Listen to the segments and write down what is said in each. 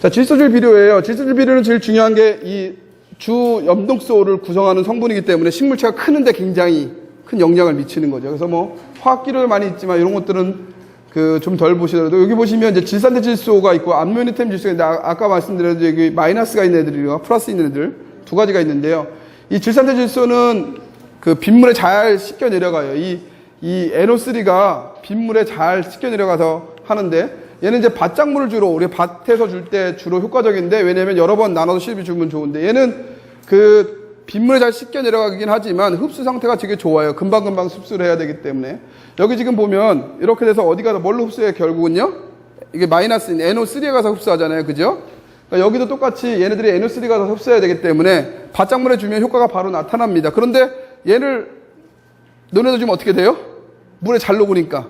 자, 질소질 비료예요. 질소질 비료는 제일 중요한 게 이 주 염동소를 구성하는 성분이기 때문에 식물체가 크는데 굉장히 큰 영향을 미치는 거죠. 그래서 뭐 화학기를 많이 있지만 이런 것들은 그 좀 덜 보시더라도 여기 보시면 이제 질산대 질소가 있고 암모니템 질소가 있는데 아까 말씀드린 여기 마이너스가 있는 애들이랑 플러스 있는 애들 두 가지가 있는데요. 이 질산대 질소는 그 빗물에 잘 씻겨 내려가요. 이 NO3가 빗물에 잘 씻겨 내려가서 하는데 얘는 이제 밭작물을 주로 우리 밭에서 줄 때 주로 효과적인데 왜냐면 여러 번 나눠서 실비 주면 좋은데 얘는 그 빗물에 잘 씻겨 내려가긴 하지만 흡수 상태가 되게 좋아요. 금방금방 흡수를 해야 되기 때문에 여기 지금 보면 이렇게 돼서 어디 가서 뭘로 흡수해 결국은요 이게 마이너스인 NO3에 가서 흡수하잖아요. 그죠? 그러니까 여기도 똑같이 얘네들이 NO3가 가서 흡수해야 되기 때문에 밭작물에 주면 효과가 바로 나타납니다. 그런데 얘를 논에다 주면 어떻게 돼요? 물에 잘 녹으니까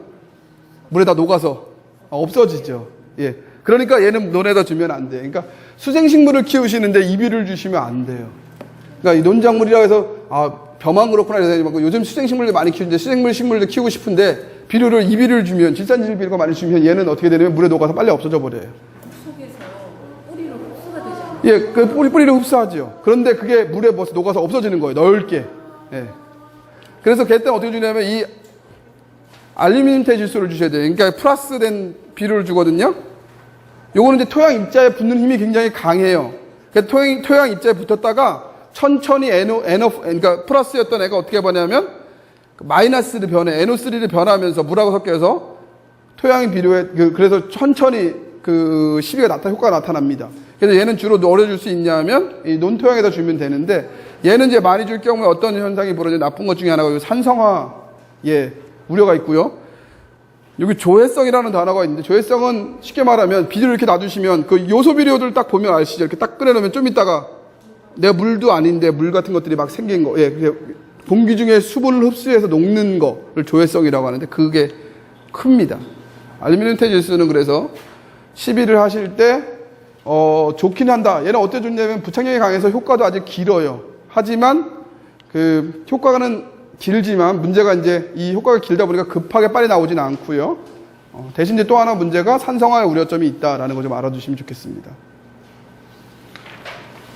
물에다 녹아서 없어지죠. 예. 그러니까 얘는 논에다 주면 안 돼요. 그러니까 수생식물을 키우시는데 이비를 주시면 안 돼요. 그러니까 이 논작물이라 해서 벼만 그렇구나 해서 요즘 수생식물들 많이 키우는데 수생식물도 키우고 싶은데 비료를 이비를 주면 질산질 비료가 많이 주면 얘는 어떻게 되냐면 물에 녹아서 빨리 없어져 버려요. 속에서 뿌리로 흡수가 되지 않아요? 예, 그 뿌리로 흡수하죠. 그런데 그게 물에 녹아서 없어지는 거예요. 넓게. 예. 그래서 걔때는 어떻게 주냐면 이 알루미늄 태질소를 주셔야 돼요. 그러니까 플러스된 비료를 주거든요. 요거는 이제 토양 입자에 붙는 힘이 굉장히 강해요. 그러니까 토양 입자에 붙었다가 천천히 그러니까 플러스였던 애가 어떻게 변하냐면 마이너스를 변해, NO3를 변하면서 물하고 섞여서 토양 비료에 그래서 천천히 그 시비가 효과가 나타납니다. 그래서 얘는 주로 어려줄 수 있냐면 이 논토양에다 주면 되는데 얘는 이제 많이 줄 경우에 어떤 현상이 벌어져 나쁜 것 중에 하나가 산성화 우려가 있고요. 여기 조해성이라는 단어가 있는데 조해성은 쉽게 말하면 비료를 이렇게 놔두시면 그 요소 비료들 딱 보면 아시죠? 이렇게 딱 꺼내놓으면 좀 있다가 내가 물도 아닌데 물 같은 것들이 막 생긴 거. 공기 중에 수분을 흡수해서 녹는 거를 조해성이라고 하는데 그게 큽니다. 알루미늄 태질소는 그래서 시비를 하실 때 좋긴 한다. 얘는 어때 좋냐면 부착력이 강해서 효과도 아주 길어요. 하지만 그 효과는 길지만 문제가 이제 이 효과가 길다 보니까 급하게 빨리 나오진 않고요. 대신 이제 또 하나 문제가 산성화의 우려점이 있다라는 거 좀 알아두시면 좋겠습니다.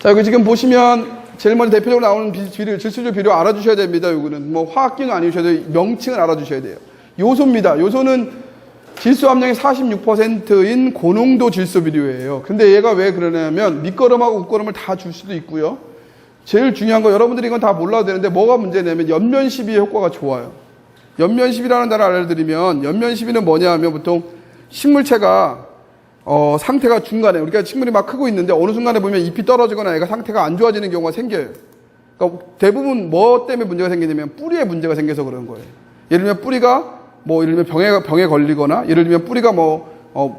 자, 여기 지금 보시면 제일 먼저 대표적으로 나오는 비료, 질소질 비료 알아주셔야 됩니다. 요거는 뭐 화학기는 아니셔도 명칭을 알아주셔야 돼요. 요소입니다. 요소는 질소 함량이 46%인 고농도 질소 비료예요. 근데 얘가 왜 그러냐면 밑거름하고 웃거름을 다 줄 수도 있고요. 제일 중요한 거 여러분들이 이건 다 몰라도 되는데 뭐가 문제냐면 연면시비의 효과가 좋아요. 연면시비라는 단어를 알려드리면 연면시비는 뭐냐 하면 보통 식물체가 상태가 중간에 우리가 식물이 막 크고 있는데 어느 순간에 보면 잎이 떨어지거나 애가 상태가 안 좋아지는 경우가 생겨요. 그러니까 대부분 뭐 때문에 문제가 생기냐면 뿌리에 문제가 생겨서 그런 거예요. 예를 들면 뿌리가 뭐 예를 들면 병에 걸리거나 예를 들면 뿌리가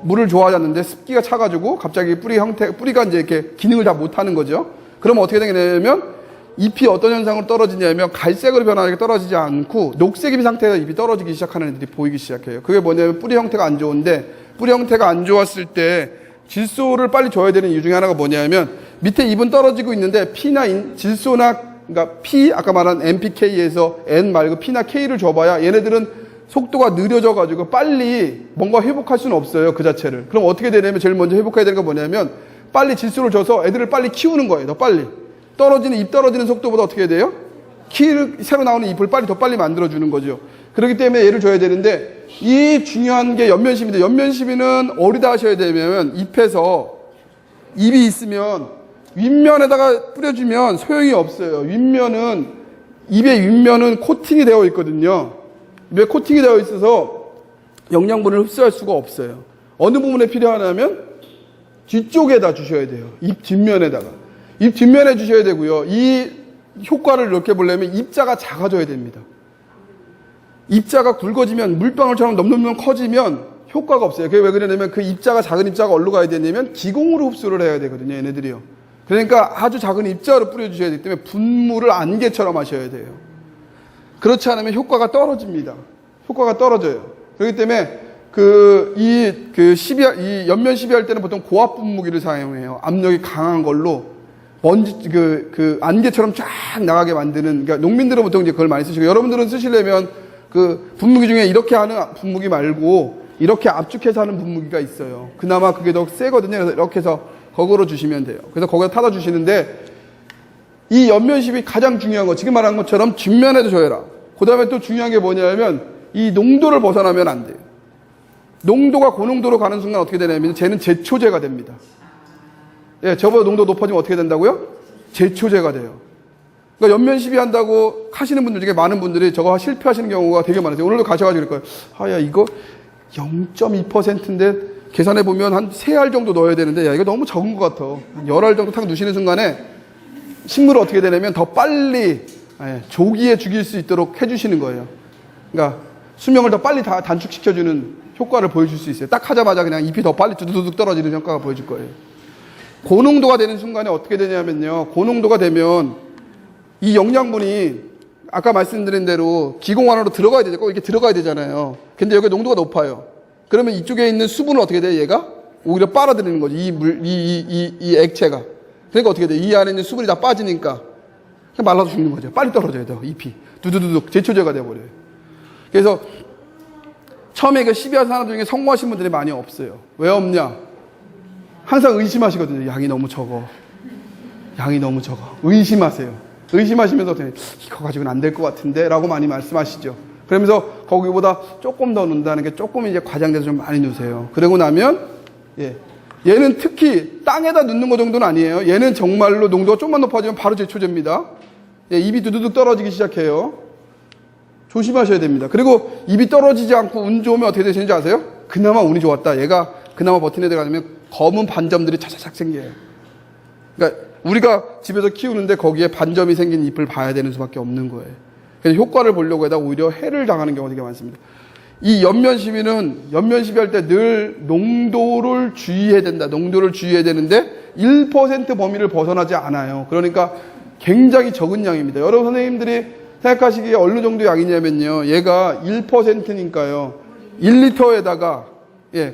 물을 좋아하지 않는데 습기가 차가지고 갑자기 뿌리가 이제 이렇게 기능을 다 못하는 거죠. 그러면 어떻게 되냐면 잎이 어떤 현상으로 떨어지냐면 갈색으로 변하게 떨어지지 않고 녹색 잎 상태에서 잎이 떨어지기 시작하는 애들이 보이기 시작해요. 그게 뭐냐면 뿌리 형태가 안 좋은데 뿌리 형태가 안 좋았을 때 질소를 빨리 줘야 되는 이유 중에 하나가 뭐냐면 밑에 잎은 떨어지고 있는데 질소나 그러니까 P 아까 말한 NPK에서 N 말고 P나 K를 줘봐야 얘네들은 속도가 느려져 가지고 빨리 뭔가 회복할 수는 없어요. 그 자체를. 그럼 어떻게 되냐면 제일 먼저 회복해야 되는 건 뭐냐면 빨리 질소를 줘서 애들을 빨리 키우는 거예요. 더 빨리. 잎 떨어지는 속도보다 어떻게 해야 돼요? 새로 나오는 잎을 더 빨리 만들어주는 거죠. 그렇기 때문에 얘를 줘야 되는데 이 중요한 게 연면시비인데 연면시비는 어디다 하셔야 되면 잎이 있으면 윗면에다가 뿌려주면 소용이 없어요. 잎의 윗면은 코팅이 되어 있거든요. 왜 코팅이 되어 있어서 영양분을 흡수할 수가 없어요. 어느 부분에 필요하냐면 뒤쪽에다 주셔야 돼요. 잎 뒷면에다가. 잎 뒷면에 주셔야 되고요. 이 효과를 이렇게 보려면 입자가 작아져야 됩니다. 입자가 굵어지면 물방울처럼 넘넘넘 커지면 효과가 없어요. 그게 왜 그러냐면 그 작은 입자가 어디로 가야 되냐면 기공으로 흡수를 해야 되거든요. 얘네들이요. 그러니까 아주 작은 입자로 뿌려주셔야 되기 때문에 분무를 안개처럼 하셔야 돼요. 그렇지 않으면 효과가 떨어집니다. 효과가 떨어져요. 그렇기 때문에 이 연면 시비할 때는 보통 고압 분무기를 사용해요. 압력이 강한 걸로 안개처럼 쫙 나가게 만드는, 그러니까 농민들은 보통 이제 그걸 많이 쓰시고, 여러분들은 쓰시려면 분무기 중에 이렇게 하는 분무기 말고, 이렇게 압축해서 하는 분무기가 있어요. 그나마 그게 더 세거든요. 그래서 이렇게 해서 거꾸로 주시면 돼요. 그래서 거기다 타다 주시는데 이 연면십이 가장 중요한 거, 지금 말한 것처럼 뒷면에도 줘야라. 그 다음에 또 중요한 게 뭐냐면 이 농도를 벗어나면 안 돼요. 농도가 고농도로 가는 순간 어떻게 되냐면 쟤는 제초제가 됩니다. 예, 저보다 농도 높아지면 어떻게 된다고요? 제초제가 돼요. 그러니까 연면 시비 한다고 하시는 분들 중에 많은 분들이 저거 실패하시는 경우가 되게 많으세요. 오늘도 가셔가지고 그럴 거예요. 아, 야, 이거 0.2%인데 계산해 보면 한 3알 정도 넣어야 되는데 야, 이거 너무 적은 것 같아. 한 10알 정도 탁 넣으시는 순간에 식물을 어떻게 되냐면 더 빨리 조기에 죽일 수 있도록 해주시는 거예요. 그러니까 수명을 더 빨리 다 단축시켜주는 효과를 보여줄 수 있어요. 딱 하자마자 그냥 잎이 더 빨리 두두둑 떨어지는 효과가 보여줄 거예요. 고농도가 되는 순간에 어떻게 되냐면요. 고농도가 되면 이 영양분이 아까 말씀드린 대로 기공안으로 들어가야 되죠. 꼭 이렇게 들어가야 되잖아요. 근데 여기 농도가 높아요. 그러면 이쪽에 있는 수분은 어떻게 돼요? 얘가 오히려 빨아들이는 거죠. 이 액체가. 그러니까 어떻게 돼요? 이 안에 있는 수분이 다 빠지니까 그냥 말라서 죽는 거죠. 빨리 떨어져야 돼요. 잎이. 두두두둑 제초제가 돼버려요. 그래서 처음에 그 시비한 사람 중에 성공하신 분들이 많이 없어요. 왜 없냐? 항상 의심하시거든요. 양이 너무 적어. 양이 너무 적어. 의심하세요. 의심하시면서 이거 가지고는 안 될 것 같은데 라고 많이 말씀하시죠. 그러면서 거기보다 조금 더 넣는다는 게 조금 이제 과장돼서 좀 많이 넣으세요. 그러고 나면 얘는 특히 땅에다 넣는 거 정도는 아니에요. 얘는 정말로 농도가 좀만 높아지면 바로 제초제입니다. 입이 두두둑 떨어지기 시작해요. 조심하셔야 됩니다. 그리고 입이 떨어지지 않고 운 좋으면 어떻게 되시는지 아세요? 그나마 운이 좋았다. 얘가 그나마 버틴 애들 가면 검은 반점들이 차차착 생겨요. 그러니까 우리가 집에서 키우는데 거기에 반점이 생긴 잎을 봐야 되는 수밖에 없는 거예요. 그래서 효과를 보려고 해다 오히려 해를 당하는 경우가 되게 많습니다. 이 연면시비는 연면시비 할 때 늘 농도를 주의해야 된다. 농도를 주의해야 되는데 1% 범위를 벗어나지 않아요. 그러니까 굉장히 적은 양입니다. 여러 선생님들이 생각하시기에 어느 정도 양이냐면요. 얘가 1%니까요. 1리터에다가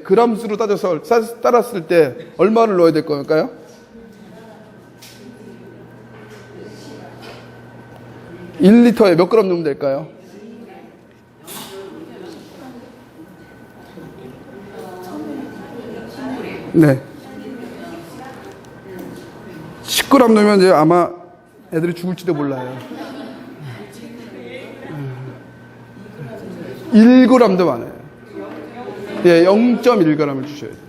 그람수로 따져서 따랐을 때 얼마를 넣어야 될 걸까요? (1리터에) 몇 그램 넣으면 될까요? 네. 10g 넣으면 이제 아마 애들이 죽을지도 몰라요. 1g도 많아요. 0.1g을 주셔야 돼요.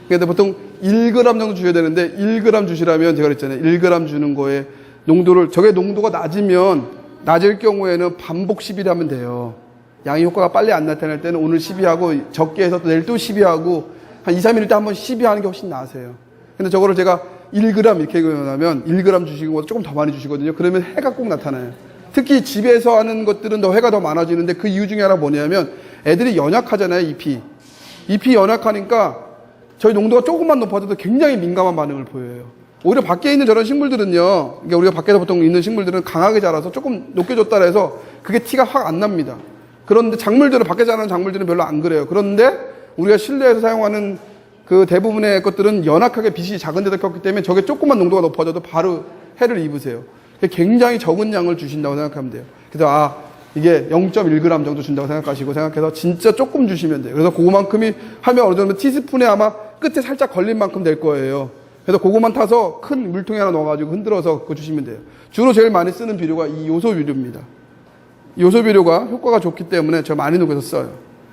그런데 보통 1g 정도 주셔야 되는데 1g 주시라면 제가 그랬잖아요. 1g 주는 거에 농도를 저게 농도가 낮을 경우에는 반복 시비를 하면 돼요. 양이 효과가 빨리 안 나타날 때는 오늘 시비하고 적게 해서 또 내일 또 시비하고 한 2, 3일 때 한번 시비하는 게 훨씬 나으세요. 근데 저거를 제가 1g 이렇게 하면 1g 주시는 것보다 조금 더 많이 주시거든요. 그러면 해가 꼭 나타나요. 특히 집에서 하는 것들은 더 해가 더 많아지는데 그 이유 중에 하나 뭐냐면 애들이 연약하잖아요. 잎이 연약하니까 저희 농도가 조금만 높아져도 굉장히 민감한 반응을 보여요. 오히려 밖에 있는 저런 식물들은요, 그러니까 우리가 밖에서 보통 있는 식물들은 강하게 자라서 조금 높게 줬다 해서 그게 티가 확 안 납니다. 그런데 작물들은, 밖에 자라는 작물들은 별로 안 그래요. 그런데 우리가 실내에서 사용하는 그 대부분의 것들은 연약하게 빛이 작은 데다 켰기 때문에 저게 조금만 농도가 높아져도 바로 해를 입으세요. 굉장히 적은 양을 주신다고 생각하면 돼요. 그래서 이게 0.1g 정도 준다고 생각해서 진짜 조금 주시면 돼요. 그래서 그거만큼이 하면 어느 정도 티스푼에 아마 끝에 살짝 걸린 만큼 될 거예요. 그래서 그거만 타서 큰 물통에 하나 넣어가지고 흔들어서 그거 주시면 돼요. 주로 제일 많이 쓰는 비료가 이 요소 비료입니다. 요소 비료가 효과가 좋기 때문에 저 많이 녹여서 써요.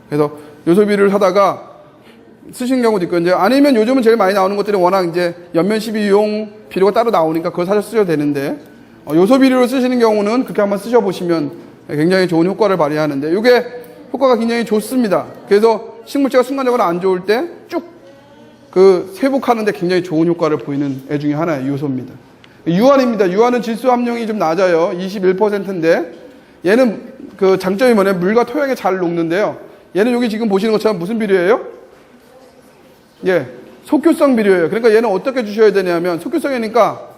그래서 요소 비료를 사다가 쓰신 경우도 있고, 이제 아니면 요즘은 제일 많이 나오는 것들이 워낙 이제 연면시비용 비료가 따로 나오니까 그걸 사서 쓰셔도 되는데, 요소 비료를 쓰시는 경우는 그렇게 한번 쓰셔보시면 굉장히 좋은 효과를 발휘하는데, 이게 효과가 굉장히 좋습니다. 그래서 식물체가 순간적으로 안 좋을 때 쭉 회복하는데 굉장히 좋은 효과를 보이는 애 중에 하나예요. 요소입니다. 유한입니다. 유한은 질소 함량이 좀 낮아요. 21%인데 얘는 그 장점이 뭐냐면 물과 토양에 잘 녹는데요. 얘는 여기 지금 보시는 것처럼 무슨 비료예요? 속효성 비료예요. 그러니까 얘는 어떻게 주셔야 되냐면, 속효성이니까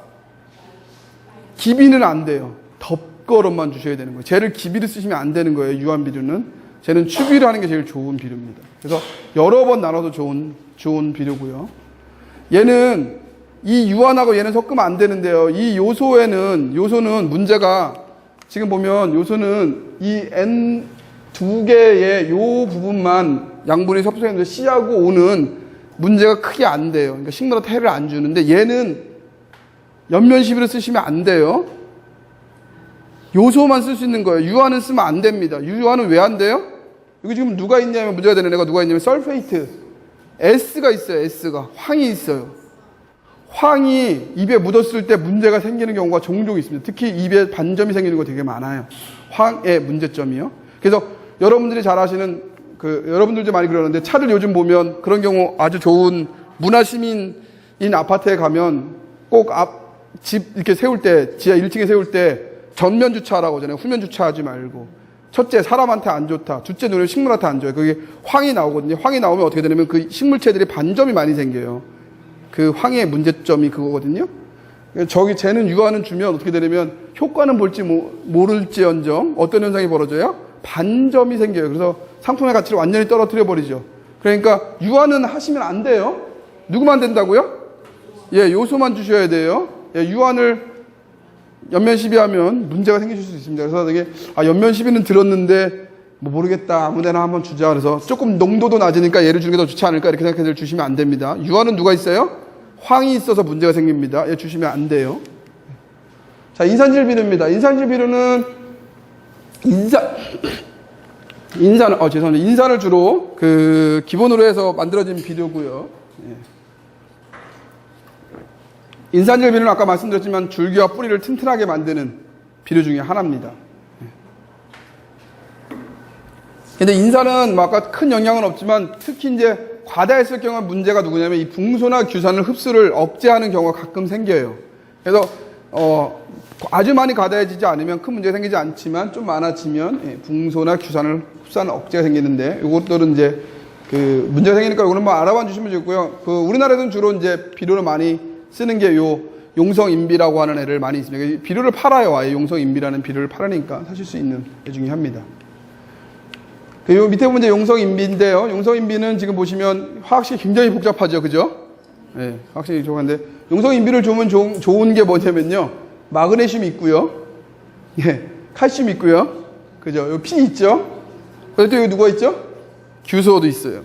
기비는 안 돼요. 덮거름만 주셔야 되는 거예요. 쟤를 기비를 쓰시면 안 되는 거예요. 유한 비료는. 쟤는 추비를 하는 게 제일 좋은 비료입니다. 그래서 여러 번 나눠도 좋은 비료고요. 얘는 이 유한하고 얘는 섞으면 안 되는데요. 이 요소는 문제가, 지금 보면 요소는 이 N 두 개의 요 부분만 양분이 섭성했는데 C하고 O는 문제가 크게 안 돼요. 그러니까 식물한테 해를 안 주는데 얘는 연면 시비를 쓰시면 안 돼요. 요소만 쓸 수 있는 거예요. 유화는 쓰면 안 됩니다. 유화는 왜 안 돼요? 여기 지금 누가 있냐면 문제가 되는 애가 누가 있냐면 설페이트. S가 있어요. S가. 황이 있어요. 황이 입에 묻었을 때 문제가 생기는 경우가 종종 있습니다. 특히 입에 반점이 생기는 거 되게 많아요. 황의 문제점이요. 그래서 여러분들이 잘 아시는 여러분들도 많이 그러는데 차를 요즘 보면 그런 경우 아주 좋은 문화시민인 아파트에 가면 꼭 집 이렇게 세울 때 지하 1층에 세울 때 전면 주차라고 하잖아요. 후면 주차하지 말고. 첫째, 사람한테 안 좋다. 둘째, 눈에 식물한테 안 좋아요. 그게 황이 나오거든요. 황이 나오면 어떻게 되냐면 그 식물체들이 반점이 많이 생겨요. 그 황의 문제점이 그거거든요. 쟤는 유화는 주면 어떻게 되냐면 효과는 볼지 모를지언정 어떤 현상이 벌어져요? 반점이 생겨요. 그래서 상품의 가치를 완전히 떨어뜨려 버리죠. 그러니까 유화는 하시면 안 돼요. 누구만 된다고요? 예, 요소만 주셔야 돼요. 예, 유한을 연면 시비하면 문제가 생기실 수 있습니다. 그래서 되게 연면 시비는 들었는데 뭐 모르겠다, 아무데나 한번 주자. 그래서 조금 농도도 낮으니까 얘를 주는 게 더 좋지 않을까 이렇게 생각해서 주시면 안 됩니다. 유한은 누가 있어요? 황이 있어서 문제가 생깁니다. 얘 주시면 안 돼요. 자, 인산질 비료입니다. 인산질 비료는 인산을 주로 기본으로 해서 만들어진 비료고요. 예. 인산질 비료는 아까 말씀드렸지만 줄기와 뿌리를 튼튼하게 만드는 비료 중에 하나입니다. 근데 인산은 뭐 아까 큰 영향은 없지만 특히 이제 과다했을 경우에 문제가 누구냐면 이 붕소나 규산을 흡수를 억제하는 경우가 가끔 생겨요. 그래서 아주 많이 과다해지지 않으면 큰 문제가 생기지 않지만 좀 많아지면 붕소나 규산을 흡수하는 억제가 생기는데 이것들은 이제 문제가 생기니까 이거는 뭐 알아봐 주시면 좋고요. 우리나라에서는 주로 이제 비료를 많이 쓰는 게 용성인비라고 하는 애를 많이 있습니다. 비료를 팔아요. 아예 용성인비라는 비료를 팔으니까 사실 수 있는 애 중에 합니다. 요 밑에 보면 이제 용성인비인데요. 용성인비는 지금 보시면 화학식이 굉장히 복잡하죠. 그죠? 네, 화학식이 좋은데 용성인비를 주면 좋은 게 뭐냐면요. 마그네슘이 있고요. 예, 칼슘이 있고요. 그죠? 요 피 있죠? 그리고 또 여기 누가 있죠? 규소도 있어요.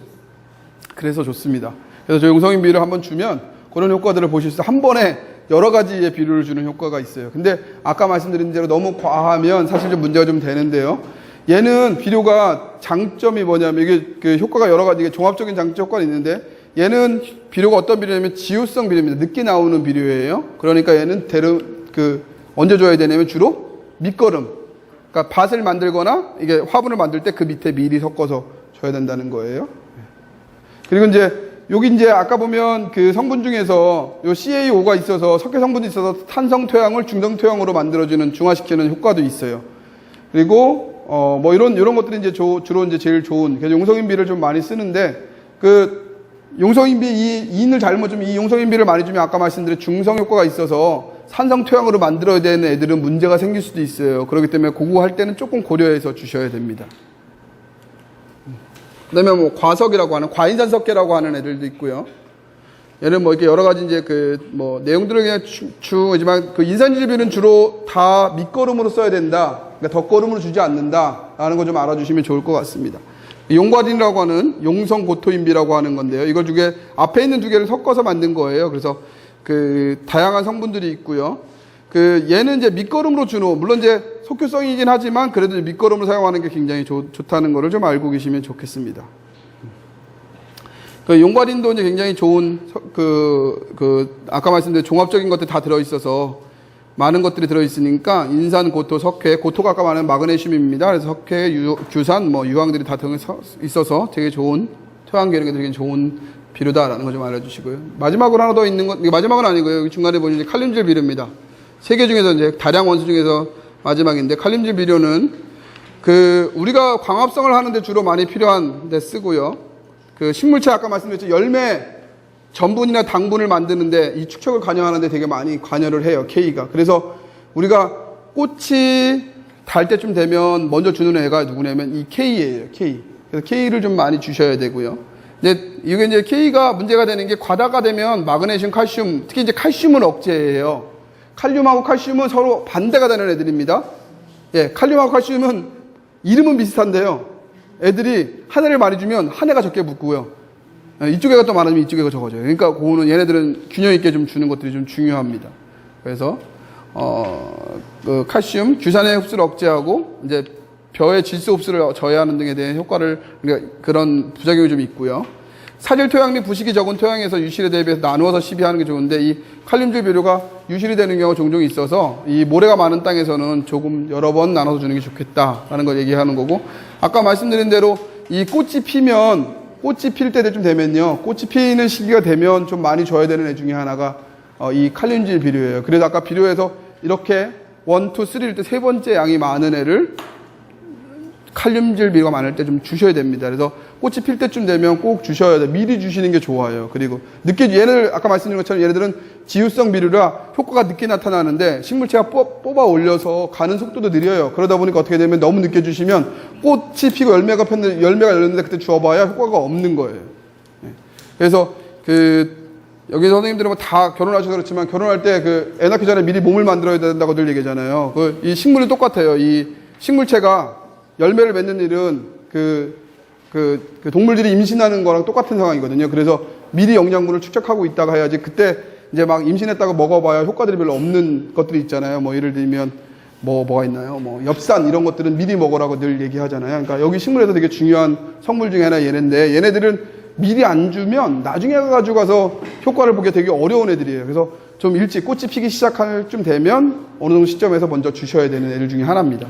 그래서 좋습니다. 그래서 저 용성인비를 한번 주면 그런 효과들을 보실 수 있어요. 한 번에 여러 가지의 비료를 주는 효과가 있어요. 근데 아까 말씀드린 대로 너무 과하면 사실 좀 문제가 좀 되는데요. 얘는 비료가 장점이 뭐냐면 이게 효과가 여러 가지, 이게 종합적인 장점 효과가 있는데 얘는 비료가 어떤 비료냐면 지우성 비료입니다. 늦게 나오는 비료예요. 그러니까 얘는 언제 줘야 되냐면 주로 밑거름. 그러니까 밭을 만들거나 이게 화분을 만들 때 그 밑에 미리 섞어서 줘야 된다는 거예요. 그리고 여기 아까 보면 그 성분 중에서 요 CaO가 있어서 석회 성분이 있어서 탄성 토양을 중성 토양으로 만들어주는 중화시키는 효과도 있어요. 그리고 뭐 이런 것들이 주로 제일 좋은, 그래서 용성인비를 좀 많이 쓰는데 용성인비 인을 잘못 주면 이 용성인비를 많이 주면 아까 말씀드린 중성 효과가 있어서 산성 토양으로 만들어야 되는 애들은 문제가 생길 수도 있어요. 그렇기 때문에 그거 할 때는 조금 고려해서 주셔야 됩니다. 그 다음에 뭐 과석이라고 하는, 과인산석계라고 하는 애들도 있고요. 얘는 뭐 이렇게 여러 가지 내용들을 그냥 주지만 인산질비는 주로 다 밑거름으로 써야 된다. 그러니까 덧거름으로 주지 않는다. 라는 거 좀 알아주시면 좋을 것 같습니다. 용과딘이라고 하는 용성고토인비라고 하는 건데요. 이걸 앞에 있는 두 개를 섞어서 만든 거예요. 그래서 다양한 성분들이 있고요. 얘는 밑거름으로 물론 속효성이긴 하지만 그래도 밑거름을 사용하는 게 굉장히 좋다는 거를 좀 알고 계시면 좋겠습니다. 용과딘도 굉장히 좋은, 아까 말씀드린 종합적인 것들 다 들어있어서 많은 것들이 들어있으니까 인산, 고토, 석회, 고토가 아까 말한 마그네슘입니다. 그래서 석회, 규산, 유황들이 다 들어있어서 되게 좋은, 토양 계량에 되게 좋은 비료다라는 거 좀 알아주시고요. 마지막으로 하나 더 있는 건, 마지막은 아니고요. 여기 중간에 보시면 칼륨질 비료입니다. 세 개 중에서 다량 원수 중에서 마지막인데, 칼륨질 비료는 우리가 광합성을 하는데 주로 많이 필요한 데 쓰고요. 식물체 아까 말씀드렸죠. 열매 전분이나 당분을 만드는데 이 축적을 관여하는데 되게 많이 관여를 해요. K가. 그래서 우리가 꽃이 달 때쯤 되면 먼저 주는 애가 누구냐면 이 K예요. K. 그래서 K를 좀 많이 주셔야 되고요. 근데 이게 K가 문제가 되는 게 과다가 되면 마그네슘, 칼슘, 특히 칼슘은 억제해요. 칼륨하고 칼슘은 서로 반대가 되는 애들입니다. 예, 칼륨하고 칼슘은 이름은 비슷한데요. 애들이 한 해를 많이 주면 한 해가 적게 붙고요. 이쪽에가 또 많아지면 이쪽에가 적어져요. 그러니까 그거는 얘네들은 균형 있게 좀 주는 것들이 좀 중요합니다. 그래서 그 칼슘, 규산의 흡수를 억제하고 이제 벼의 질소 흡수를 저해하는 등에 대한 효과를 그러니까 그런 부작용이 좀 있고요. 사질 토양 및 부식이 적은 토양에서 유실에 대비해서 나누어서 시비하는 게 좋은데 이 칼륨질 비료가 유실이 되는 경우가 종종 있어서 이 모래가 많은 땅에서는 조금 여러 번 나눠서 주는 게 좋겠다라는 걸 얘기하는 거고 아까 말씀드린 대로 이 꽃이 피면 꽃이 필 때쯤 되면요. 꽃이 피는 시기가 되면 좀 많이 줘야 되는 애 중에 하나가 이 칼륨질 비료예요. 그래서 아까 비료에서 이렇게 1, 2, 3일 때 세 번째 양이 많은 애를 칼륨질 비료가 많을 때 좀 주셔야 됩니다. 그래서 꽃이 필 때쯤 되면 꼭 주셔야 돼요. 미리 주시는 게 좋아요. 그리고 늦게, 얘네들, 아까 말씀드린 것처럼 얘네들은 지유성 비료라 효과가 늦게 나타나는데 식물체가 뽑아 올려서 가는 속도도 느려요. 그러다 보니까 어떻게 되면 너무 늦게 주시면 꽃이 피고 열매가 열렸는데 그때 주어봐야 효과가 없는 거예요. 그래서 여기 선생님들은 뭐 다 결혼하셔서 그렇지만 결혼할 때 애 낳기 전에 미리 몸을 만들어야 된다고 늘 얘기하잖아요. 이 식물은 똑같아요. 이 식물체가 열매를 맺는 일은 동물들이 임신하는 거랑 똑같은 상황이거든요. 그래서 미리 영양분을 축적하고 있다가 해야지 그때 이제 막 임신했다고 먹어봐야 효과들이 별로 없는 것들이 있잖아요. 뭐 예를 들면 뭐가 있나요? 뭐 엽산 이런 것들은 미리 먹으라고 늘 얘기하잖아요. 그러니까 여기 식물에서 되게 중요한 성물 중에 하나 얘네인데 얘네들은 미리 안 주면 나중에 가지고 가서 효과를 보기 되게 어려운 애들이에요. 그래서 좀 일찍 꽃이 피기 시작할 쯤 되면 어느 정도 시점에서 먼저 주셔야 되는 애들 중에 하나입니다.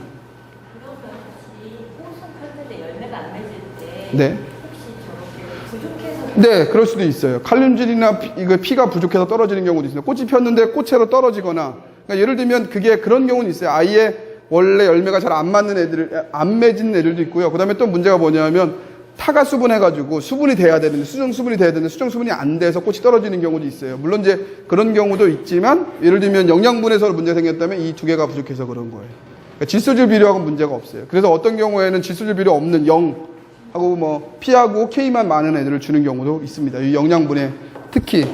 네. 혹시 저렇게 부족해서? 네, 그럴 수도 있어요. 칼륨질이나 피가 부족해서 떨어지는 경우도 있어요. 꽃이 폈는데 꽃으로 떨어지거나, 그러니까 예를 들면 그런 경우는 있어요. 아예 원래 열매가 잘 안 맞는 안 맺은 애들도 있고요. 그 다음에 또 문제가 뭐냐면 타가 수분해가지고 수분이 돼야 되는데, 수정 수분이 돼야 되는데 수정 수분이 안 돼서 꽃이 떨어지는 경우도 있어요. 물론 이제 그런 경우도 있지만, 예를 들면 영양분에서 문제가 생겼다면 이 두 개가 부족해서 그런 거예요. 그러니까 질소질 비료하고는 문제가 없어요. 그래서 어떤 경우에는 질소질 비료 없는 0, 하고 뭐 P하고 K만 많은 애들을 주는 경우도 있습니다. 이 영양분에 특히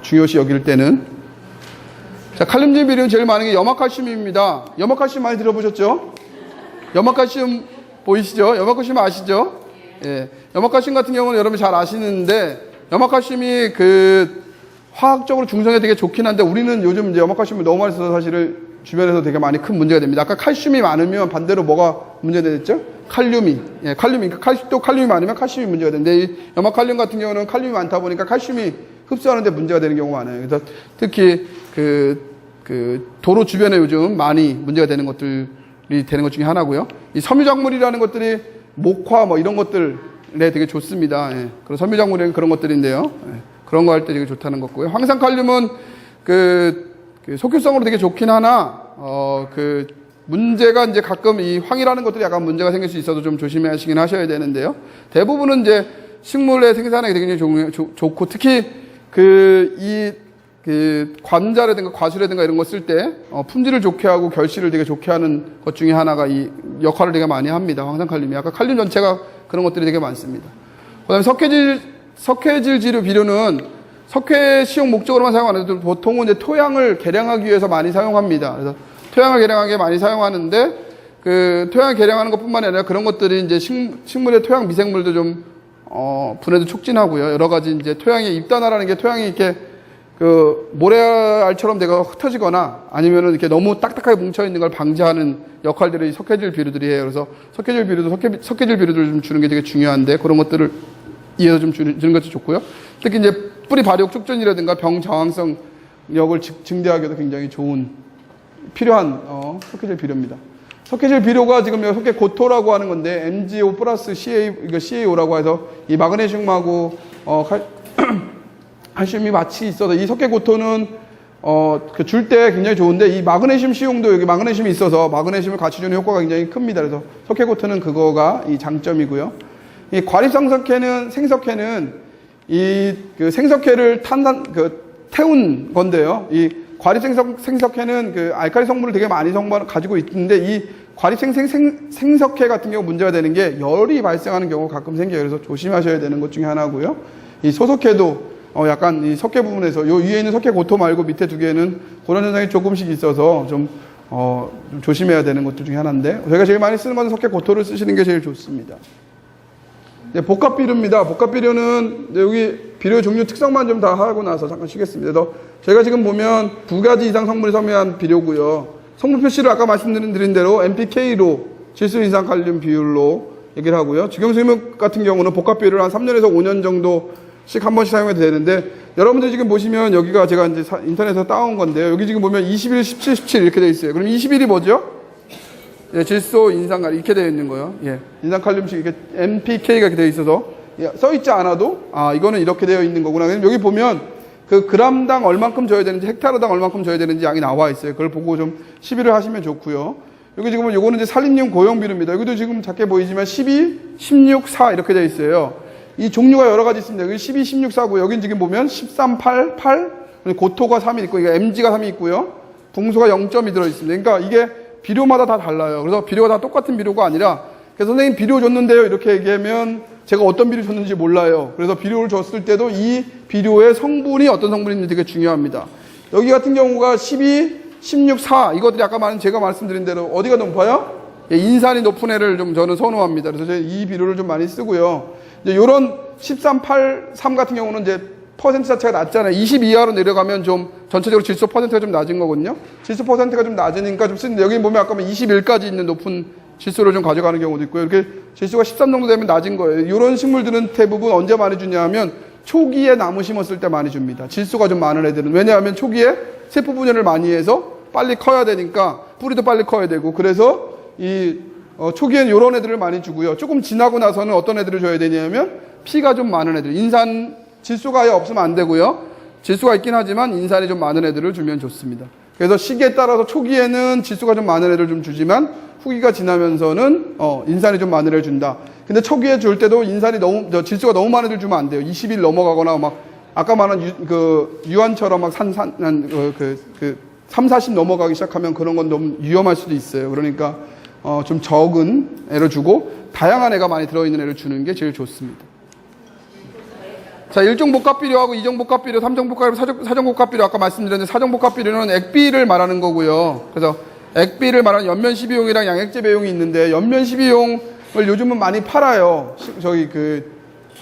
중요시 여길 때는 자 칼륨질 비료는 제일 많은 게 염화칼슘입니다. 염화칼슘 많이 들어보셨죠? 염화칼슘 보이시죠? 염화칼슘 아시죠? 예, 염화칼슘 같은 경우는 여러분 잘 아시는데 염화칼슘이 화학적으로 중성에 되게 좋긴 한데 우리는 요즘 이제 염화칼슘을 너무 많이 써서 사실은 주변에서 되게 많이 큰 문제가 됩니다. 아까 칼슘이 많으면 반대로 뭐가 문제가 됐죠? 칼륨이. 예, 칼륨이. 또 칼륨이 많으면 칼슘이 문제가 되는데, 이 염화칼륨 같은 경우는 칼륨이 많다 보니까 칼슘이 흡수하는데 문제가 되는 경우가 많아요. 그래서 특히 도로 주변에 요즘 많이 문제가 되는 것들이 되는 것 중에 하나고요. 이 섬유작물이라는 것들이 목화 뭐 이런 것들에 되게 좋습니다. 예, 그런 섬유작물은 그런 것들인데요. 예, 그런 거 할 때 되게 좋다는 거고요. 황산칼륨은 속효성으로 되게 좋긴 하나, 문제가 이제 가끔 이 황이라는 것들이 약간 문제가 생길 수 있어도 좀 조심하시긴 하셔야 되는데요. 대부분은 이제 식물의 생산에 굉장히 좋고 특히 관자라든가 과수라든가 이런 거 쓸 때 품질을 좋게 하고 결실을 되게 좋게 하는 것 중에 하나가 이 역할을 되게 많이 합니다. 황산칼륨이. 아까 칼륨 전체가 그런 것들이 되게 많습니다. 그다음에 석회질 지료 비료는 석회 시용 목적으로만 사용 안 해도 보통은 이제 토양을 개량하기 위해서 많이 사용합니다. 그래서 토양을 개량하기 많이 사용하는데 토양을 개량하는 것뿐만 아니라 그런 것들이 이제 식물의 토양 미생물도 좀 분해도 촉진하고요. 여러 가지 이제 토양에 입단하라는 게 토양이 이렇게 모래알처럼 내가 흩어지거나 아니면은 이렇게 너무 딱딱하게 뭉쳐 있는 걸 방지하는 역할들을 이 석회질 비료들이 해요. 그래서 석회질 비료들을 좀 주는 게 되게 중요한데 그런 것들을 이해서 좀 주는 것도 좋고요. 특히 이제 뿌리 발육 촉진이라든가 병 저항성력을 증대하기도 굉장히 필요한 석회질 비료입니다. 석회질 비료가 지금 석회 고토라고 하는 건데 MgO 플러스 CaO라고 해서 이 마그네슘하고 칼슘이 같이 있어서 이 석회 고토는 줄 때 굉장히 좋은데 이 마그네슘 시용도 여기 마그네슘이 있어서 마그네슘을 같이 주는 효과가 굉장히 큽니다. 그래서 석회 고토는 그거가 이 장점이고요. 이 과립성 생석회는 생석회를 태운 건데요. 이 과립생석회는 알칼리 성분을 되게 많이 가지고 있는데 이 과립생석회 같은 경우 문제가 되는 게 열이 발생하는 경우가 가끔 생겨요. 그래서 조심하셔야 되는 것 중에 하나고요. 이 소석회도 약간 이 석회 부분에서 요 위에 있는 석회 고토 말고 밑에 두 개는 그런 현상이 조금씩 있어서 좀 조심해야 되는 것들 중에 하나인데 저희가 제일 많이 쓰는 건 석회 고토를 쓰시는 게 제일 좋습니다. 네, 복합 비료입니다. 복합 비료는 여기 비료 종류 특성만 좀 다 하고 나서 잠깐 쉬겠습니다. 그래서 저희가 지금 보면 2가지 이상 성분이 섬유한 비료고요. 성분 표시를 아까 말씀드린 대로 NPK로 질소 이상 칼륨 비율로 얘기를 하고요. 직용수육 같은 경우는 복합 비료를 한 3년에서 5년 정도씩 한 번씩 사용해도 되는데, 여러분들 지금 보시면 여기가 제가 이제 인터넷에서 따온 건데요. 여기 지금 보면 21, 17, 17 이렇게 되어 있어요. 그럼 21이 뭐죠? 예, 질소 인상 칼륨 이렇게 되어 있는 거예요. 예, 인상 칼륨식 이렇게 NPK가 이렇게 되어 있어서 써 있지 않아도 이거는 이렇게 되어 있는 거구나. 그럼 여기 보면 그 그람당 얼만큼 줘야 되는지, 헥타르당 얼만큼 줘야 되는지 양이 나와 있어요. 그걸 보고 좀 시비를 하시면 좋고요. 여기 지금 요거는 이제 산림용 고용 비료입니다. 여기도 지금 작게 보이지만 12, 16, 4 이렇게 되어 있어요. 이 종류가 여러 가지 있습니다. 여기 12, 16, 4고 여기 지금 보면 13, 8, 8, 고토가 3이 있고, 이게 MG가 3이 있고요. 붕소가 0.2 들어 있습니다. 그러니까 이게 비료마다 다 달라요. 그래서 비료가 다 똑같은 비료가 아니라, 그래서 선생님 비료 줬는데요 이렇게 얘기하면 제가 어떤 비료 줬는지 몰라요. 그래서 비료를 줬을 때도 이 비료의 성분이 어떤 성분인지 되게 중요합니다. 여기 같은 경우가 12, 16, 4 이것들이 아까 제가 말씀드린 대로 어디가 높아요? 예, 인산이 높은 애를 좀 저는 선호합니다. 그래서 이 비료를 좀 많이 쓰고요. 이제 요런 13, 8, 3 같은 경우는 이제 퍼센트 자체가 낮잖아요. 20 이하로 내려가면 좀 전체적으로 질소 퍼센트가 좀 낮은 거거든요. 질소 퍼센트가 좀 낮으니까 좀 쓰는데, 여기 보면 아까 21까지 있는 높은 질소를 좀 가져가는 경우도 있고요. 이렇게 질소가 13 정도 되면 낮은 거예요. 이런 식물들은 대부분 언제 많이 주냐 하면 초기에 나무 심었을 때 많이 줍니다. 질소가 좀 많은 애들은. 왜냐하면 초기에 세포 분열을 많이 해서 빨리 커야 되니까, 뿌리도 빨리 커야 되고, 그래서 초기엔 이런 애들을 많이 주고요. 조금 지나고 나서는 어떤 애들을 줘야 되냐면 피가 좀 많은 애들, 인산 질소가 아예 없으면 안 되고요. 질소가 있긴 하지만 인산이 좀 많은 애들을 주면 좋습니다. 그래서 시기에 따라서 초기에는 질소가 좀 많은 애를 좀 주지만 후기가 지나면서는 인산이 좀 많은 애를 준다. 근데 초기에 줄 때도 질소가 너무 많은 애들 주면 안 돼요. 20일 넘어가거나 막 아까 말한 유한처럼 막 3, 40 넘어가기 시작하면 그런 건 너무 위험할 수도 있어요. 그러니까 좀 적은 애를 주고 다양한 애가 많이 들어있는 애를 주는 게 제일 좋습니다. 자, 1종 복합비료하고 2종 복합비료, 3종 복합비료, 4종 복합비료 아까 말씀드렸는데, 4종 복합비료는 액비를 말하는 거고요. 그래서 액비를 말하는 연면 12용이랑 양액제 배용이 있는데, 연면 12용을 요즘은 많이 팔아요. 저기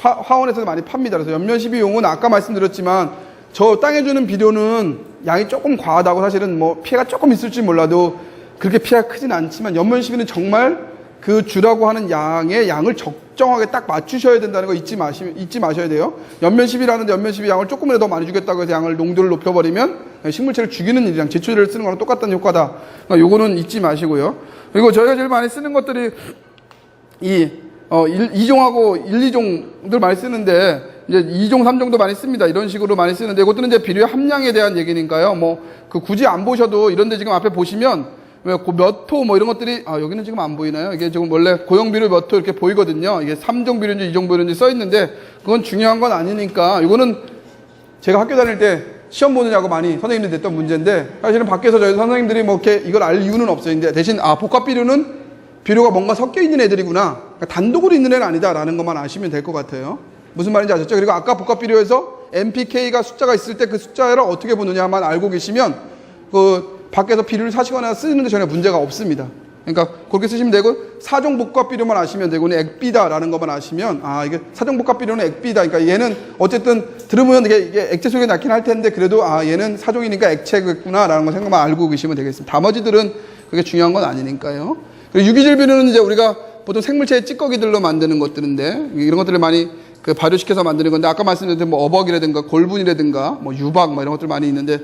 화원에서도 많이 팝니다. 그래서 연면 12용은 아까 말씀드렸지만 저 땅에 주는 비료는 양이 조금 과하다고, 사실은 뭐 피해가 조금 있을지 몰라도 그렇게 피해가 크진 않지만, 연면 12는 정말 그 주라고 하는 양을 적정하게 딱 맞추셔야 된다는 거 잊지 마셔야 돼요. 연면 10이라는데 연면 10이 양을 조금이라도 더 많이 주겠다고 해서 양을 농도를 높여버리면 식물체를 죽이는 일이랑 제초제를 쓰는 거랑 똑같다는 효과다. 그러니까 요거는 잊지 마시고요. 그리고 저희가 제일 많이 쓰는 것들이 2종하고 1, 2종들 많이 쓰는데, 이제 2종, 3종도 많이 씁니다. 이런 식으로 많이 쓰는데, 이것들은 이제 비료의 함량에 대한 얘기니까요. 굳이 안 보셔도, 이런데 지금 앞에 보시면 몇 호 이런 것들이, 여기는 지금 안 보이나요? 이게 지금 원래 고용 비료 몇 호 이렇게 보이거든요. 이게 3종 비료인지 2종 비료인지 써 있는데, 그건 중요한 건 아니니까, 이거는 제가 학교 다닐 때 시험 보느냐고 많이 선생님들이 냈던 문제인데, 사실은 밖에서 저희 선생님들이 이렇게 이걸 알 이유는 없어요. 근데 대신, 복합 비료는 비료가 뭔가 섞여 있는 애들이구나. 그러니까 단독으로 있는 애는 아니다라는 것만 아시면 될 것 같아요. 무슨 말인지 아셨죠? 그리고 아까 복합 비료에서 NPK가 숫자가 있을 때 그 숫자를 어떻게 보느냐만 알고 계시면, 밖에서 비료를 사시거나 쓰는데 전혀 문제가 없습니다. 그러니까 그렇게 쓰시면 되고, 4종 복합 비료만 아시면 되고, 액비다라는 것만 아시면, 이게 4종 복합 비료는 액비다. 그러니까 얘는 어쨌든 들으면 이게 액체 속에 낳긴 할 텐데, 그래도 얘는 4종이니까 액체겠구나라는 거 생각만 알고 계시면 되겠습니다. 나머지들은 그게 중요한 건 아니니까요. 그리고 유기질 비료는 이제 우리가 보통 생물체의 찌꺼기들로 만드는 것들인데, 이런 것들을 많이 발효시켜서 만드는 건데, 아까 말씀드린 어버기라든가 골분이라든가 유박 이런 것들 많이 있는데,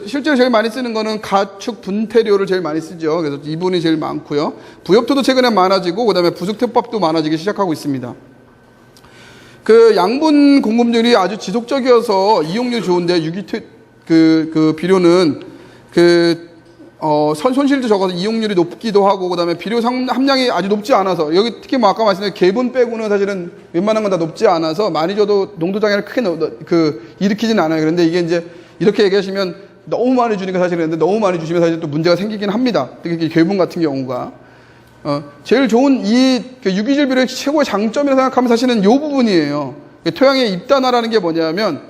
실제로 제일 많이 쓰는 거는 가축 분태료를 제일 많이 쓰죠. 그래서 이분이 제일 많고요. 부엽토도 최근에 많아지고, 그다음에 부숙택밥도 많아지기 시작하고 있습니다. 양분 공급률이 아주 지속적이어서 이용률이 좋은데, 비료는 손실도 적어서 이용률이 높기도 하고, 그다음에 비료 함량이 아주 높지 않아서, 여기 특히 아까 말씀드린 개분 빼고는 사실은 웬만한 건 다 높지 않아서 많이 줘도 농도 장애를 크게 일으키진 않아요. 그런데 이게 이제 이렇게 얘기하시면 너무 많이 주니까 사실은, 너무 많이 주시면 사실 또 문제가 생기긴 합니다. 특히 개분 같은 경우가. 제일 좋은 유기질 비료의 최고의 장점이라고 생각하면 사실은 이 부분이에요. 토양의 입단화라는 게 뭐냐면,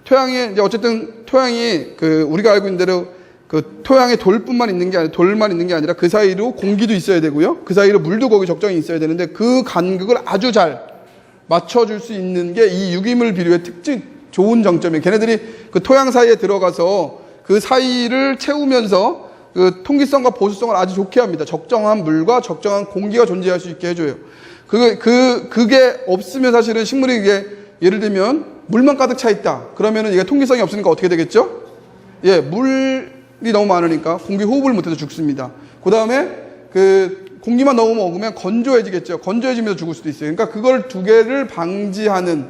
이제 어쨌든 토양이 우리가 알고 있는 대로 토양에 돌만 있는 게 아니라 그 사이로 공기도 있어야 되고요. 그 사이로 물도 거기 적정히 있어야 되는데, 그 간극을 아주 잘 맞춰줄 수 있는 게 이 유기물 비료의 특징, 좋은 장점이에요. 걔네들이 그 토양 사이에 들어가서 그 사이를 채우면서 그 통기성과 보수성을 아주 좋게 합니다. 적정한 물과 적정한 공기가 존재할 수 있게 해줘요. 그게 없으면 사실은 식물이 이게 예를 들면 물만 가득 차 있다. 그러면은 이게 통기성이 없으니까 어떻게 되겠죠? 예, 물이 너무 많으니까 공기 호흡을 못해서 죽습니다. 그 다음에 그 공기만 너무 먹으면 건조해지겠죠. 건조해지면서 죽을 수도 있어요. 그러니까 그걸 두 개를 방지하는,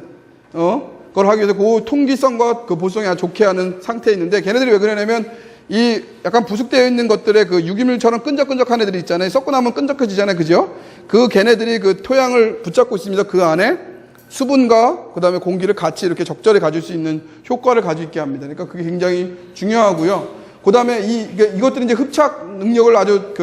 그걸 하기 위해서 그 통기성과 그 보수성이 아주 좋게 하는 상태에 있는데 걔네들이 왜 그러냐면 이 약간 부숙되어 있는 것들의 그 유기물처럼 끈적끈적한 애들이 있잖아요. 썩고 나면 끈적해지잖아요. 그죠? 그 걔네들이 그 토양을 붙잡고 있습니다. 그 안에 수분과 그 다음에 공기를 같이 이렇게 적절히 가질 수 있는 효과를 가지고 있게 합니다. 그러니까 그게 굉장히 중요하고요. 그 다음에 이것들이 이제 흡착 능력을 아주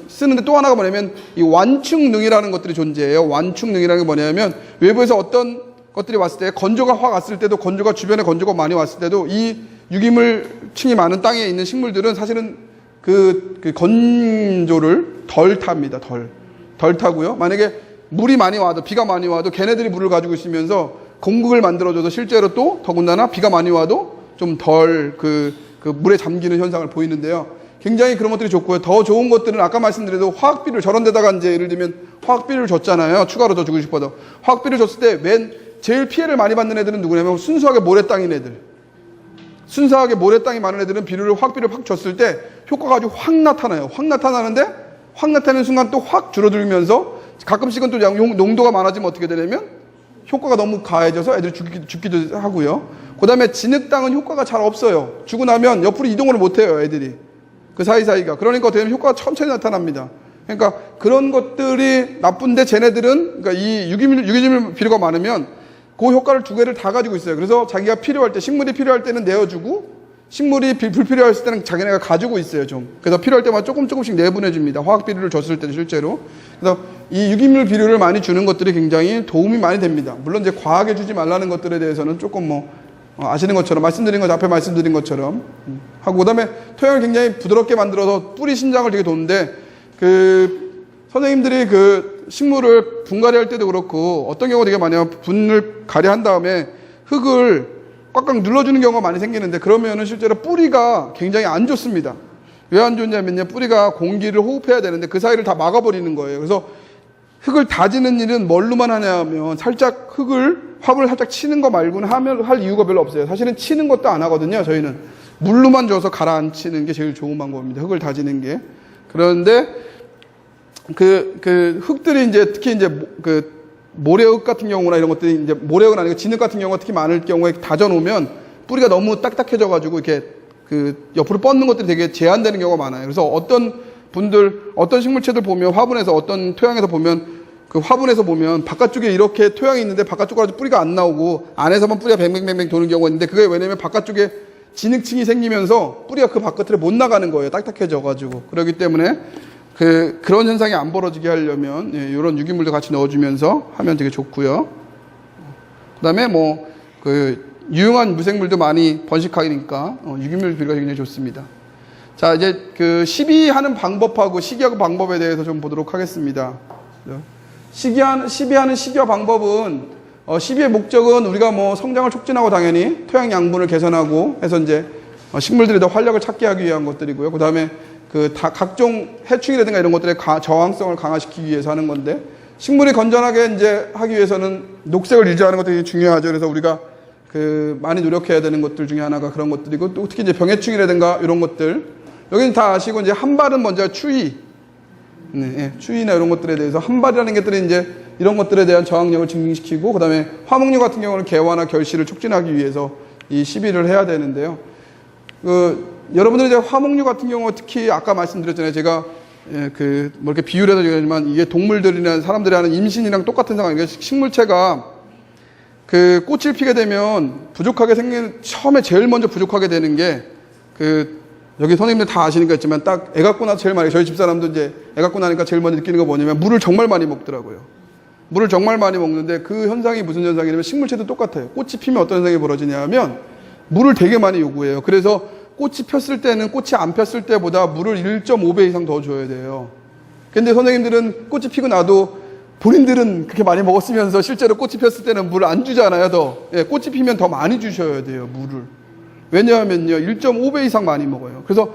쓰는데 또 하나가 뭐냐면 이 완충능이라는 것들이 존재해요. 완충능이라는 게 뭐냐면 외부에서 어떤 것들이 왔을 때 건조가 확 왔을 때도 주변에 건조가 많이 왔을 때도 이 유기물층이 많은 땅에 있는 식물들은 사실은 그 건조를 덜 탑니다. 덜 타고요. 만약에 물이 많이 와도 비가 많이 와도 걔네들이 물을 가지고 있으면서 공극을 만들어줘도 실제로 또 더군다나 비가 많이 와도 좀 덜 그 물에 잠기는 현상을 보이는데요. 굉장히 그런 것들이 좋고요. 더 좋은 것들은 아까 말씀드려도 화학비료 저런 데다가 이제 예를 들면 화학비료를 줬잖아요. 추가로 더 주고 싶어도. 화학비료 줬을 때 제일 피해를 많이 받는 애들은 누구냐면 순수하게 모래땅인 애들. 순수하게 모래땅이 많은 애들은 화학비료를 확 줬을 때 효과가 아주 확 나타나요. 확 나타나는데 확 나타나는 순간 또 확 줄어들면서 가끔씩은 또 농도가 많아지면 어떻게 되냐면 효과가 너무 가해져서 애들이 죽기도 하고요. 그 다음에 진흙땅은 효과가 잘 없어요. 주고 나면 옆으로 이동을 못해요, 애들이. 그 사이사이가. 그러니까 어떻게 되면 효과가 천천히 나타납니다. 그러니까 그런 것들이 나쁜데 쟤네들은, 그러니까 이 유기물 비료가 많으면 그 효과를 두 개를 다 가지고 있어요. 그래서 자기가 필요할 때, 식물이 필요할 때는 내어주고, 식물이 불필요했을 때는 자기네가 가지고 있어요, 좀. 그래서 필요할 때마다 조금씩 내보내줍니다. 화학비료를 줬을 때는 실제로. 그래서 이 유기물 비료를 많이 주는 것들이 굉장히 도움이 많이 됩니다. 물론 이제 과하게 주지 말라는 것들에 대해서는 조금 아시는 것처럼, 앞에 말씀드린 것처럼 하고, 그 다음에 토양을 굉장히 부드럽게 만들어서 뿌리 신장을 되게 도는데, 선생님들이 식물을 분갈이 할 때도 그렇고, 어떤 경우가 되게 많아요. 분을 가리한 다음에 흙을 꽉꽉 눌러주는 경우가 많이 생기는데 그러면은 실제로 뿌리가 굉장히 안 좋습니다. 왜 안 좋냐면요. 뿌리가 공기를 호흡해야 되는데 그 사이를 다 막아버리는 거예요. 그래서 흙을 다지는 일은 뭘로만 하냐면 살짝 화분을 살짝 치는 거 말고는 할 이유가 별로 없어요. 사실은 치는 것도 안 하거든요. 저희는 물로만 줘서 가라앉히는 게 제일 좋은 방법입니다. 흙을 다지는 게. 그런데 흙들이 이제 특히 이제 모래흙 같은 경우나 이런 것들이 이제 모래흙은 아니고 진흙 같은 경우가 특히 많을 경우에 다져놓으면 뿌리가 너무 딱딱해져가지고 이렇게 옆으로 뻗는 것들이 되게 제한되는 경우가 많아요. 그래서 어떤 식물체들 보면 어떤 토양에서 보면 화분에서 보면 바깥쪽에 이렇게 토양이 있는데 바깥쪽으로 뿌리가 안 나오고 안에서만 뿌리가 뱅뱅뱅뱅 도는 경우가 있는데 그게 왜냐면 바깥쪽에 진흙층이 생기면서 뿌리가 그 바깥으로 못 나가는 거예요. 딱딱해져가지고. 그렇기 때문에 그런 현상이 안 벌어지게 하려면 이런 유기물도 같이 넣어주면서 하면 되게 좋고요. 그다음에 유용한 무생물도 많이 번식하니까 유기물 비료가 굉장히 좋습니다. 자, 이제 시비하는 방법하고 시기하는 방법에 대해서 좀 보도록 하겠습니다. 시비하는 시기와 방법은 시비의 목적은 우리가 성장을 촉진하고 당연히 토양 양분을 개선하고 해서 이제 식물들이 더 활력을 찾게 하기 위한 것들이고요. 그다음에 각종 해충이라든가 이런 것들의 저항성을 강화시키기 위해서 하는 건데 식물이 건전하게 이제 하기 위해서는 녹색을 유지하는 것들이 중요하죠. 그래서 우리가 많이 노력해야 되는 것들 중에 하나가 그런 것들이고 또 특히 이제 병해충이라든가 이런 것들 여기는 다 아시고 이제 한 발은 먼저 추위. 추위나 이런 것들에 대해서 한 발이라는 것들이 이제 이런 것들에 대한 저항력을 증식시키고 그다음에 화목류 같은 경우는 개화나 결실을 촉진하기 위해서 이 시비를 해야 되는데요. 여러분들이 이제 화목류 같은 경우 특히 아까 말씀드렸잖아요. 제가 이렇게 비유를 해서 얘기하지만 이게 동물들이나 사람들이 하는 임신이랑 똑같은 상황이에요. 식물체가 꽃을 피게 되면 처음에 제일 먼저 부족하게 되는 게 여기 선생님들 다 아시는 거 있지만 딱 애 갖고 나서 제일 많이 저희 집사람도 이제 애 갖고 나니까 제일 먼저 느끼는 거 뭐냐면 물을 정말 많이 먹더라고요. 물을 정말 많이 먹는데 그 현상이 무슨 현상이냐면 식물체도 똑같아요. 꽃이 피면 어떤 현상이 벌어지냐면 물을 되게 많이 요구해요. 그래서 꽃이 폈을 때는 꽃이 안 폈을 때보다 물을 1.5배 이상 더 줘야 돼요. 근데 선생님들은 꽃이 피고 나도 본인들은 그렇게 많이 먹었으면서 실제로 꽃이 폈을 때는 물 안 주잖아요, 더. 예, 꽃이 피면 더 많이 주셔야 돼요, 물을. 왜냐하면요, 1.5배 이상 많이 먹어요. 그래서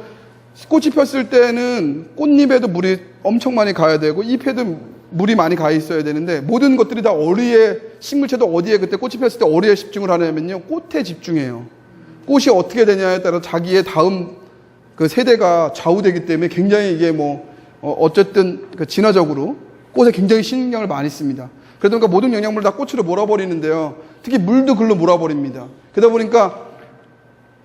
꽃이 폈을 때는 꽃잎에도 물이 엄청 많이 가야 되고, 잎에도 물이 많이 가 있어야 되는데, 모든 것들이 다 어리에, 식물체도 어디에 그때 꽃이 폈을 때 어디에 집중을 하냐면요, 꽃에 집중해요. 꽃이 어떻게 되냐에 따라 자기의 다음 그 세대가 좌우되기 때문에 굉장히 이게 어쨌든 그 진화적으로 꽃에 굉장히 신경을 많이 씁니다. 그러다 보니까 모든 영양물을 다 꽃으로 몰아버리는데요. 특히 물도 글로 몰아버립니다. 그러다 보니까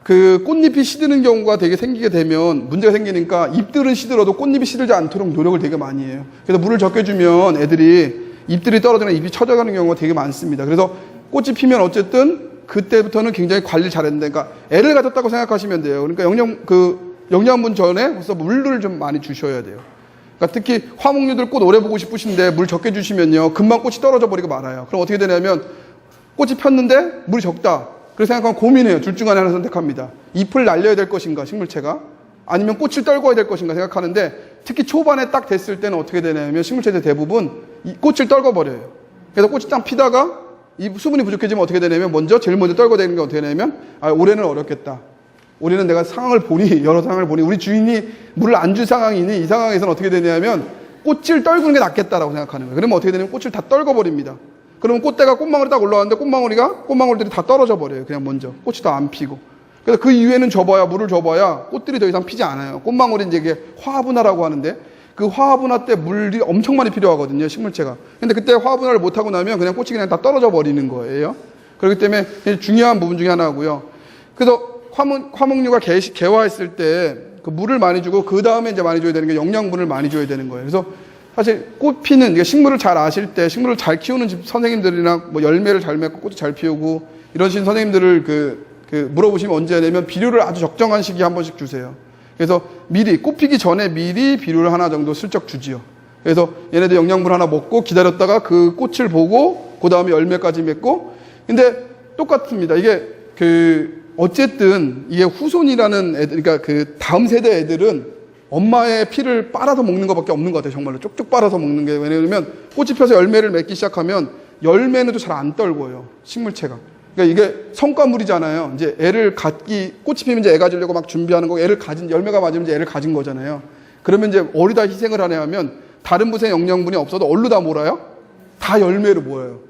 그 꽃잎이 시드는 경우가 되게 생기게 되면 문제가 생기니까 잎들은 시들어도 꽃잎이 시들지 않도록 노력을 되게 많이 해요. 그래서 물을 적게 주면 애들이 잎들이 떨어지거나 잎이 처져가는 경우가 되게 많습니다. 그래서 꽃이 피면 어쨌든 그때부터는 굉장히 관리를 잘했는데, 그러니까 애를 가졌다고 생각하시면 돼요. 그러니까 영양분 전에 벌써 물을 좀 많이 주셔야 돼요. 그러니까 특히 화목류들 꽃 오래 보고 싶으신데 물 적게 주시면요, 금방 꽃이 떨어져 버리고 말아요. 그럼 어떻게 되냐면 꽃이 폈는데 물이 적다. 그래서 생각하면 고민해요. 둘 중 하나 선택합니다. 잎을 날려야 될 것인가, 식물체가, 아니면 꽃을 떨궈야 될 것인가 생각하는데, 특히 초반에 딱 됐을 때는 어떻게 되냐면 식물체들 대부분 이 꽃을 떨궈버려요. 그래서 꽃이 딱 피다가 이 수분이 부족해지면 어떻게 되냐면 제일 먼저 떨궈내는 게 어떻게 되냐면, 올해는 어렵겠다. 올해는 내가 상황을 보니, 여러 상황을 보니 우리 주인이 물을 안 줄 상황이니 이 상황에서는 어떻게 되냐면 꽃을 떨구는 게 낫겠다라고 생각하는 거예요. 그러면 어떻게 되냐면 꽃을 다 떨궈버립니다. 그러면 꽃대가 꽃망울이 딱 올라왔는데 꽃망울들이 다 떨어져 버려요. 그냥 먼저 꽃이 더 안 피고. 그래서 그 이후에는 물을 줘봐야 꽃들이 더 이상 피지 않아요. 꽃망울이 이제 이게 화합분화라고 하는데, 그 화합분화 때 물이 엄청 많이 필요하거든요, 식물체가. 근데 그때 화합분화를 못하고 나면 그냥 꽃이 그냥 다 떨어져 버리는 거예요. 그렇기 때문에 중요한 부분 중에 하나고요. 그래서 화목류가 개화했을 때 그 물을 많이 주고, 그 다음에 이제 많이 줘야 되는 게 영양분을 많이 줘야 되는 거예요. 그래서 사실 꽃 피는, 식물을 잘 아실 때, 식물을 잘 키우는 집 선생님들이나 열매를 잘 맺고 꽃을 잘 피우고 이러신 선생님들을 물어보시면 언제 하냐면 비료를 아주 적정한 시기에 한 번씩 주세요. 그래서 미리, 꽃 피기 전에 미리 비료를 하나 정도 슬쩍 주지요. 그래서 얘네들 영양분 하나 먹고 기다렸다가 그 꽃을 보고 그 다음에 열매까지 맺고. 근데 똑같습니다. 이게 어쨌든 이게 후손이라는 애들, 그러니까 그 다음 세대 애들은 엄마의 피를 빨아서 먹는 것밖에 없는 것 같아요. 정말로 쪽쪽 빨아서 먹는 게. 왜냐면 꽃이 펴서 열매를 맺기 시작하면 열매는 또 잘 안 떨궈요, 식물체가. 그러니까 이게 성과물이잖아요. 이제 꽃이 피면 이제 애 가지려고 막 준비하는 거, 열매가 맞으면 이제 애를 가진 거잖아요. 그러면 이제 어디다 희생을 하냐 하면, 다른 곳에 영양분이 없어도 어디로 다 몰아요? 다 열매로 모여요.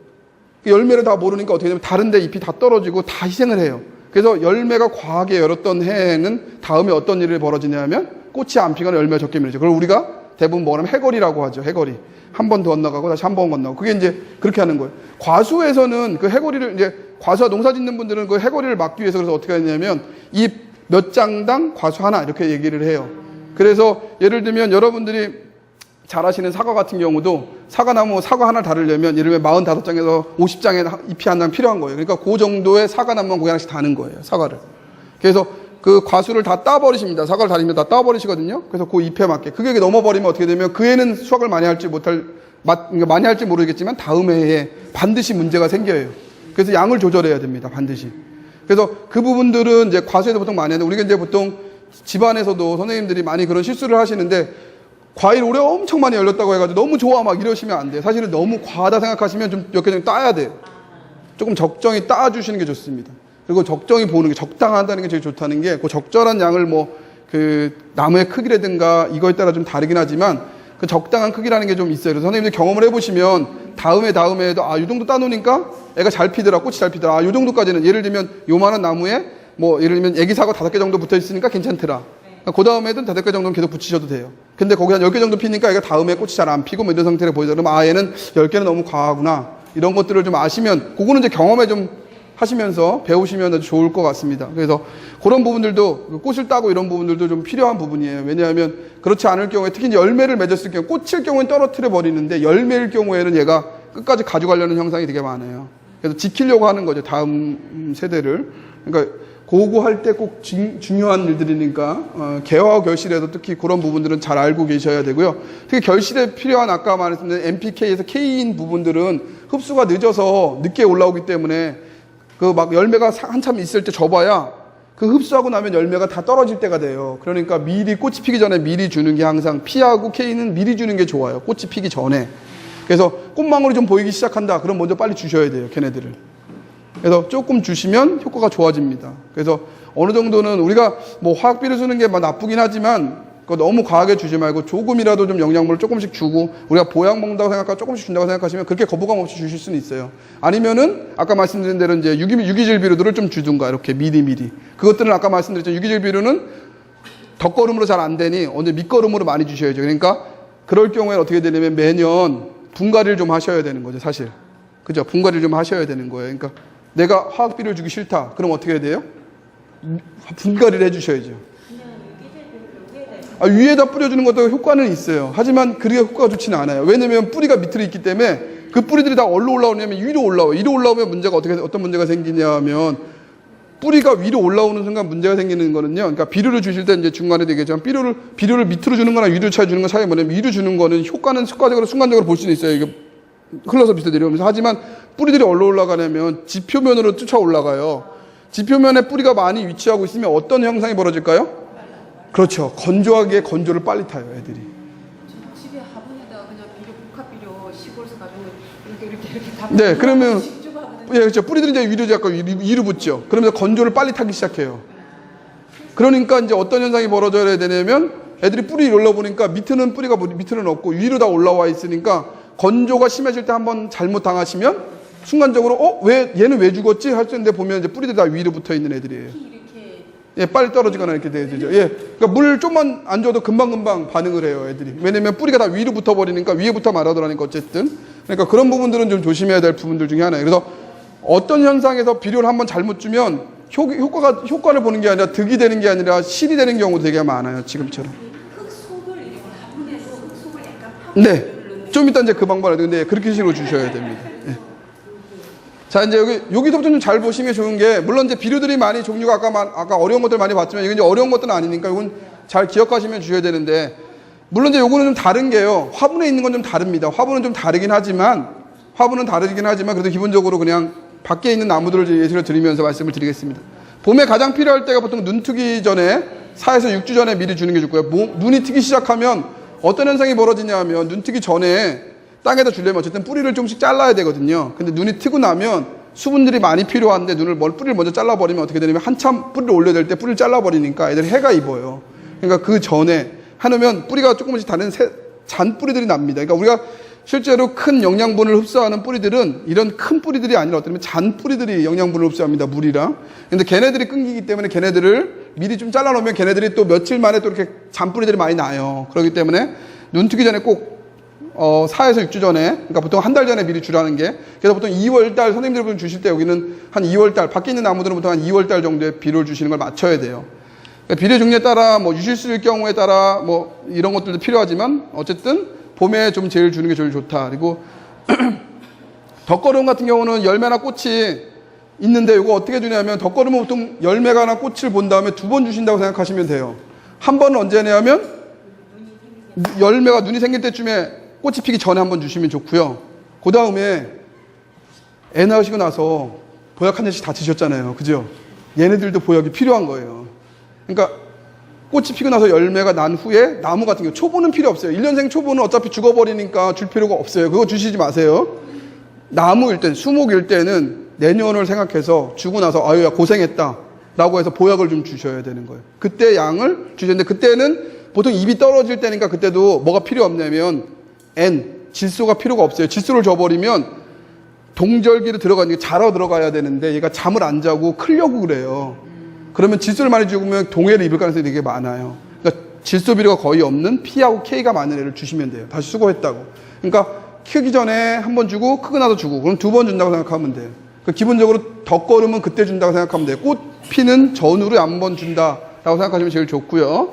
열매를 다 모르니까 어떻게 되면 다른 데 잎이 다 떨어지고 다 희생을 해요. 그래서 열매가 과하게 열었던 해에는 다음에 어떤 일이 벌어지냐면 꽃이 안 피거나 열매가 적게 맺죠. 그걸 우리가 대부분 뭐냐면 해거리라고 하죠. 해거리. 한 번 더 건너가고 다시 한 번 건너가고. 그게 이제 그렇게 하는 거예요. 과수에서는 그 해거리를 이제 과수와 농사 짓는 분들은 그 해거리를 막기 위해서 그래서 어떻게 하냐면 잎 몇 장당 과수 하나 이렇게 얘기를 해요. 그래서 예를 들면 여러분들이 잘 아시는 사과 같은 경우도 사과 하나 다르려면 예를 들면 45장에서 50장의 잎이 한 장 필요한 거예요. 그러니까 그 정도의 사과나무만 그 하나씩 다는 거예요, 사과를. 그래서 그 과수를 다 따버리십니다. 사과를 다리면 다 따버리시거든요. 그래서 그 잎에 맞게. 그게 넘어버리면 어떻게 되면 그 애는 수확을 많이 할지 많이 할지 모르겠지만 다음 해에 반드시 문제가 생겨요. 그래서 양을 조절해야 됩니다, 반드시. 그래서 그 부분들은 이제 과수에도 보통 많이 하는데, 우리가 이제 보통 집안에서도 선생님들이 많이 그런 실수를 하시는데, 과일 올해 엄청 많이 열렸다고 해가지고 너무 좋아 막 이러시면 안 돼요. 사실은 너무 과하다 생각하시면 좀 몇 개 좀 따야 돼요. 조금 적정히 따주시는 게 좋습니다. 그리고 적정히 보는 게, 적당하다는 게 제일 좋다는 게, 그 적절한 양을 나무의 크기라든가 이거에 따라 좀 다르긴 하지만 그 적당한 크기라는 게 좀 있어요. 그래서 선생님들 경험을 해보시면 다음에도 이 정도 따놓으니까 애가 잘 피더라, 꽃이 잘 피더라. 이 정도까지는, 예를 들면 요만한 나무에 예를 들면 애기 사과 5개 정도 붙어 있으니까 괜찮더라. 그 다음에도 5개 정도는 계속 붙이셔도 돼요. 근데 거기 한 10개 정도 피니까 얘가 다음에 꽃이 잘 안 피고 이런 상태로 보이죠. 그러면 얘는 10개는 너무 과하구나. 이런 것들을 좀 아시면, 그거는 이제 경험에 좀 하시면서 배우시면 아주 좋을 것 같습니다. 그래서 그런 부분들도, 꽃을 따고 이런 부분들도 좀 필요한 부분이에요. 왜냐하면 그렇지 않을 경우에, 특히 이제 열매를 맺었을 경우, 꽃일 경우에는 떨어뜨려 버리는데 열매일 경우에는 얘가 끝까지 가져가려는 형상이 되게 많아요. 그래서 지키려고 하는 거죠, 다음 세대를. 그러니까 고고할 때 꼭 중요한 일들이니까 개화 결실에도 특히 그런 부분들은 잘 알고 계셔야 되고요. 특히 결실에 필요한, 아까 말했던 NPK에서 K인 부분들은 흡수가 늦어서 늦게 올라오기 때문에 열매가 한참 있을 때 줘봐야 그 흡수하고 나면 열매가 다 떨어질 때가 돼요. 그러니까 미리 꽃이 피기 전에 미리 주는 게, 항상 P하고 K는 미리 주는 게 좋아요, 꽃이 피기 전에. 그래서 꽃망울이 좀 보이기 시작한다. 그럼 먼저 빨리 주셔야 돼요, 걔네들을. 그래서 조금 주시면 효과가 좋아집니다. 그래서 어느 정도는 우리가 뭐 화학비를 쓰는 게 막 나쁘긴 하지만 그거 너무 과하게 주지 말고 조금이라도 좀 영양분을 조금씩 주고 우리가 보약 먹는다고 생각하고 조금씩 준다고 생각하시면 그렇게 거부감 없이 주실 수는 있어요. 아니면은 아까 말씀드린 대로 이제 유기질 비료들을 좀 주든가 이렇게 미리. 그것들은 아까 말씀드렸죠. 유기질 비료는 덧걸음으로 잘 안 되니 오늘 밑걸음으로 많이 주셔야죠. 그러니까 그럴 경우에 어떻게 되냐면 매년 분갈이를 좀 하셔야 되는 거죠, 사실. 그죠? 분갈이를 좀 하셔야 되는 거예요. 그러니까 내가 화학비료를 주기 싫다. 그럼 어떻게 해야 돼요? 분갈이를 해주셔야죠. 위에다 뿌려주는 것도 효과는 있어요. 하지만 그게 효과가 좋지는 않아요. 왜냐면 뿌리가 밑으로 있기 때문에 그 뿌리들이 다 어디로 올라오냐면 위로 올라와요. 위로 올라오면 문제가 어떤 문제가 생기냐면 뿌리가 위로 올라오는 순간 문제가 생기는 거는요. 그러니까 비료를 주실 때 이제 중간에 되겠지만 비료를 밑으로 주는 거나 위로 주는 거 차이 뭐냐면 위로 주는 거는 효과는 순간적으로 볼 수는 있어요. 이게 흘러서 밑에 내려오면서. 하지만 뿌리들이 어디로 올라가냐면 지표면으로 쫓아 올라가요. 지표면에 뿌리가 많이 위치하고 있으면 어떤 현상이 벌어질까요? 그렇죠. 건조를 빨리 타요, 애들이. 집에 화분에다가 그냥 비료, 복합 비료 시골에서 가지고 이렇게 다. 네, 그러면 직접 하거든요. 예, 그렇죠. 뿌리들이 이제 위로 붙죠. 그러면서 건조를 빨리 타기 시작해요. 그러니까 이제 어떤 현상이 벌어져야 되냐면 애들이 뿌리 올라보니까 밑에는 뿌리가 밑에는 없고 위로 다 올라와 있으니까 건조가 심해질 때 한번 잘못 당하시면 순간적으로 왜 얘는 왜 죽었지 할 텐데 보면 이제 뿌리들이 다 위로 붙어 있는 애들이에요. 이렇게 예, 빨리 떨어지거나 이렇게 되죠. 예, 그러니까 물 좀만 안 줘도 금방 반응을 해요, 애들이. 왜냐면 뿌리가 다 위로 붙어 버리니까 위에부터 말하더라니까 어쨌든. 그러니까 그런 부분들은 좀 조심해야 될 부분들 중에 하나예요. 그래서 어떤 현상에서 비료를 한번 잘못 주면 효과를 보는 게 아니라 득이 되는 게 아니라 실이 되는 경우도 되게 많아요, 지금처럼. 흙속을 이렇게 화분에서 흙속을 약간 파고. 네, 좀 이따 이제 그 방법을 근데 그렇게 식으로 주셔야 됩니다. 예. 자, 이제 여기서부터 좀 잘 보시면 좋은 게, 물론 이제 비료들이 많이 종류가 아까 어려운 것들 많이 봤지만, 이건 이제 어려운 것들은 아니니까, 이건 잘 기억하시면 주셔야 되는데, 물론 이제 요거는 좀 다른 게요. 화분에 있는 건 좀 다릅니다. 화분은 좀 다르긴 하지만, 그래도 기본적으로 그냥 밖에 있는 나무들을 예시로 드리면서 말씀을 드리겠습니다. 봄에 가장 필요할 때가 보통 눈 트기 전에, 4에서 6주 전에 미리 주는 게 좋고요. 눈이 트기 시작하면 어떤 현상이 벌어지냐 하면, 눈 트기 전에 땅에다 주려면 어쨌든 뿌리를 조금씩 잘라야 되거든요. 근데 눈이 트고 나면 수분들이 많이 필요한데 뿌리를 먼저 잘라버리면 어떻게 되냐면 한참 뿌리를 올려야 될 때 뿌리를 잘라버리니까 애들이 해가 입어요. 그러니까 그 전에 해놓으면 뿌리가 조금씩 다른 잔 뿌리들이 납니다. 그러니까 우리가 실제로 큰 영양분을 흡수하는 뿌리들은 이런 큰 뿌리들이 아니라 어떻게 보면 잔 뿌리들이 영양분을 흡수합니다. 물이랑. 근데 걔네들이 끊기기 때문에 걔네들을 미리 좀 잘라놓으면 걔네들이 또 며칠 만에 또 이렇게 잔 뿌리들이 많이 나요. 그렇기 때문에 눈 트기 전에 꼭 4에서 6주 전에, 그러니까 보통 한 달 전에 미리 주라는 게, 그래서 보통 2월달 선생님들 주실 때 여기는 한 2월달, 밖에 있는 나무들은 보통 한 2월달 정도에 비료를 주시는 걸 맞춰야 돼요. 그러니까 비료 종류에 따라, 유실수일 경우에 따라, 이런 것들도 필요하지만, 어쨌든, 봄에 좀 제일 주는 게 제일 좋다. 그리고, 덧거름 같은 경우는 열매나 꽃이 있는데, 이거 어떻게 주냐면, 덧거름은 보통 열매가나 꽃을 본 다음에 2번 주신다고 생각하시면 돼요. 한 번은 언제냐면, 열매가 눈이 생길 때쯤에 꽃이 피기 전에 한번 주시면 좋고요. 그 다음에 애 낳으시고 나서 보약 한 잔씩 다 드셨잖아요. 그죠? 얘네들도 보약이 필요한 거예요. 그러니까 꽃이 피고 나서 열매가 난 후에 나무 같은 경우 초보는 필요 없어요. 1년생 초보는 어차피 죽어버리니까 줄 필요가 없어요. 그거 주시지 마세요. 나무일 땐, 수목일 때는 내년을 생각해서 주고 나서 아유야 고생했다 라고 해서 보약을 좀 주셔야 되는 거예요. 그때 양을 주셨는데 그때는 보통 입이 떨어질 때니까 그때도 뭐가 필요 없냐면 질소가 필요가 없어요. 질소를 줘버리면 동절기로 자러 들어가야 되는데 얘가 잠을 안 자고 크려고 그래요. 그러면 질소를 많이 주면 동해를 입을 가능성이 되게 많아요. 그러니까 질소 비료가 거의 없는 P하고 K가 많은 애를 주시면 돼요. 다시 수고했다고. 그러니까 크기 전에 한 번 주고 크고 나서 주고 그럼 2번 준다고 생각하면 돼요. 그러니까 기본적으로 덧걸음은 그때 준다고 생각하면 돼요. 꽃 피는 전후로 한 번 준다라고 생각하시면 제일 좋고요.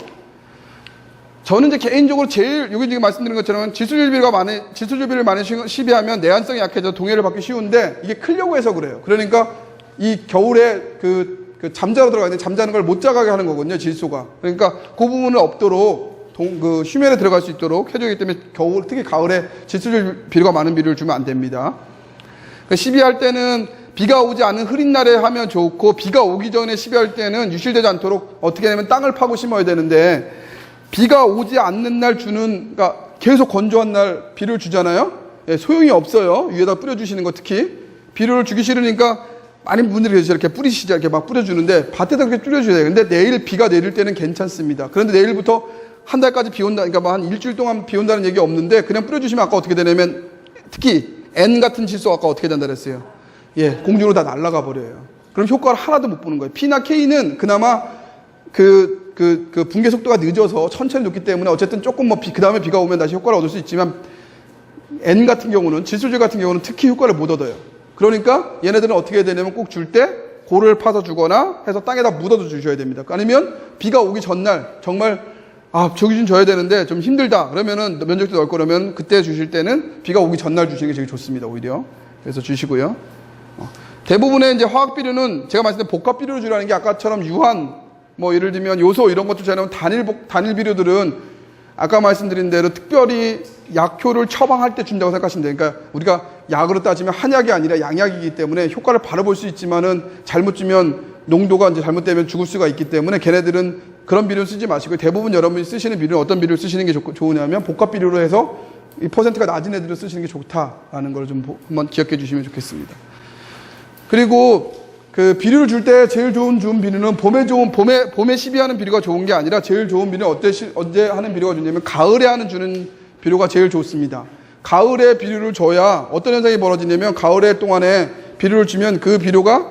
저는 이제 개인적으로 여기 지금 말씀드린 것처럼 질소질비를 많이 시비하면 내한성이 약해져 동해를 받기 쉬운데 이게 크려고 해서 그래요. 그러니까 이 겨울에 그 잠자러 들어가는데 잠자는 걸 못 자가게 하는 거거든요, 질소가. 그러니까 그 부분을 없도록 휴면에 들어갈 수 있도록 해주기 때문에 특히 가을에 질소질비가 많은 비료를 주면 안 됩니다. 그러니까 시비할 때는 비가 오지 않은 흐린 날에 하면 좋고 비가 오기 전에 시비할 때는 유실되지 않도록 어떻게 하냐면 땅을 파고 심어야 되는데 비가 오지 않는 날 그러니까 계속 건조한 날 비를 주잖아요? 예, 소용이 없어요. 위에다 뿌려주시는 거 특히. 비료를 주기 싫으니까 많은 분들이 그래서 이렇게 뿌리시죠. 이렇게 막 뿌려주는데 밭에다 그렇게 뿌려줘야 돼요. 근데 내일 비가 내릴 때는 괜찮습니다. 그런데 내일부터 한 달까지 비 온다, 그러니까 뭐 한 일주일 동안 비 온다는 얘기 없는데 그냥 뿌려주시면 아까 어떻게 되냐면 특히 N 같은 질소가 아까 어떻게 된다 그랬어요? 예, 공중으로 다 날아가 버려요. 그럼 효과를 하나도 못 보는 거예요. P나 K는 그나마 그 붕괴 속도가 늦어서 천천히 녹기 때문에 어쨌든 조금 뭐 그 다음에 비가 오면 다시 효과를 얻을 수 있지만 N 같은 경우는 질소제 같은 경우는 특히 효과를 못 얻어요. 그러니까 얘네들은 어떻게 해야 되냐면 꼭 줄 때 고를 파서 주거나 해서 땅에다 묻어서 주셔야 됩니다. 아니면 비가 오기 전날 정말 저기 좀 줘야 되는데 좀 힘들다 그러면은 면적도 넓고 그러면 그때 주실 때는 비가 오기 전날 주시는 게 제일 좋습니다. 오히려. 그래서 주시고요. 대부분의 이제 화학 비료는 제가 말씀드린 복합 비료를 주라는 게 아까처럼 유한 뭐 예를 들면 요소 이런 것도 제가 단일 비료들은 아까 말씀드린 대로 특별히 약효를 처방할 때 준다고 생각하시면 돼요. 그러니까 우리가 약으로 따지면 한약이 아니라 양약이기 때문에 효과를 바로 볼 수 있지만은 잘못 주면 농도가 이제 잘못되면 죽을 수가 있기 때문에 걔네들은 그런 비료를 쓰지 마시고 대부분 여러분이 쓰시는 비료는 어떤 비료를 쓰시는 게 좋으냐면 복합 비료로 해서 이 퍼센트가 낮은 애들을 쓰시는 게 좋다라는 걸 좀 한번 기억해 주시면 좋겠습니다. 그리고 그 비료를 줄 때 제일 좋은 비료는 봄에 시비하는 비료가 좋은 게 아니라 제일 좋은 비료는 언제 하는 비료가 좋냐면 가을에 주는 비료가 제일 좋습니다. 가을에 비료를 줘야 어떤 현상이 벌어지냐면 가을에 동안에 비료를 주면 그 비료가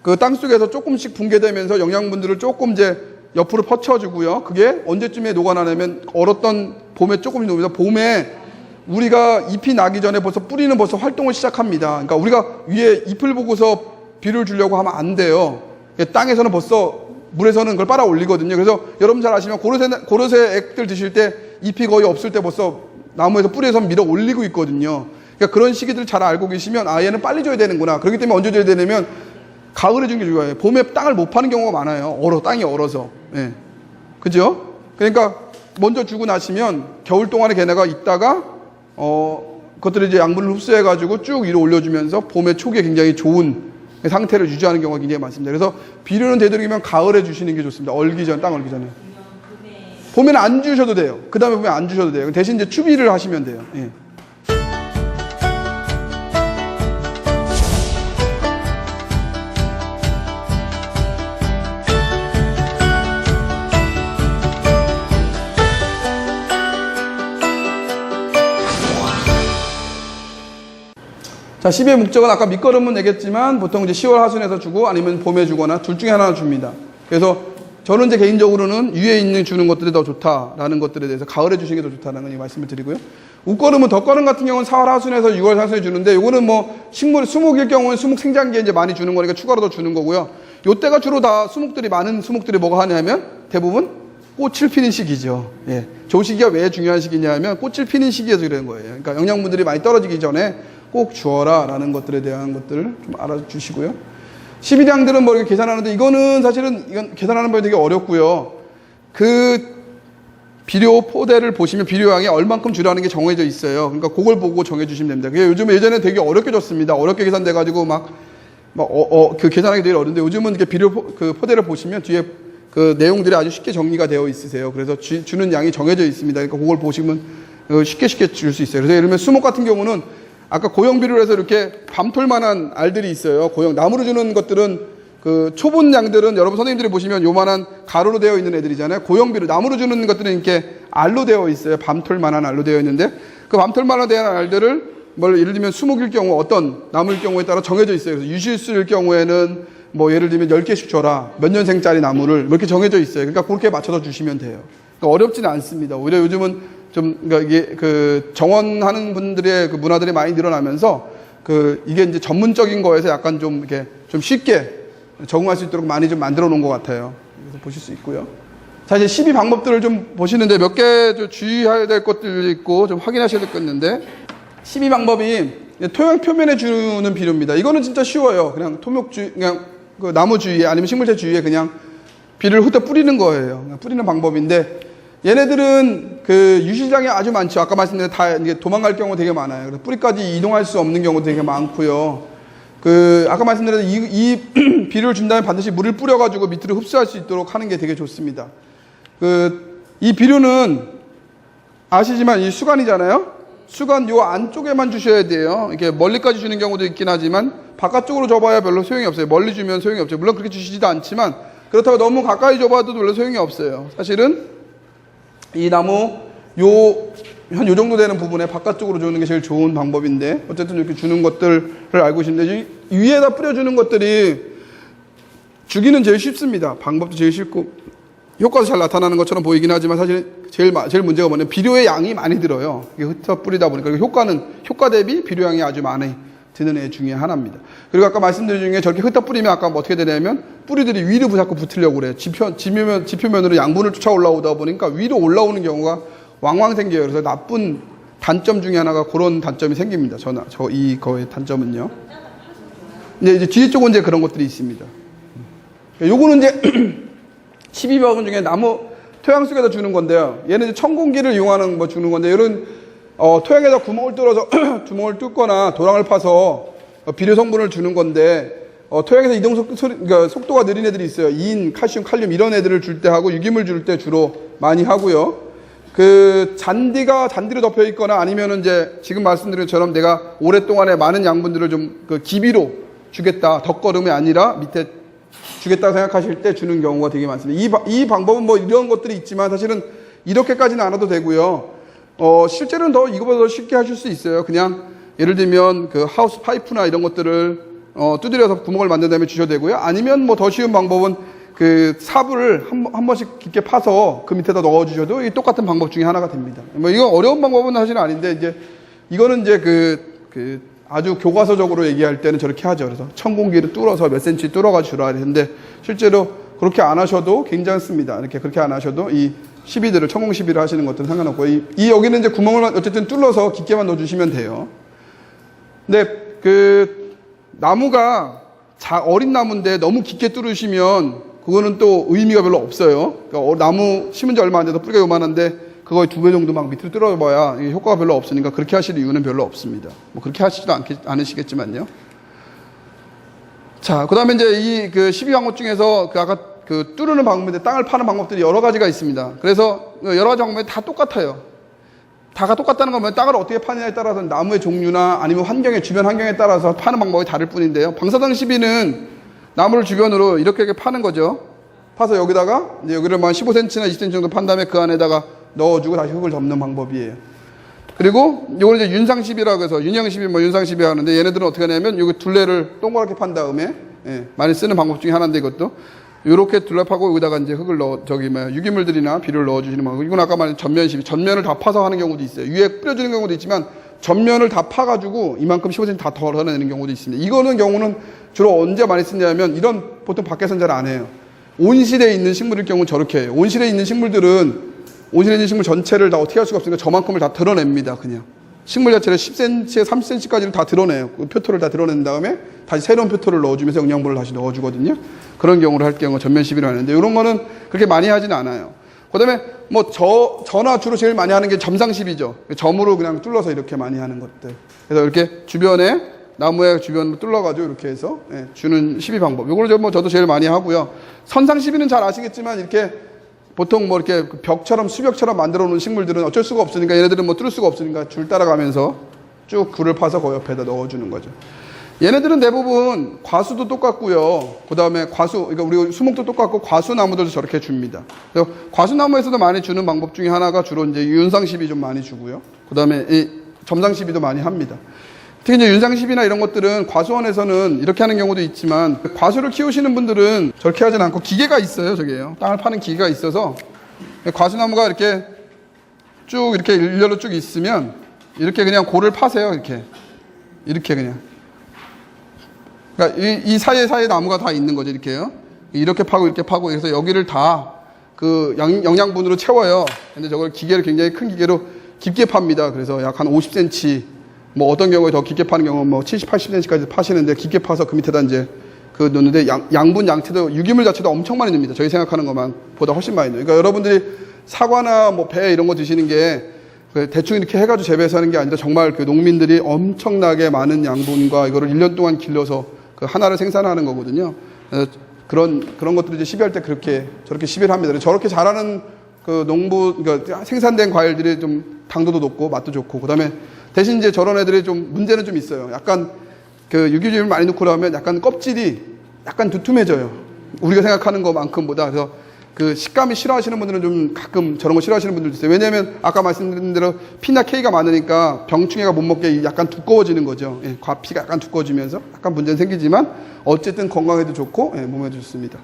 그 땅속에서 조금씩 붕괴되면서 영양분들을 조금 이제 옆으로 퍼쳐주고요. 그게 언제쯤에 녹아나냐면 얼었던 봄에 조금 녹습니다. 봄에 우리가 잎이 나기 전에 뿌리는 벌써 활동을 시작합니다. 그러니까 우리가 위에 잎을 보고서 비료를 주려고 하면 안 돼요. 땅에서는 벌써 물에서는 그걸 빨아 올리거든요. 그래서 여러분 잘 아시면 고로쇠 액들 드실 때 잎이 거의 없을 때 벌써 나무에서 뿌리에서 밀어 올리고 있거든요. 그러니까 그런 시기들 잘 알고 계시면 얘는 빨리 줘야 되는구나. 그렇기 때문에 언제 줘야 되냐면 가을에 주는 게 좋아요. 봄에 땅을 못 파는 경우가 많아요. 땅이 얼어서. 예. 그죠? 그러니까 먼저 주고 나시면 겨울 동안에 걔네가 있다가 그것들이 이제 양분을 흡수해가지고 쭉 위로 올려주면서 봄에 초기에 굉장히 좋은 상태를 유지하는 경우가 굉장히 많습니다. 그래서 비료는 되도록이면 가을에 주시는 게 좋습니다. 땅 얼기 전에. 봄에는 안 주셔도 돼요. 그 다음에 봄에 안 주셔도 돼요. 대신 이제 추비를 하시면 돼요. 예. 자, 10의 목적은 아까 밑거름은 내겠지만 보통 이제 10월 하순에서 주고 아니면 봄에 주거나 둘 중에 하나 줍니다. 그래서 저는 이제 개인적으로는 위에 주는 것들이 더 좋다라는 것들에 대해서 가을에 주시는 게 더 좋다는 말씀을 드리고요. 웃거름은 덧거름 같은 경우는 4월 하순에서 6월 하순에 주는데 이거는 뭐 수목일 경우는 수목 생장기에 이제 많이 주는 거니까 추가로 더 주는 거고요. 요때가 주로 다 많은 수목들이 뭐가 하냐면 대부분 꽃을 피는 시기죠. 예. 저 시기가 왜 중요한 시기냐면 꽃을 피는 시기에서 그런 거예요. 그러니까 영양분들이 많이 떨어지기 전에 꼭 주어라 라는 것들에 대한 것들을 좀 알아주시고요. 12량들은 뭐 이렇게 계산하는데 이건 계산하는 법이 되게 어렵고요. 그 비료 포대를 보시면 비료량이 얼만큼 주라는 게 정해져 있어요. 그러니까 그걸 보고 정해주시면 됩니다. 그게 예전에 되게 어렵게 줬습니다. 어렵게 계산돼가지고 그 계산하기 되게 어려운데 요즘은 이렇게 비료 포대를 보시면 뒤에 그 내용들이 아주 쉽게 정리가 되어 있으세요. 그래서 주는 양이 정해져 있습니다. 그러니까 그걸 보시면 쉽게 줄 수 있어요. 그래서 예를 들면 수목 같은 경우는 아까 고형 비료로 해서 이렇게 밤톨만한 알들이 있어요. 나무로 주는 것들은 그 초본 양들은 여러분 선생님들이 보시면 요만한 가루로 되어 있는 애들이잖아요. 고형 비료, 나무로 주는 것들은 이렇게 알로 되어 있어요. 밤톨만한 알로 되어 있는데 그 밤톨만한 되어 있는 알들을 예를 들면 수목일 경우 어떤 나무일 경우에 따라 정해져 있어요. 그래서 유실수일 경우에는 뭐 예를 들면 10개씩 줘라. 몇 년생짜리 나무를 이렇게 정해져 있어요. 그러니까 그렇게 맞춰서 주시면 돼요. 그러니까 어렵지는 않습니다. 오히려 요즘은 그러니까 이게 정원하는 분들의 그 문화들이 많이 늘어나면서 이게 이제 전문적인 거에서 약간 좀 이렇게 좀 쉽게 적응할 수 있도록 많이 좀 만들어 놓은 것 같아요. 그래서 보실 수 있고요. 자, 이제 12 방법들을 좀 보시는데 몇 개 주의해야 될 것들이 있고 좀 확인하셔야 될 것 있는데 12 방법이 토양 표면에 주는 비료입니다. 이거는 진짜 쉬워요. 그냥 그냥 그 나무 주위에 아니면 식물체 주위에 그냥 비료를 흩어 뿌리는 거예요. 그냥 뿌리는 방법인데 얘네들은 그 유실량이 아주 많죠. 아까 말씀드린 다 이게 도망갈 경우 되게 많아요. 그래서 뿌리까지 이동할 수 없는 경우도 되게 많고요. 아까 말씀드린 이 비료를 준 다음에 반드시 물을 뿌려가지고 밑으로 흡수할 수 있도록 하는 게 되게 좋습니다. 이 비료는 아시지만 이 수간이잖아요. 수간 요 안쪽에만 주셔야 돼요. 이렇게 멀리까지 주는 경우도 있긴 하지만 바깥쪽으로 줘봐야 별로 소용이 없어요. 멀리 주면 소용이 없죠. 물론 그렇게 주시지도 않지만 그렇다고 너무 가까이 줘봐도 별로 소용이 없어요. 사실은 이 나무 한 요 정도 되는 부분에 바깥쪽으로 주는 게 제일 좋은 방법인데 어쨌든 이렇게 주는 것들을 알고 계신데 위에다 뿌려주는 것들이 주기는 제일 쉽습니다. 방법도 제일 쉽고 효과도 잘 나타나는 것처럼 보이긴 하지만 사실 제일 문제가 뭐냐면 비료의 양이 많이 들어요. 이게 흩어 뿌리다 보니까 효과 대비 비료양이 아주 많이 드는 애 중에 하나입니다. 그리고 아까 말씀드린 중에 저렇게 흩어 뿌리면 아까 뭐 어떻게 되냐면 뿌리들이 위로 자꾸 붙으려고 그래요. 지표면으로 양분을 쫓아 올라오다 보니까 위로 올라오는 경우가 왕왕 생겨요. 그래서 나쁜 단점 중에 하나가 그런 단점이 생깁니다. 거의 단점은요. 이제 뒤에 쪽은 이제 그런 것들이 있습니다. 요거는 이제 12방울 중에 나무 토양 속에다 주는 건데요. 얘는 이제 천공기를 이용하는 뭐 주는 건데 이런 토양에다 구멍을 뚫어서 주먹을 뚫거나 도랑을 파서 비료 성분을 주는 건데 토양에서 이동 그러니까 속도가 느린 애들이 있어요. 인, 칼슘, 칼륨 이런 애들을 줄 때 하고 유기물 줄 때 주로 많이 하고요. 그 잔디로 덮여 있거나 아니면은 이제 지금 말씀드린 것처럼 내가 오랫동안에 많은 양분들을 좀 그 기비로 주겠다. 덧걸음이 아니라 밑에 주겠다고 생각하실 때 주는 경우가 되게 많습니다. 이 방법은 뭐 이런 것들이 있지만 사실은 이렇게까지는 안 해도 되고요. 실제로는 이거보다 더 쉽게 하실 수 있어요. 그냥 예를 들면 그 하우스 파이프나 이런 것들을 두드려서 구멍을 만든 다음에 주셔도 되고요. 아니면 뭐 더 쉬운 방법은 그 사부를 한 번씩 깊게 파서 그 밑에다 넣어 주셔도 이 똑같은 방법 중에 하나가 됩니다. 뭐 이건 어려운 방법은 사실 아닌데 이제 이거는 이제 아주 교과서적으로 얘기할 때는 저렇게 하죠. 그래서 천공기를 뚫어서 몇 센치 뚫어가 주라 했는데 실제로 그렇게 안 하셔도 괜찮습니다. 이렇게 그렇게 안 하셔도 이 시비들을 천공 시비를 하시는 것들은 상관없고 이 여기는 이제 구멍을 어쨌든 뚫어서 깊게만 넣어 주시면 돼요. 근데 그 나무가 어린 나무인데 너무 깊게 뚫으시면 그거는 또 의미가 별로 없어요. 그러니까 나무 심은 지 얼마 안 돼서 뿌리가 요만한데 그거의 2배 정도 막 밑으로 뚫어봐야 효과가 별로 없으니까 그렇게 하실 이유는 별로 없습니다. 뭐 그렇게 하시지도 않으시겠지만요. 자, 그 다음에 이제 그 12방법 중에서 아까 뚫는 방법인데 땅을 파는 방법들이 여러 가지가 있습니다. 그래서 여러 가지 방법이 다 똑같아요. 다가 똑같다는 건 땅을 어떻게 파느냐에 따라서 나무의 종류나 아니면 주변 환경에 따라서 파는 방법이 다를 뿐인데요. 방사당 시비는 나무를 주변으로 이렇게 파는 거죠. 파서 여기다가 이제 여기를 한 15cm나 20cm 정도 판 다음에 그 안에다가 넣어주고 다시 흙을 덮는 방법이에요. 그리고 이걸 이제 윤상시비라고 해서 윤형시비 윤상시비 하는데 얘네들은 어떻게 하냐면 여기 둘레를 동그랗게 판 다음에 많이 쓰는 방법 중에 하나인데 이것도 이렇게 둘레 파고 여기다가 이제 흙을 유기물들이나 비료를 넣어주시는 방법. 이건 아까 말한 전면시비. 전면을 다 파서 하는 경우도 있어요. 위에 뿌려주는 경우도 있지만 전면을 다 파가지고 이만큼 15cm 다 덜어내는 경우도 있습니다. 이거는 경우는 주로 언제 많이 쓰냐면 이런 보통 밖에서는 잘 안 해요. 온실에 있는 식물일 경우는 저렇게 해요. 온실에 있는 식물 전체를 다 어떻게 할 수가 없으니까 저만큼을 다 드러냅니다. 그냥 식물 자체를 10cm에 30cm까지를 다 드러내요. 그 표토를 다 드러낸 다음에 다시 새로운 표토를 넣어주면서 영양분을 다시 넣어주거든요. 그런 경우를 할 경우 전면 시비를 하는데 이런 거는 그렇게 많이 하진 않아요. 그 다음에 저나 주로 제일 많이 하는 게 점상 시비죠. 점으로 그냥 뚫러서 이렇게 많이 하는 것들. 그래서 이렇게 나무의 주변으로 뚫러가지고 이렇게 해서 주는 시비 방법. 이걸 저도 제일 많이 하고요. 선상 시비는 잘 아시겠지만 이렇게 보통 이렇게 벽처럼 수벽처럼 만들어 놓은 식물들은 어쩔 수가 없으니까 얘네들은 뚫을 수가 없으니까 줄 따라가면서 쭉 굴을 파서 그 옆에다 넣어주는 거죠. 얘네들은 대부분 과수도 똑같고요. 그 다음에 그러니까 우리 수목도 똑같고 과수나무들도 저렇게 줍니다. 그래서 과수나무에서도 많이 주는 방법 중에 하나가 주로 이제 윤상시비 좀 많이 주고요. 그 다음에 점상시비도 많이 합니다. 특히 이제 윤상시비나 이런 것들은 과수원에서는 이렇게 하는 경우도 있지만 과수를 키우시는 분들은 저렇게 하진 않고 기계가 있어요. 저게요. 땅을 파는 기계가 있어서 과수나무가 이렇게 쭉 이렇게 일렬로 쭉 있으면 이렇게 그냥 골을 파세요. 이렇게 그냥. 그러니까 이 사이에 나무가 다 있는 거죠. 이렇게 파고 이렇게 파고 그래서 여기를 다 그 영양분으로 채워요. 근데 저걸 굉장히 큰 기계로 깊게 팝니다. 그래서 약 한 50cm 어떤 경우에 더 깊게 파는 경우는 70, 80cm까지 파시는데 깊게 파서 그 밑에다 이제 넣는데 양분 양태도 유기물 자체도 엄청 많이 넣습니다. 저희 생각하는 것만 보다 훨씬 많이 넣어요. 그러니까 여러분들이 사과나 배 이런 거 드시는 게 대충 이렇게 해가지고 재배해서 하는 게 아니라 정말 농민들이 엄청나게 많은 양분과 이거를 1년 동안 길러서 하나를 생산하는 거거든요. 그런 것들을 이제 시비할 때 저렇게 시비를 합니다. 저렇게 잘하는 그러니까 생산된 과일들이 좀 당도도 높고 맛도 좋고, 그 다음에 대신 이제 저런 애들이 좀 문제는 좀 있어요. 약간 그 유기질을 많이 넣고 나면 약간 껍질이 약간 두툼해져요. 우리가 생각하는 것만큼보다. 그래서 그 식감이 싫어하시는 분들은 좀 가끔 저런 거 싫어하시는 분들도 있어요. 왜냐하면 아까 말씀드린 대로 P나 K가 많으니까 병충해가 못 먹게 약간 두꺼워지는 거죠. 예, 과피가 약간 두꺼워지면서 약간 문제는 생기지만 어쨌든 건강에도 좋고 예, 몸에도 좋습니다.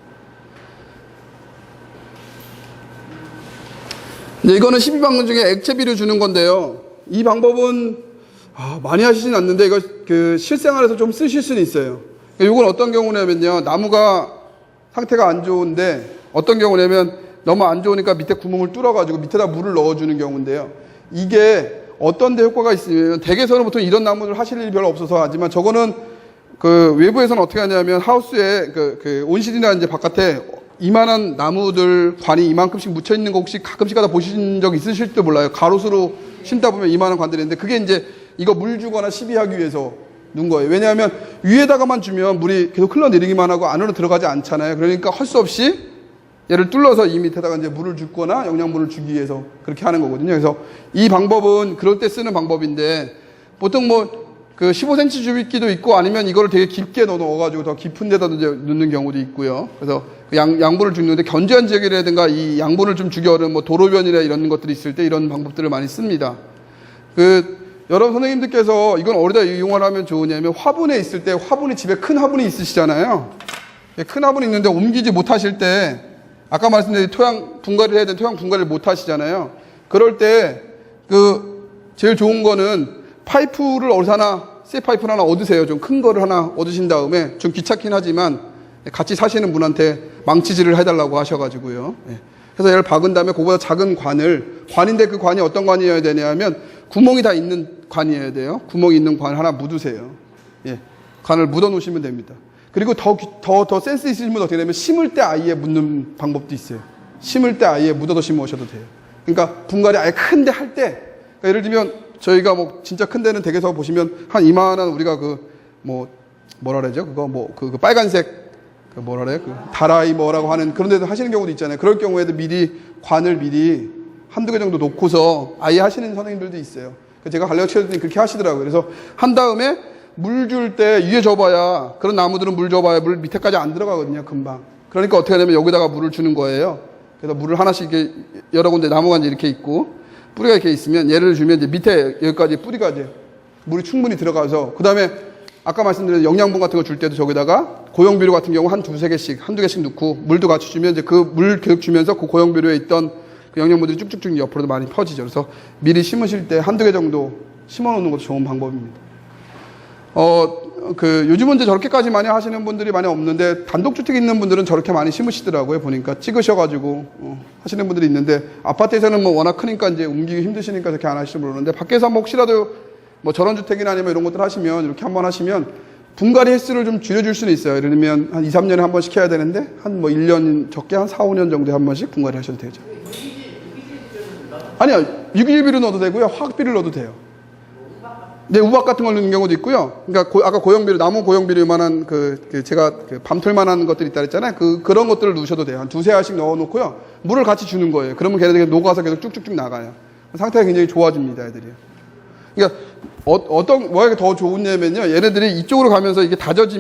네, 이거는 12방법 중에 액체 비료 주는 건데요. 이 방법은 많이 하시진 않는데 이거 그 실생활에서 좀 쓰실 수는 있어요. 이건 어떤 경우냐면요. 나무가 상태가 안 좋은데 어떤 경우냐면 너무 안 좋으니까 밑에 구멍을 뚫어가지고 밑에다 물을 넣어주는 경우인데요. 이게 어떤 데 효과가 있으면 댁에서는 보통 이런 나무를 하실 일이 별로 없어서 하지만 저거는 그 외부에서는 어떻게 하냐면 하우스에 그 온실이나 이제 바깥에 이만한 나무들 관이 이만큼씩 묻혀 있는 거 혹시 가끔씩 하다 보신 적 있으실지도 몰라요. 가로수로 심다 보면 이만한 관들이 있는데 그게 이제 이거 물 주거나 시비하기 위해서 놓은 거예요. 왜냐하면 위에다가만 주면 물이 계속 흘러내리기만 하고 안으로 들어가지 않잖아요. 그러니까 할 수 없이 얘를 뚫러서 이 밑에다가 이제 물을 줍거나 영양분을 주기 위해서 그렇게 하는 거거든요. 그래서 이 방법은 그럴 때 쓰는 방법인데 보통 뭐 그 15cm 주입기도 있고 아니면 이거를 되게 깊게 넣어가지고 더 깊은 데다 이제 넣는 경우도 있고요. 그래서 양분을 주는데 견조한 지역이라든가 이 양분을 좀 주기 어려운 뭐 도로변이나 이런 것들이 있을 때 이런 방법들을 많이 씁니다. 여러분 선생님들께서 이건 어디다 이용을 하면 좋으냐면 화분에 있을 때 화분이 집에 큰 화분이 있으시잖아요. 큰 화분이 있는데 옮기지 못하실 때 아까 말씀드린 토양 분갈이를 해야 되는 토양 분갈이를 못 하시잖아요. 그럴 때 제일 좋은 거는 파이프를 어디서 하나 새 파이프를 하나 얻으세요. 좀 큰 거를 하나 얻으신 다음에 좀 귀찮긴 하지만 같이 사시는 분한테 망치질을 해달라고 하셔가지고요. 그래서 얘를 박은 다음에 그보다 작은 관인데 그 관이 어떤 관이어야 되냐면 구멍이 다 있는 관이어야 돼요. 구멍이 있는 관 하나 묻으세요. 관을 묻어 놓으시면 됩니다. 그리고 더 센스 있으신 분은 어떻게 되냐면 심을 때 아예 묻는 방법도 있어요. 심을 때 아예 묻어서 심으셔도 돼요. 그러니까 분갈이 아예 큰데 할 때, 그러니까 예를 들면 저희가 뭐 진짜 큰 데는 댁에서 보시면 한 이만한 우리가 뭐라 그러죠? 그거 그 빨간색 다라이 뭐라고 하는 그런 데도 하시는 경우도 있잖아요. 그럴 경우에도 관을 미리 한두 개 정도 놓고서 아예 하시는 선생님들도 있어요. 제가 가르쳐드렸더니 그렇게 하시더라고요. 그래서 한 다음에 물 줄 때 위에 줘봐야 그런 나무들은 물 줘봐야 물 밑에까지 안 들어가거든요. 금방. 그러니까 어떻게 하냐면 여기다가 물을 주는 거예요. 그래서 물을 하나씩 이렇게 여러 군데 나무가 이렇게 있고 뿌리가 이렇게 있으면 얘를 주면 이제 밑에 여기까지 뿌리가 이제 물이 충분히 들어가서 그 다음에 아까 말씀드린 영양분 같은 거 줄 때도 저기다가 고용비료 같은 경우 한두 개씩 넣고 물도 같이 주면 이제 그 물 계속 주면서 그 고용비료에 있던 그 영양분들이 쭉쭉쭉 옆으로도 많이 퍼지죠. 그래서 미리 심으실 때 한두 개 정도 심어 놓는 것도 좋은 방법입니다. 요즘은 이제 저렇게까지 많이 하시는 분들이 많이 없는데 단독주택에 있는 분들은 저렇게 많이 심으시더라고요. 보니까 찍으셔가지고 하시는 분들이 있는데 아파트에서는 뭐 워낙 크니까 이제 옮기기 힘드시니까 그렇게 안 하실지 모르는데 밖에서 한번 혹시라도 뭐 저런 주택이나 아니면 이런 것들 하시면 이렇게 한번 하시면 분갈이 횟수를 좀 줄여줄 수는 있어요. 예를 들면 한 2, 3년에 한 번씩 해야 되는데 한 뭐 1년 적게 한 4, 5년 정도에 한 번씩 분갈이 하셔도 되죠. 아니요. 유기질비료 넣어도 되고요. 화학비를 넣어도 돼요. 네, 우박 같은 걸 넣는 경우도 있고요. 그러니까 아까 고용비료, 나무 고용비료만한 제가 밤틀만한 것들 있다 그랬잖아요. 그런 것들을 넣으셔도 돼요. 한 두세 알씩 넣어 놓고요. 물을 같이 주는 거예요. 그러면 걔네들이 녹아서 계속 쭉쭉쭉 나가요. 상태가 굉장히 좋아집니다, 애들이요. 그러니까 뭐가 더 좋으냐면요. 얘네들이 이쪽으로 가면서 이게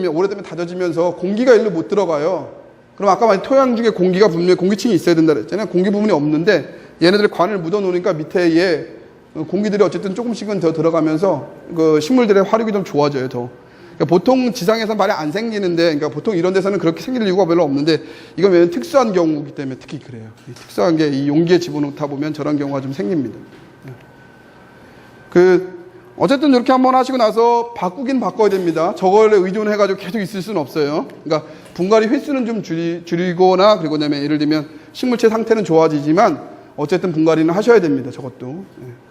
오래되면 다져지면서 공기가 일로 못 들어가요. 그럼 아까 말한 토양 중에 공기가 분명히 공기층이 있어야 된다 그랬잖아요. 공기 부분이 없는데 얘네들이 관을 묻어 놓으니까 밑에 공기들이 어쨌든 조금씩은 더 들어가면서 그 식물들의 화력이 좀 좋아져요, 더. 그러니까 보통 지상에서는 말이 안 생기는데, 그러니까 보통 이런 데서는 그렇게 생길 이유가 별로 없는데, 이건 왜냐면 특수한 경우이기 때문에 특히 그래요. 특수한 게 이 용기에 집어넣다 보면 저런 경우가 좀 생깁니다. 어쨌든 이렇게 한번 하시고 나서 바꾸긴 바꿔야 됩니다. 저거를 의존해가지고 계속 있을 수는 없어요. 그러니까 분갈이 횟수는 좀 줄이거나, 그리고 그다음에 예를 들면 식물체 상태는 좋아지지만, 어쨌든 분갈이는 하셔야 됩니다, 저것도.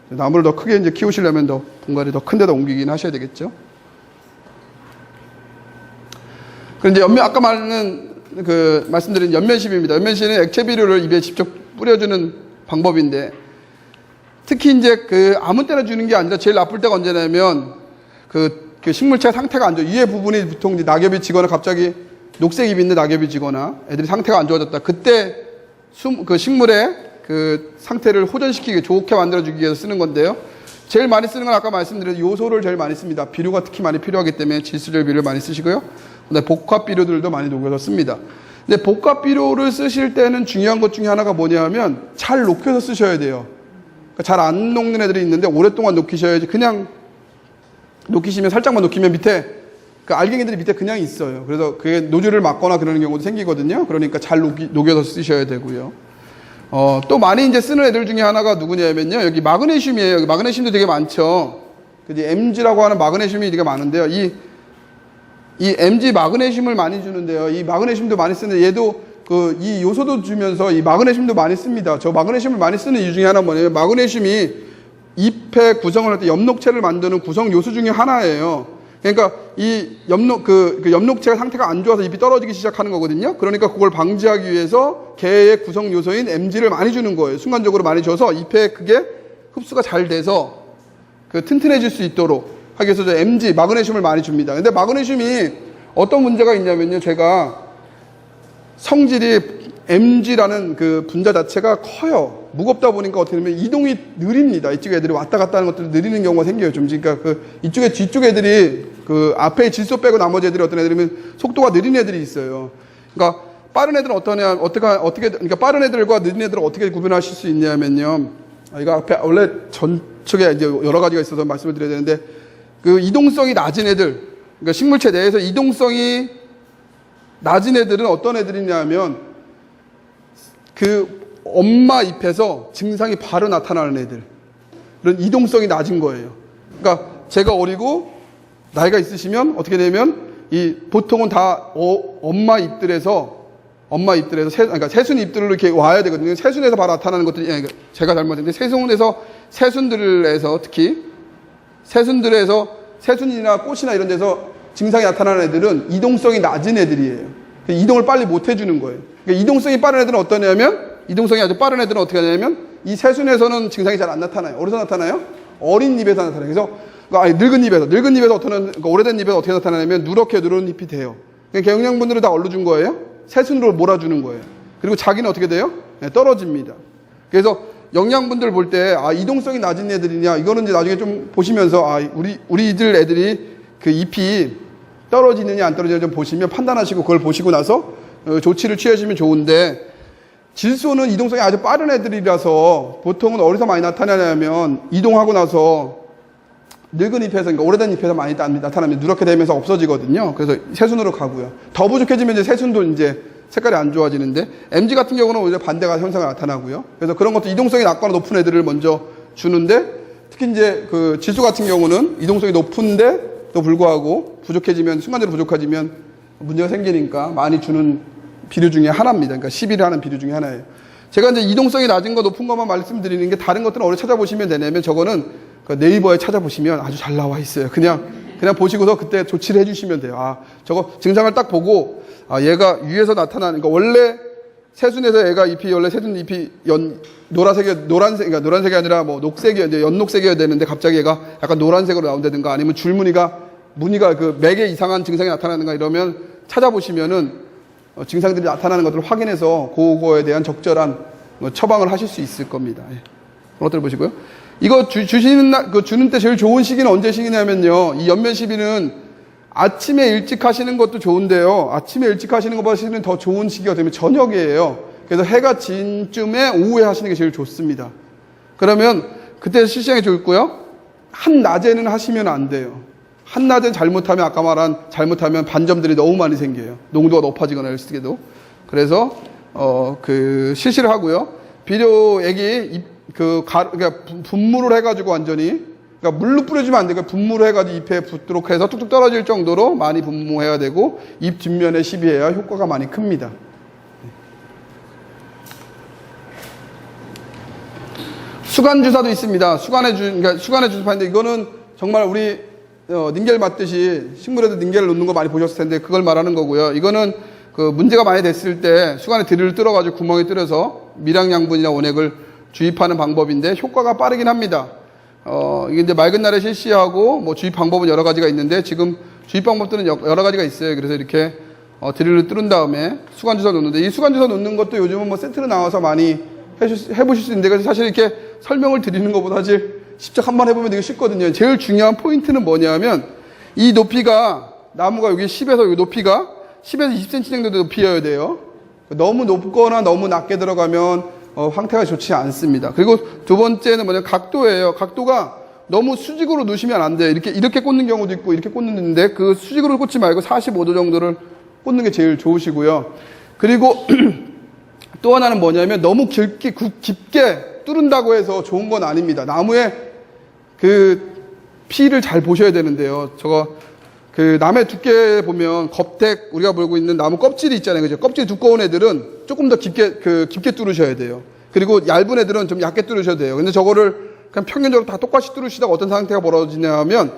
나무를 더 크게 이제 키우시려면 분갈이 더 큰 데다 옮기긴 하셔야 되겠죠. 그런데 아까 말씀드린 연면십입니다. 연면십은 액체 비료를 입에 직접 뿌려주는 방법인데, 특히 이제 아무 때나 주는 게 아니라 제일 나쁠 때가 언제냐면, 그 식물체 상태가 안 좋아. 위에 부분이 보통 이제 낙엽이 지거나 갑자기 녹색 잎인데 낙엽이 지거나 애들이 상태가 안 좋아졌다. 그때 식물의 그 상태를 호전시키기 좋게 만들어주기 위해서 쓰는 건데요. 제일 많이 쓰는 건 아까 말씀드린 요소를 제일 많이 씁니다. 비료가 특히 많이 필요하기 때문에 질소질 비료를 많이 쓰시고요. 그다음에 복합 비료들도 많이 녹여서 씁니다. 근데 복합 비료를 쓰실 때는 중요한 것 중에 하나가 뭐냐면 잘 녹여서 쓰셔야 돼요. 그러니까 잘 안 녹는 애들이 있는데 오랫동안 녹이셔야지. 그냥 녹이시면 살짝만 녹이면 밑에 그 알갱이들이 밑에 그냥 있어요. 그래서 그게 노즐을 막거나 그러는 경우도 생기거든요. 그러니까 잘 녹여서 쓰셔야 되고요. 또 많이 이제 쓰는 애들 중에 하나가 누구냐면요. 여기 마그네슘이에요. 여기 마그네슘도 되게 많죠. MG라고 하는 마그네슘이 되게 많은데요. 이 MG 마그네슘을 많이 주는데요. 이 마그네슘도 많이 쓰는데 얘도 이 요소도 주면서 이 마그네슘도 많이 씁니다. 저 마그네슘을 많이 쓰는 이유 중에 하나는 뭐냐면 마그네슘이 잎의 구성을 할 때 엽록체를 만드는 구성 요소 중에 하나예요. 그러니까 이 엽록체가 상태가 안 좋아서 잎이 떨어지기 시작하는 거거든요. 그러니까 그걸 방지하기 위해서 개의 구성 요소인 MG를 많이 주는 거예요. 순간적으로 많이 줘서 잎에 그게 흡수가 잘 돼서 튼튼해질 수 있도록 하기 위해서 MG, 마그네슘을 많이 줍니다. 근데 마그네슘이 어떤 문제가 있냐면요. 제가 성질이 MG라는 그 분자 자체가 커요. 무겁다 보니까 어떻게 되면 이동이 느립니다. 이쪽 애들이 왔다 갔다 하는 것들이 느리는 경우가 생겨요. 좀. 그러니까 이쪽에 뒤쪽 애들이 앞에 질소 빼고 나머지 애들이 어떤 애들이면 속도가 느린 애들이 있어요. 그러니까 빠른 애들은 그러니까 빠른 애들과 느린 애들을 어떻게 구분하실 수 있냐면요. 이거 앞에 원래 전축에 이제 여러 가지가 있어서 말씀을 드려야 되는데 이동성이 낮은 애들, 그러니까 식물체 내에서 이동성이 낮은 애들은 어떤 애들이냐면 엄마 잎에서 증상이 바로 나타나는 애들. 그런 이동성이 낮은 거예요. 그러니까 제가 어리고 나이가 있으시면 어떻게 되면 보통은 다 엄마 잎들에서 그러니까 새순 잎들로 이렇게 와야 되거든요. 새순에서 바로 나타나는 것들이 제가 잘못했는데 새순들에서 특히 새순이나 꽃이나 이런 데서 증상이 나타나는 애들은 이동성이 낮은 애들이에요. 이동을 빨리 못 해주는 거예요. 그러니까 이동성이 빠른 애들은 이동성이 아주 빠른 애들은 어떻게 하냐면 이 새순에서는 증상이 잘 안 나타나요. 어디서 나타나요? 어린 잎에서 나타나요. 그래서 늙은 잎에서 오래된 잎에서 어떻게 나타나냐면 누렇게 누런 잎이 돼요. 그러니까 영양분들을 다 얼로 준 거예요? 새순으로 몰아주는 거예요. 그리고 자기는 어떻게 돼요? 떨어집니다. 그래서 영양분들 볼 때 이동성이 낮은 애들이냐 이거는 이제 나중에 좀 보시면서 우리들 애들이 그 잎이 떨어지느냐 안 떨어지느냐 좀 보시면 판단하시고 그걸 보시고 나서 조치를 취하시면 좋은데 질소는 이동성이 아주 빠른 애들이라서 보통은 어디서 많이 나타나냐면 이동하고 나서 늙은 잎에서 그러니까 오래된 잎에서 많이 나타나면 누렇게 되면서 없어지거든요. 그래서 새순으로 가고요. 더 부족해지면 이제 새순도 이제 색깔이 안 좋아지는데 MG 같은 경우는 오히려 반대가 현상이 나타나고요. 그래서 그런 것도 이동성이 낮거나 높은 애들을 먼저 주는데 특히 이제 질소 같은 경우는 이동성이 높은데 또 불구하고 순간적으로 부족해지면 문제가 생기니까 많이 주는 비료 중에 하나입니다. 그러니까 10일 하는 비료 중에 하나예요. 제가 이제 이동성이 낮은 거 높은 것만 말씀드리는 게 다른 것들은 어디 찾아보시면 되냐면 저거는 네이버에 찾아보시면 아주 잘 나와 있어요. 그냥 보시고서 그때 조치를 해주시면 돼요. 저거 증상을 딱 보고 얘가 위에서 나타나는 거 원래 새순에서 원래 새순 잎이 그러니까 노란색이 아니라 뭐 녹색이 연녹색이어야 되는데 갑자기 얘가 약간 노란색으로 나온다든가 아니면 무늬가 맥에 이상한 증상이 나타나는가 이러면 찾아보시면은 증상들이 나타나는 것들을 확인해서 그거에 대한 적절한 처방을 하실 수 있을 겁니다. 그런 것들 보시고요. 이거 주는 때 제일 좋은 시기는 언제 시기냐면요. 이 연면 시비는 아침에 일찍 하시는 것도 좋은데요. 아침에 일찍 하시는 것보다는 더 좋은 시기가 되면 저녁이에요. 그래서 해가 진 쯤에 오후에 하시는 게 제일 좋습니다. 그러면 그때 실시간이 좋고요. 한낮에는 하시면 안 돼요. 한낮엔 잘못하면 반점들이 너무 많이 생겨요. 농도가 높아지거나 이럴 수도. 그래서 실시를 하고요. 비료액이 그러니까 분무를 해가지고 완전히 그러니까 물로 뿌려주면 안 되고 분무를 해가지고 잎에 붙도록 해서 뚝뚝 떨어질 정도로 많이 분무해야 되고 잎 뒷면에 시비해야 효과가 많이 큽니다. 수간 주사도 있습니다. 그러니까 수간의 주사인데 이거는 정말 우리 닌겔 맞듯이 식물에도 닌겔을 놓는 거 많이 보셨을 텐데 그걸 말하는 거고요. 이거는 문제가 많이 됐을 때 수간에 드릴을 뚫어가지고 구멍에 뚫어서 미량양분이나 원액을 주입하는 방법인데 효과가 빠르긴 합니다. 이게 이제 맑은 날에 실시하고 뭐 주입 방법은 여러 가지가 있는데 지금 주입 방법들은 여러 가지가 있어요. 그래서 이렇게 드릴을 뚫은 다음에 수간 주사 놓는데 이 수간 주사 놓는 것도 요즘은 뭐 세트로 나와서 많이 해보실 수 있는데 그래서 사실 이렇게 설명을 드리는 것보다 사실 직접 한번 해보면 되게 쉽거든요. 제일 중요한 포인트는 뭐냐면 이 높이가 나무가 여기 10에서 여기 높이가 10에서 20cm 정도 높이여야 돼요. 너무 높거나 너무 낮게 들어가면 황태가 좋지 않습니다. 그리고 두 번째는 뭐냐면 각도예요. 각도가 너무 수직으로 놓으시면 안 돼요. 이렇게 꽂는 경우도 있고 이렇게 꽂는데 그 수직으로 꽂지 말고 45도 정도를 꽂는 게 제일 좋으시고요. 그리고 또 하나는 뭐냐면 너무 깊게 뚫은다고 해서 좋은 건 아닙니다. 나무의 그 피를 잘 보셔야 되는데요. 그 나무의 두께 보면 겁택 우리가 보고 있는 나무 껍질이 있잖아요. 그죠? 껍질이 두꺼운 애들은 조금 더 깊게 뚫으셔야 돼요. 그리고 얇은 애들은 좀 얇게 뚫으셔야 돼요. 근데 저거를 그냥 평균적으로 다 똑같이 뚫으시다가 어떤 상태가 벌어지냐면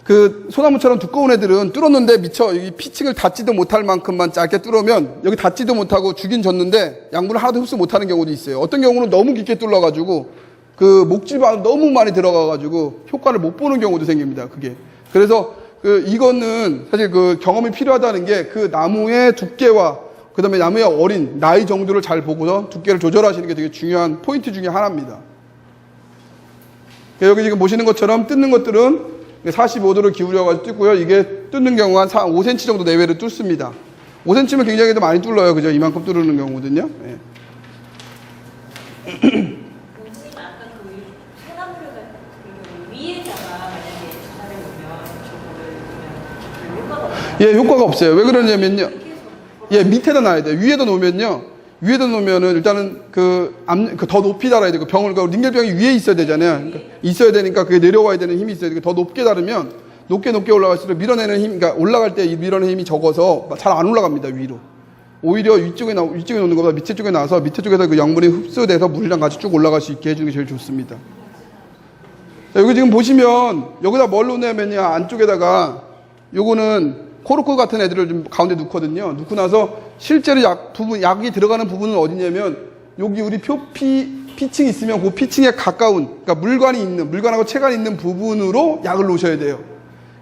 그 소나무처럼 두꺼운 애들은 뚫었는데 미처 여기 피층을 닿지도 못할 만큼만 짧게 뚫으면 여기 닿지도 못하고 죽긴 졌는데 양분을 하나도 흡수 못하는 경우도 있어요. 어떤 경우는 너무 깊게 뚫어가지고 그 목줄 안으로 너무 많이 들어가가지고 효과를 못 보는 경우도 생깁니다. 그게. 그래서 이거는 사실 그 경험이 필요하다는 게 그 나무의 두께와 그 다음에 나무의 어린 나이 정도를 잘 보고서 두께를 조절하시는 게 되게 중요한 포인트 중에 하나입니다. 여기 지금 보시는 것처럼 뜯는 것들은 45도를 기울여가지고 뜯고요. 이게 뜯는 경우가 한 5cm 정도 내외를 뚫습니다. 5cm면 굉장히 더 많이 뚫려요. 그죠? 이만큼 뚫는 경우거든요. 예. 교수님 아까 그 소나무를 위에다가 만약에 자살해 놓으면 저거를 효과가 없나요? 예, 효과가 없어요. 왜 그러냐면요. 예, 밑에다 놔야 돼요. 위에다 놓으면요. 위에다 놓으면은 일단은 더 높이 달아야 되고 병을, 링겔병이 위에 있어야 되잖아요. 그러니까 있어야 되니까 그게 내려와야 되는 힘이 있어야 되고 더 높게 달으면 높게 올라갈수록 밀어내는 힘, 그러니까 올라갈 때 밀어내는 힘이 적어서 잘 안 올라갑니다, 위로. 오히려 위쪽에 놓는 것보다 밑에 쪽에 나와서 밑에 쪽에서 그 양분이 흡수돼서 물이랑 같이 쭉 올라갈 수 있게 해주는 게 제일 좋습니다. 자, 여기 지금 보시면 여기다 뭘 놓냐면요. 안쪽에다가 요거는 코르크 같은 애들을 좀 가운데 놓거든요. 놓고 나서 실제로 약이 들어가는 부분은 어디냐면 여기 우리 피층이 있으면 그 피층에 가까운, 그러니까 물관하고 체관이 있는 부분으로 약을 놓으셔야 돼요.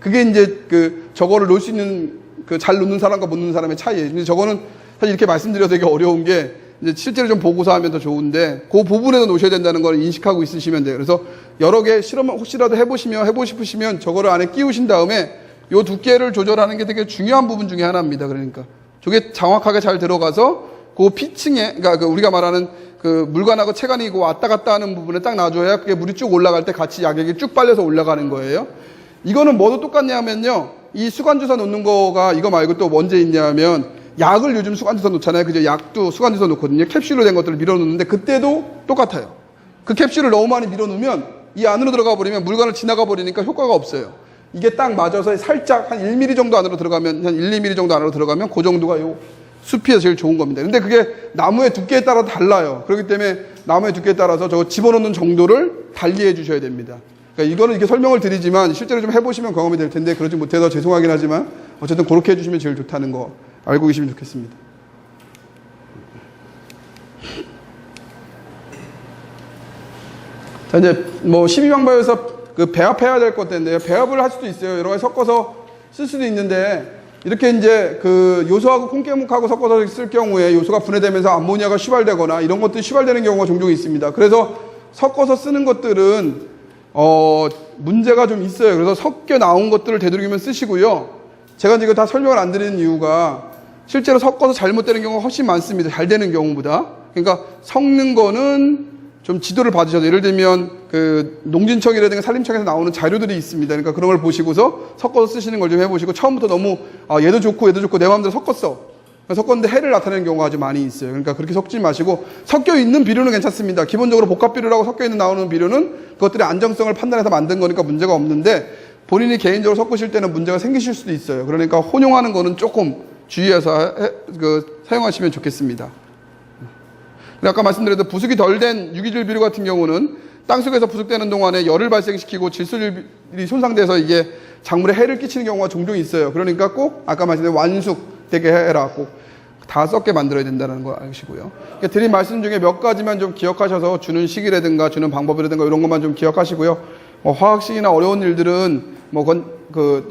그게 이제 저거를 놓을 수 있는 잘 놓는 사람과 못 놓는 사람의 차이예요. 근데 저거는 사실 이렇게 말씀드려도 되게 어려운 게 이제 실제로 좀 보고서 하면 더 좋은데 그 부분에서 놓으셔야 된다는 걸 인식하고 있으시면 돼요. 그래서 여러 개 실험을 혹시라도 해보고 싶으시면 저거를 안에 끼우신 다음에 요 두께를 조절하는 게 되게 중요한 부분 중에 하나입니다. 그러니까 저게 정확하게 잘 들어가서 그 피층에, 그러니까 우리가 말하는 물관하고 체관이 왔다 갔다 하는 부분에 딱 놔줘야 그게 물이 쭉 올라갈 때 같이 약액이 쭉 빨려서 올라가는 거예요. 이거는 뭐도 똑같냐면요. 이 수관주사 놓는 거가 이거 말고 또 언제 있냐면 약을 요즘 수관주사 놓잖아요. 그죠? 약도 수관주사 놓거든요. 캡슐로 된 것들을 밀어놓는데 그때도 똑같아요. 그 캡슐을 너무 많이 밀어놓으면 이 안으로 들어가 버리면 물관을 지나가 버리니까 효과가 없어요. 이게 딱 맞아서 살짝 한 1mm 정도 안으로 들어가면, 한 1, 2mm 정도 안으로 들어가면 그 정도가 요 숲이에서 제일 좋은 겁니다. 근데 그게 나무의 두께에 따라 달라요. 그렇기 때문에 나무의 두께에 따라서 저거 집어넣는 정도를 달리해 주셔야 됩니다. 그러니까 이거는 이렇게 설명을 드리지만 실제로 좀 해보시면 경험이 될 텐데 그러지 못해서 죄송하긴 하지만 어쨌든 그렇게 해주시면 제일 좋다는 거 알고 계시면 좋겠습니다. 자, 이제 뭐 12방법에서 배합해야 될 것들인데요. 배합을 할 수도 있어요. 여러 가지 섞어서 쓸 수도 있는데 이렇게 이제 요소하고 콩깨묵하고 섞어서 쓸 경우에 요소가 분해되면서 암모니아가 휘발되거나 이런 것들이 휘발되는 경우가 종종 있습니다. 그래서 섞어서 쓰는 것들은 문제가 좀 있어요. 그래서 섞여 나온 것들을 되도록이면 쓰시고요. 제가 이거 다 설명을 안 드리는 이유가 실제로 섞어서 잘못되는 경우가 훨씬 많습니다. 잘 되는 경우보다. 그러니까 섞는 거는 좀 지도를 봐주셔도, 예를 들면 농진청이라든가 산림청에서 나오는 자료들이 있습니다. 그러니까 그런 걸 보시고서 섞어서 쓰시는 걸 좀 해보시고, 처음부터 너무 얘도 좋고 내 마음대로 섞었는데 해를 나타내는 경우가 아주 많이 있어요. 그러니까 그렇게 섞지 마시고, 섞여 있는 비료는 괜찮습니다. 기본적으로 복합 비료라고 섞여 있는 나오는 비료는 그것들의 안정성을 판단해서 만든 거니까 문제가 없는데, 본인이 개인적으로 섞으실 때는 문제가 생기실 수도 있어요. 그러니까 혼용하는 거는 조금 주의해서 사용하시면 좋겠습니다. 아까 말씀드렸던 부숙이 덜 된 유기질 비료 같은 경우는 땅속에서 부숙되는 동안에 열을 발생시키고 질소율이 손상돼서 이게 작물에 해를 끼치는 경우가 종종 있어요. 그러니까 꼭 아까 말씀드린 완숙되게 해라. 꼭 다 썩게 만들어야 된다는 거 아시고요. 그러니까 드린 말씀 중에 몇 가지만 좀 기억하셔서 주는 시기라든가 주는 방법이라든가 이런 것만 좀 기억하시고요. 화학식이나 어려운 일들은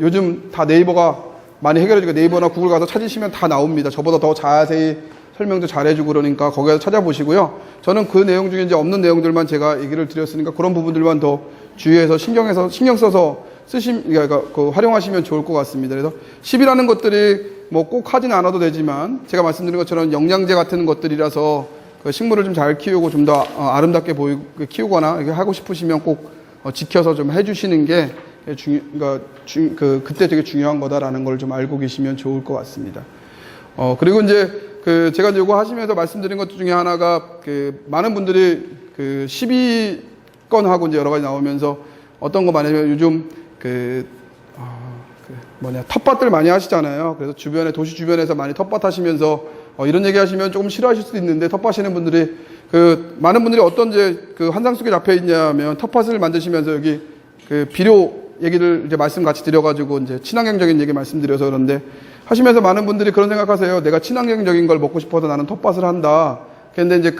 요즘 다 네이버가 많이 해결해주고 네이버나 구글 가서 찾으시면 다 나옵니다. 저보다 더 자세히 설명도 잘해주고 그러니까 거기서 찾아보시고요. 저는 그 내용 중에 이제 없는 내용들만 제가 얘기를 드렸으니까 그런 부분들만 더 주의해서 신경 써서 그러니까 활용하시면 좋을 것 같습니다. 그래서 10이라는 것들이 뭐 꼭 하진 않아도 되지만 제가 말씀드린 것처럼 영양제 같은 것들이라서 그 식물을 좀 잘 키우고 좀 더 아름답게 키우거나 이렇게 하고 싶으시면 꼭 지켜서 좀 해주시는 게 그때 되게 중요한 거다라는 걸 좀 알고 계시면 좋을 것 같습니다. 그리고 이제 제가 이제 이거 하시면서 말씀드린 것 중에 하나가 많은 분들이 12건하고 이제 여러 가지 나오면서 어떤 거 많냐면 요즘 텃밭들 많이 하시잖아요. 그래서 도시 주변에서 많이 텃밭 하시면서 이런 얘기 하시면 조금 싫어하실 수도 있는데 텃밭하시는 분들이 많은 분들이 어떤 환상 속에 잡혀 있냐면 텃밭을 만드시면서 여기 비료 얘기를 이제 말씀 같이 드려가지고 이제 친환경적인 얘기 말씀드려서 그런데 하시면서 많은 분들이 그런 생각하세요. 내가 친환경적인 걸 먹고 싶어서 나는 텃밭을 한다. 그런데 이제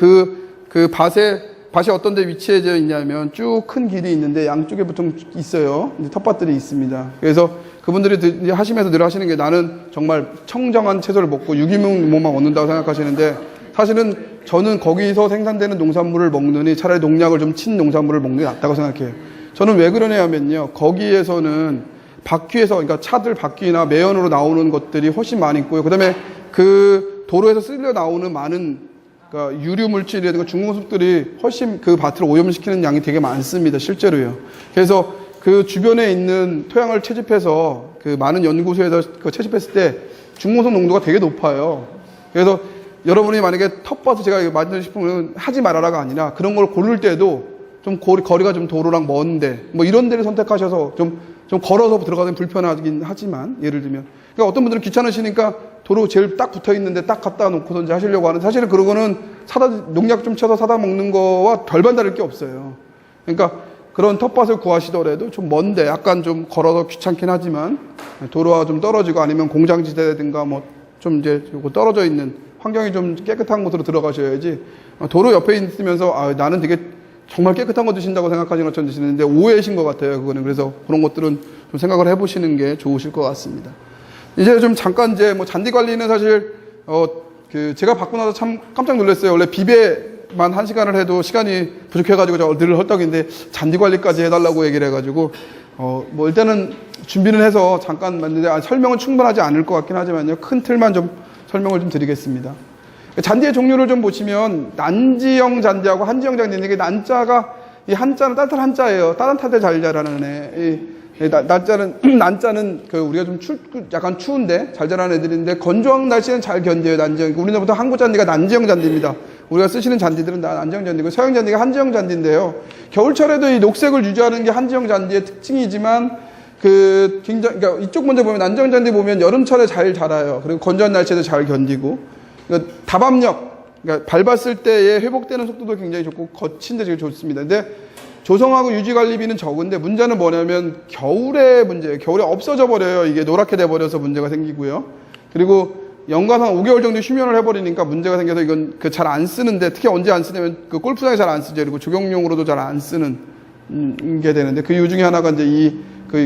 밭이 어떤 데 위치해져 있냐면 쭉 큰 길이 있는데 양쪽에 보통 있어요. 텃밭들이 있습니다. 그래서 그분들이 하시면서 늘 하시는 게 나는 정말 청정한 채소를 먹고 유기농만 얻는다고 생각하시는데 사실은 저는 거기서 생산되는 농산물을 먹느니 차라리 농약을 좀 친 농산물을 먹는 게 낫다고 생각해요. 저는 왜 그러냐면요. 거기에서는 바퀴에서, 그러니까 차들 바퀴나 매연으로 나오는 것들이 훨씬 많이 있고요. 그 다음에 그 도로에서 쓸려 나오는 많은 그러니까 유류 물질이라든가 중금속들이 훨씬 그 밭을 오염시키는 양이 되게 많습니다. 실제로요. 그래서 그 주변에 있는 토양을 채집해서 많은 연구소에서 채집했을 때 중금속 농도가 되게 높아요. 그래서 여러분이 만약에 텃밭을 제가 만들고 싶으면 하지 말아라가 아니라 그런 걸 고를 때도 좀 거리가 좀 도로랑 먼데 뭐 이런 데를 선택하셔서 좀 걸어서 들어가면 불편하긴 하지만 예를 들면 그러니까 어떤 분들은 귀찮으시니까 도로 제일 딱 붙어 있는데 딱 갖다 놓고서 이제 하시려고 하는 사실은 그러고는 농약 좀 쳐서 사다 먹는 거와 별반 다를 게 없어요. 그러니까 그런 텃밭을 구하시더라도 좀 먼데 약간 좀 걸어서 귀찮긴 하지만 도로와 좀 떨어지고 아니면 공장지대라든가 뭐 좀 이제 떨어져 있는 환경이 좀 깨끗한 곳으로 들어가셔야지 도로 옆에 있으면서 나는 되게 정말 깨끗한 거 드신다고 생각하시는 것처럼 드시는데 오해이신 것 같아요. 그거는. 그래서 그런 것들은 좀 생각을 해보시는 게 좋으실 것 같습니다. 이제 좀 잠깐 이제 뭐 잔디 관리는 사실 제가 받고 나서 참 깜짝 놀랐어요. 원래 비배만 1시간을 해도 시간이 부족해가지고 저 늘 헐떡인데 잔디 관리까지 해달라고 얘기를 해가지고 뭐 일단은 준비는 해서 잠깐 만드는데 설명은 충분하지 않을 것 같긴 하지만요. 큰 틀만 좀 설명을 좀 드리겠습니다. 잔디의 종류를 좀 보시면 난지형 잔디하고 한지형 잔디인데 이게 난자가 이 한자는 따뜻한 한자예요. 따뜻할 때 잘 자라는 애. 난자는 우리가 좀 약간 추운데 잘 자라는 애들인데 건조한 날씨는 잘 견뎌요. 난지형. 우리는 보통 한국 잔디가 난지형 잔디입니다. 우리가 쓰시는 잔디들은 다 난지형 잔디고 서양 잔디가 한지형 잔디인데요. 겨울철에도 이 녹색을 유지하는 게 한지형 잔디의 특징이지만 그러니까 이쪽 먼저 보면 난지형 잔디 보면 여름철에 잘 자라요. 그리고 건조한 날씨에도 잘 견디고. 그러니까 다밤력, 그러니까 밟았을 때의 회복되는 속도도 굉장히 좋고 거친데 되게 좋습니다. 근데 조성하고 유지 관리비는 적은데 문제는 뭐냐면 겨울에 문제예요. 겨울에 없어져 버려요. 이게 노랗게 돼 버려서 문제가 생기고요. 그리고 연간 한 5개월 정도 휴면을 해버리니까 문제가 생겨서 이건 잘 안 쓰는데 특히 언제 안 쓰냐면 골프장에 잘 안 쓰죠. 그리고 조경용으로도 잘 안 쓰는 게 되는데 그 이유 중에 하나가 이제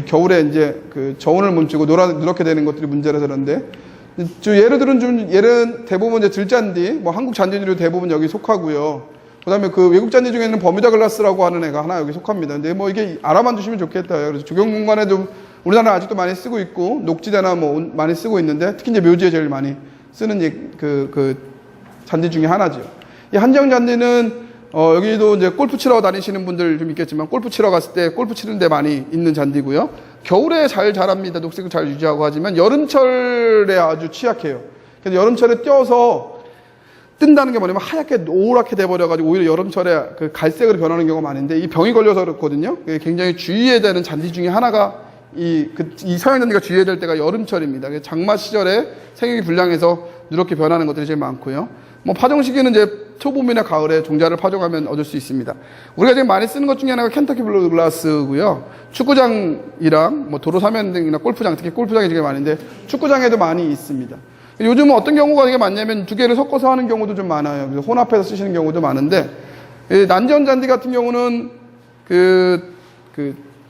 겨울에 이제 저온을 멈추고 누렇게 되는 것들이 문제라서 그런데 예를 대부분 이제 들잔디, 뭐 한국 잔디들도 대부분 여기 속하고요. 그 다음에 외국 잔디 중에는 버뮤다 글라스라고 하는 애가 하나 여기 속합니다. 근데 뭐 이게 알아만 두시면 좋겠다. 그래서 조경 공간에도 우리나라 아직도 많이 쓰고 있고, 녹지대나 뭐 많이 쓰고 있는데, 특히 이제 묘지에 제일 많이 쓰는 잔디 중에 하나죠. 이 한지형 잔디는 여기도 이제 골프 치러 다니시는 분들 좀 있겠지만, 골프 치러 갔을 때 골프 치는 데 많이 있는 잔디고요. 겨울에 잘 자랍니다. 녹색을 잘 유지하고 하지만, 여름철에 아주 취약해요. 그래서 여름철에 띄어서 뜬다는 게 뭐냐면 하얗게 노랗게 돼버려가지고 오히려 여름철에 갈색으로 변하는 경우가 많은데, 이 병이 걸려서 그렇거든요. 굉장히 주의해야 되는 잔디 중에 하나가 이 서양 잔디가 주의해야 될 때가 여름철입니다. 장마 시절에 생육이 불량해서 누렇게 변하는 것들이 제일 많고요. 뭐 파종 시기는 이제 초봄이나 가을에 종자를 파종하면 얻을 수 있습니다. 우리가 지금 많이 쓰는 것 중에 하나가 켄터키 블루글라스고요. 축구장이랑 뭐 도로 사면 등이나 골프장, 특히 골프장이 되게 많은데 축구장에도 많이 있습니다. 요즘은 어떤 경우가 되게 많냐면 두 개를 섞어서 하는 경우도 좀 많아요. 그래서 혼합해서 쓰시는 경우도 많은데, 난지형 잔디 같은 경우는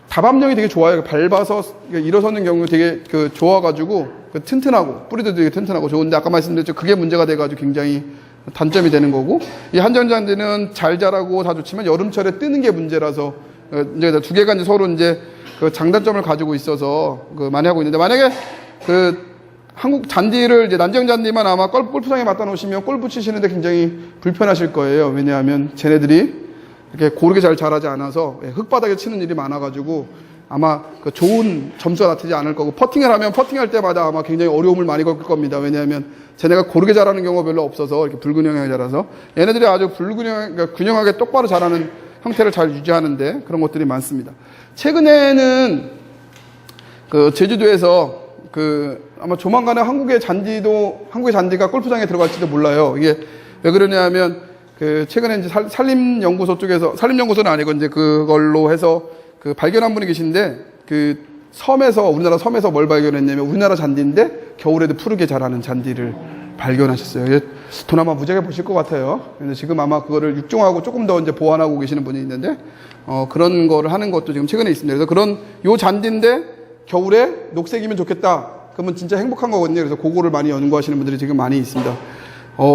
다밤력이 되게 좋아요. 밟아서 일어서는 경우 되게 좋아가지고 그 튼튼하고 뿌리도 되게 튼튼하고 좋은데 아까 말씀드렸죠. 그게 문제가 돼가지고 굉장히 단점이 되는 거고 이 한정잔디는 잘 자라고 다 좋지만 여름철에 뜨는 게 문제라서 이제 두 개가 이제 서로 이제 그 장단점을 가지고 있어서 그 많이 하고 있는데 만약에 그 한국 잔디를 이제 난정 잔디만 아마 골프장에 갖다 놓으시면 골프 치시는데 굉장히 불편하실 거예요. 왜냐하면 쟤네들이 이렇게 고르게 잘 자라지 않아서 흙바닥에 치는 일이 많아가지고 아마 그 좋은 점수가 나타나지 않을 거고 퍼팅을 하면 퍼팅할 때마다 아마 굉장히 어려움을 많이 겪을 겁니다. 왜냐하면 쟤네가 고르게 자라는 경우가 별로 없어서 이렇게 불균형하게 자라서 얘네들이 아주 그러니까 균형하게 똑바로 자라는 형태를 잘 유지하는데 그런 것들이 많습니다. 최근에는 그 제주도에서 그 아마 조만간에 한국의 잔디가 골프장에 들어갈지도 몰라요. 이게 왜 그러냐면 그 최근에 이제 산림연구소 쪽에서 산림연구소는 아니고 이제 그걸로 해서 그 발견한 분이 계신데 그 우리나라 섬에서 뭘 발견했냐면 우리나라 잔디인데 겨울에도 푸르게 자라는 잔디를 발견하셨어요. 돈 아마 무지하게 보실 것 같아요. 근데 지금 아마 그거를 육종하고 조금 더 이제 보완하고 계시는 분이 있는데 그런 거를 하는 것도 지금 최근에 있습니다. 그래서 그런 요 잔디인데 겨울에 녹색이면 좋겠다. 그러면 진짜 행복한 거거든요. 그래서 그거를 많이 연구하시는 분들이 지금 많이 있습니다.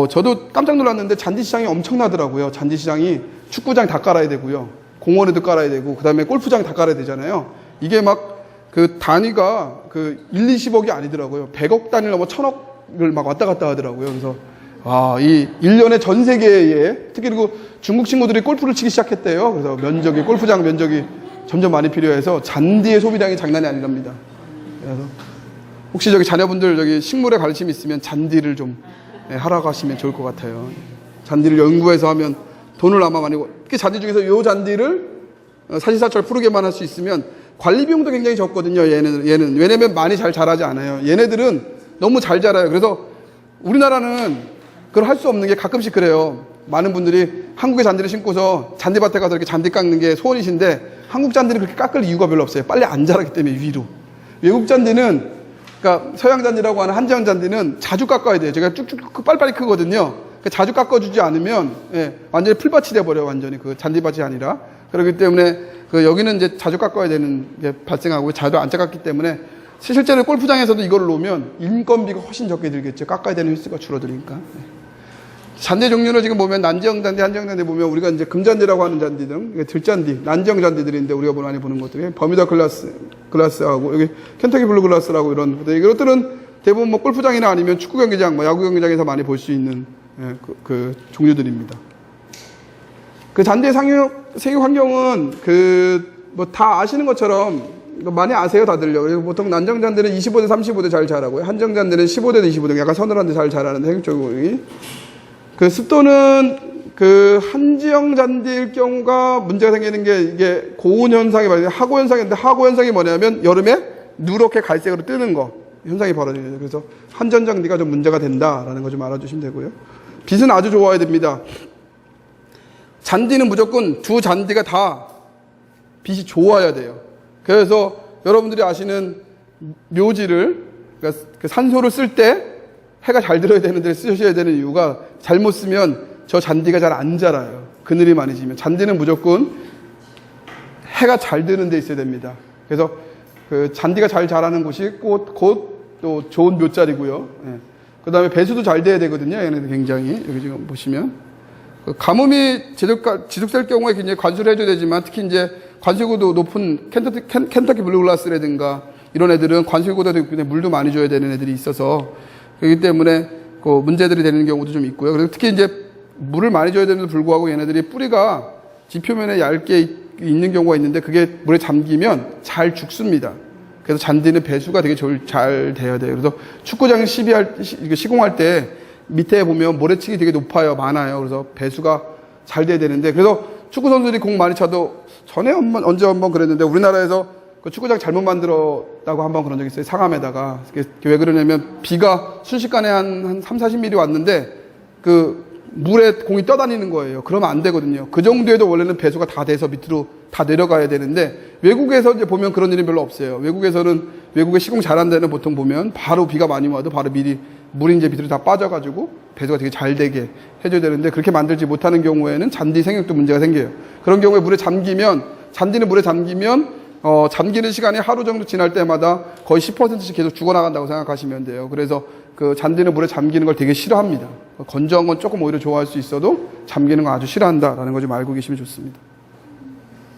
저도 깜짝 놀랐는데 잔디 시장이 엄청나더라고요. 잔디 시장이 축구장 다 깔아야 되고요. 공원에도 깔아야 되고, 그 다음에 골프장 다 깔아야 되잖아요. 이게 막 그 단위가 그 1, 20억이 아니더라고요. 100억 단위를 넘어 1000억을 막 왔다 갔다 하더라고요. 그래서 이 1년에 전 세계에 특히 그리고 중국 친구들이 골프를 치기 시작했대요. 그래서 골프장 면적이 점점 많이 필요해서 잔디의 소비량이 장난이 아니랍니다. 그래서 혹시 자녀분들 식물에 관심 있으면 잔디를 좀 하라고 하시면 좋을 것 같아요. 잔디를 연구해서 하면 돈을 아마 많이 특히 잔디 중에서 이 잔디를 사시사철 푸르게만 할 수 있으면 관리 비용도 굉장히 적거든요. 얘는 왜냐면 많이 잘 자라지 않아요. 얘네들은 너무 잘 자라요. 그래서 우리나라는 그걸 할 수 없는 게 가끔씩 그래요. 많은 분들이 한국의 잔디를 신고서 잔디밭에 가서 이렇게 잔디 깎는 게 소원이신데 한국 잔디는 그렇게 깎을 이유가 별로 없어요. 빨리 안 자라기 때문에 위로. 외국 잔디는 그러니까 서양 잔디라고 하는 한정 잔디는 자주 깎아야 돼요. 제가 쭉쭉 빨리빨리 크거든요. 자주 깎아주지 않으면 완전히 풀밭이 돼버려요. 완전히 그 잔디밭이 아니라. 그렇기 때문에 여기는 이제 자주 깎아야 되는 게 발생하고 자주 안 깎았기 때문에 실제로 골프장에서도 이걸 놓으면 인건비가 훨씬 적게 들겠죠. 깎아야 되는 횟수가 줄어드니까. 잔디 종류를 지금 보면 난지형 잔디, 한지형 잔디 보면 우리가 이제 금잔디라고 하는 잔디 등 들잔디, 난지형 잔디들인데 우리가 많이 보는 것들이 버뮤다 글라스하고 여기 켄터키 블루 글라스라고 이런 이것들은 대부분 뭐 골프장이나 아니면 축구 경기장, 뭐 야구 경기장에서 많이 볼 수 있는 그 종류들입니다. 그 잔디의 생육 환경은 뭐 다 아시는 것처럼 많이 아세요, 다들요. 그래서 보통 난정 잔디는 25대 35대 잘 자라고요. 한정 잔디는 15대 25대 약간 서늘한데 잘 자라는데 생육적으로 그 습도는 그 한지형 잔디일 경우가 문제가 생기는 게 이게 고온 현상이 말이에요. 하고 현상인데 하고 현상이 뭐냐면 여름에 누렇게 갈색으로 뜨는 거 현상이 벌어지는 거죠. 그래서 한전 잔디가 좀 문제가 된다라는 거 좀 알아주시면 되고요. 빛은 아주 좋아야 됩니다. 잔디는 무조건 두 잔디가 다 빛이 좋아야 돼요. 그래서 여러분들이 아시는 묘지를 그러니까 그 산소를 쓸 때 해가 잘 들어야 되는데 쓰셔야 되는 이유가 잘못 쓰면 저 잔디가 잘 안 자라요. 그늘이 많이 지면. 잔디는 무조건 해가 잘 드는 데 있어야 됩니다. 그래서 그 잔디가 잘 자라는 곳이 곧 또 좋은 묘자리고요. 그 다음에 배수도 잘 돼야 되거든요. 얘네들 굉장히. 여기 지금 보시면. 가뭄이 지속될 경우에 굉장히 관수를 해줘야 되지만 특히 이제 관수구도 높은 켄터키 블루글라스라든가 이런 애들은 관수구보다 물도 많이 줘야 되는 애들이 있어서 그렇기 때문에 그 문제들이 되는 경우도 좀 있고요. 그래서 특히 이제 물을 많이 줘야 되는데도 불구하고 얘네들이 뿌리가 지표면에 얇게 있는 경우가 있는데 그게 물에 잠기면 잘 죽습니다. 그래서 잔디는 배수가 되게 잘 돼야 돼요. 그래서 축구장 시공할 때 밑에 보면 모래층이 되게 높아요. 많아요. 그래서 배수가 잘 돼야 되는데 그래서 축구 선수들이 공 많이 차도 전에 언제 한번 그랬는데 우리나라에서 그 축구장 잘못 만들었다고 한번 그런 적이 있어요. 상암에다가. 왜 그러냐면 비가 순식간에 한 3, 40mm 왔는데 그 물에 공이 떠다니는 거예요. 그러면 안 되거든요. 그 정도에도 원래는 배수가 다 돼서 밑으로 다 내려가야 되는데 외국에서 이제 보면 그런 일이 별로 없어요. 외국에 시공 잘한 데는 보통 보면 바로 비가 많이 와도 바로 미리 물이 이제 밑으로 다 빠져가지고 배수가 되게 잘 되게 해줘야 되는데 그렇게 만들지 못하는 경우에는 잔디 생육도 문제가 생겨요. 그런 경우에 잔디는 물에 잠기면 잠기는 시간이 하루 정도 지날 때마다 거의 10%씩 계속 죽어나간다고 생각하시면 돼요. 그래서 그 잔디는 물에 잠기는 걸 되게 싫어합니다. 건조한 건 조금 오히려 좋아할 수 있어도 잠기는 건 아주 싫어한다라는 거 좀 알고 계시면 좋습니다.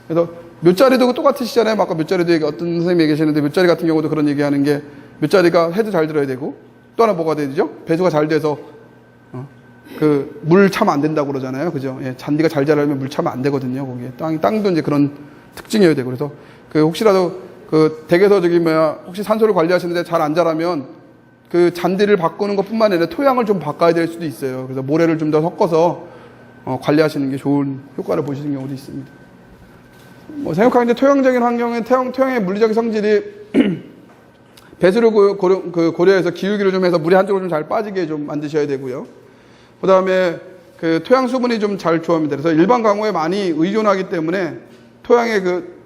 그래서 묫자리도 똑같으시잖아요. 아까 묫자리도 어떤 선생님이 얘기하시는데 묫자리 같은 경우도 그런 얘기하는 게 묫자리가 해도 잘 들어야 되고 또 하나 뭐가 되죠? 배수가 잘 돼서 그 물 차면 안 된다고 그러잖아요. 그죠? 예, 잔디가 잘 자라려면 물 차면 안 되거든요. 거기에 땅도 이제 그런 특징이어야 되고 그래서 그 혹시라도 그 댁에서 혹시 산소를 관리하시는데 잘 안 자라면 그 잔디를 바꾸는 것뿐만 아니라 토양을 좀 바꿔야 될 수도 있어요. 그래서 모래를 좀 더 섞어서 관리하시는 게 좋은 효과를 보시는 경우도 있습니다. 생육하는데 토양적인 환경에 토양의 물리적 성질이 배수를 고려해서 기울기를 좀 해서 물이 한쪽으로 좀 잘 빠지게 좀 만드셔야 되고요. 그 다음에 그 토양 수분이 좀 잘 조합니다. 그래서 일반 강우에 많이 의존하기 때문에 토양의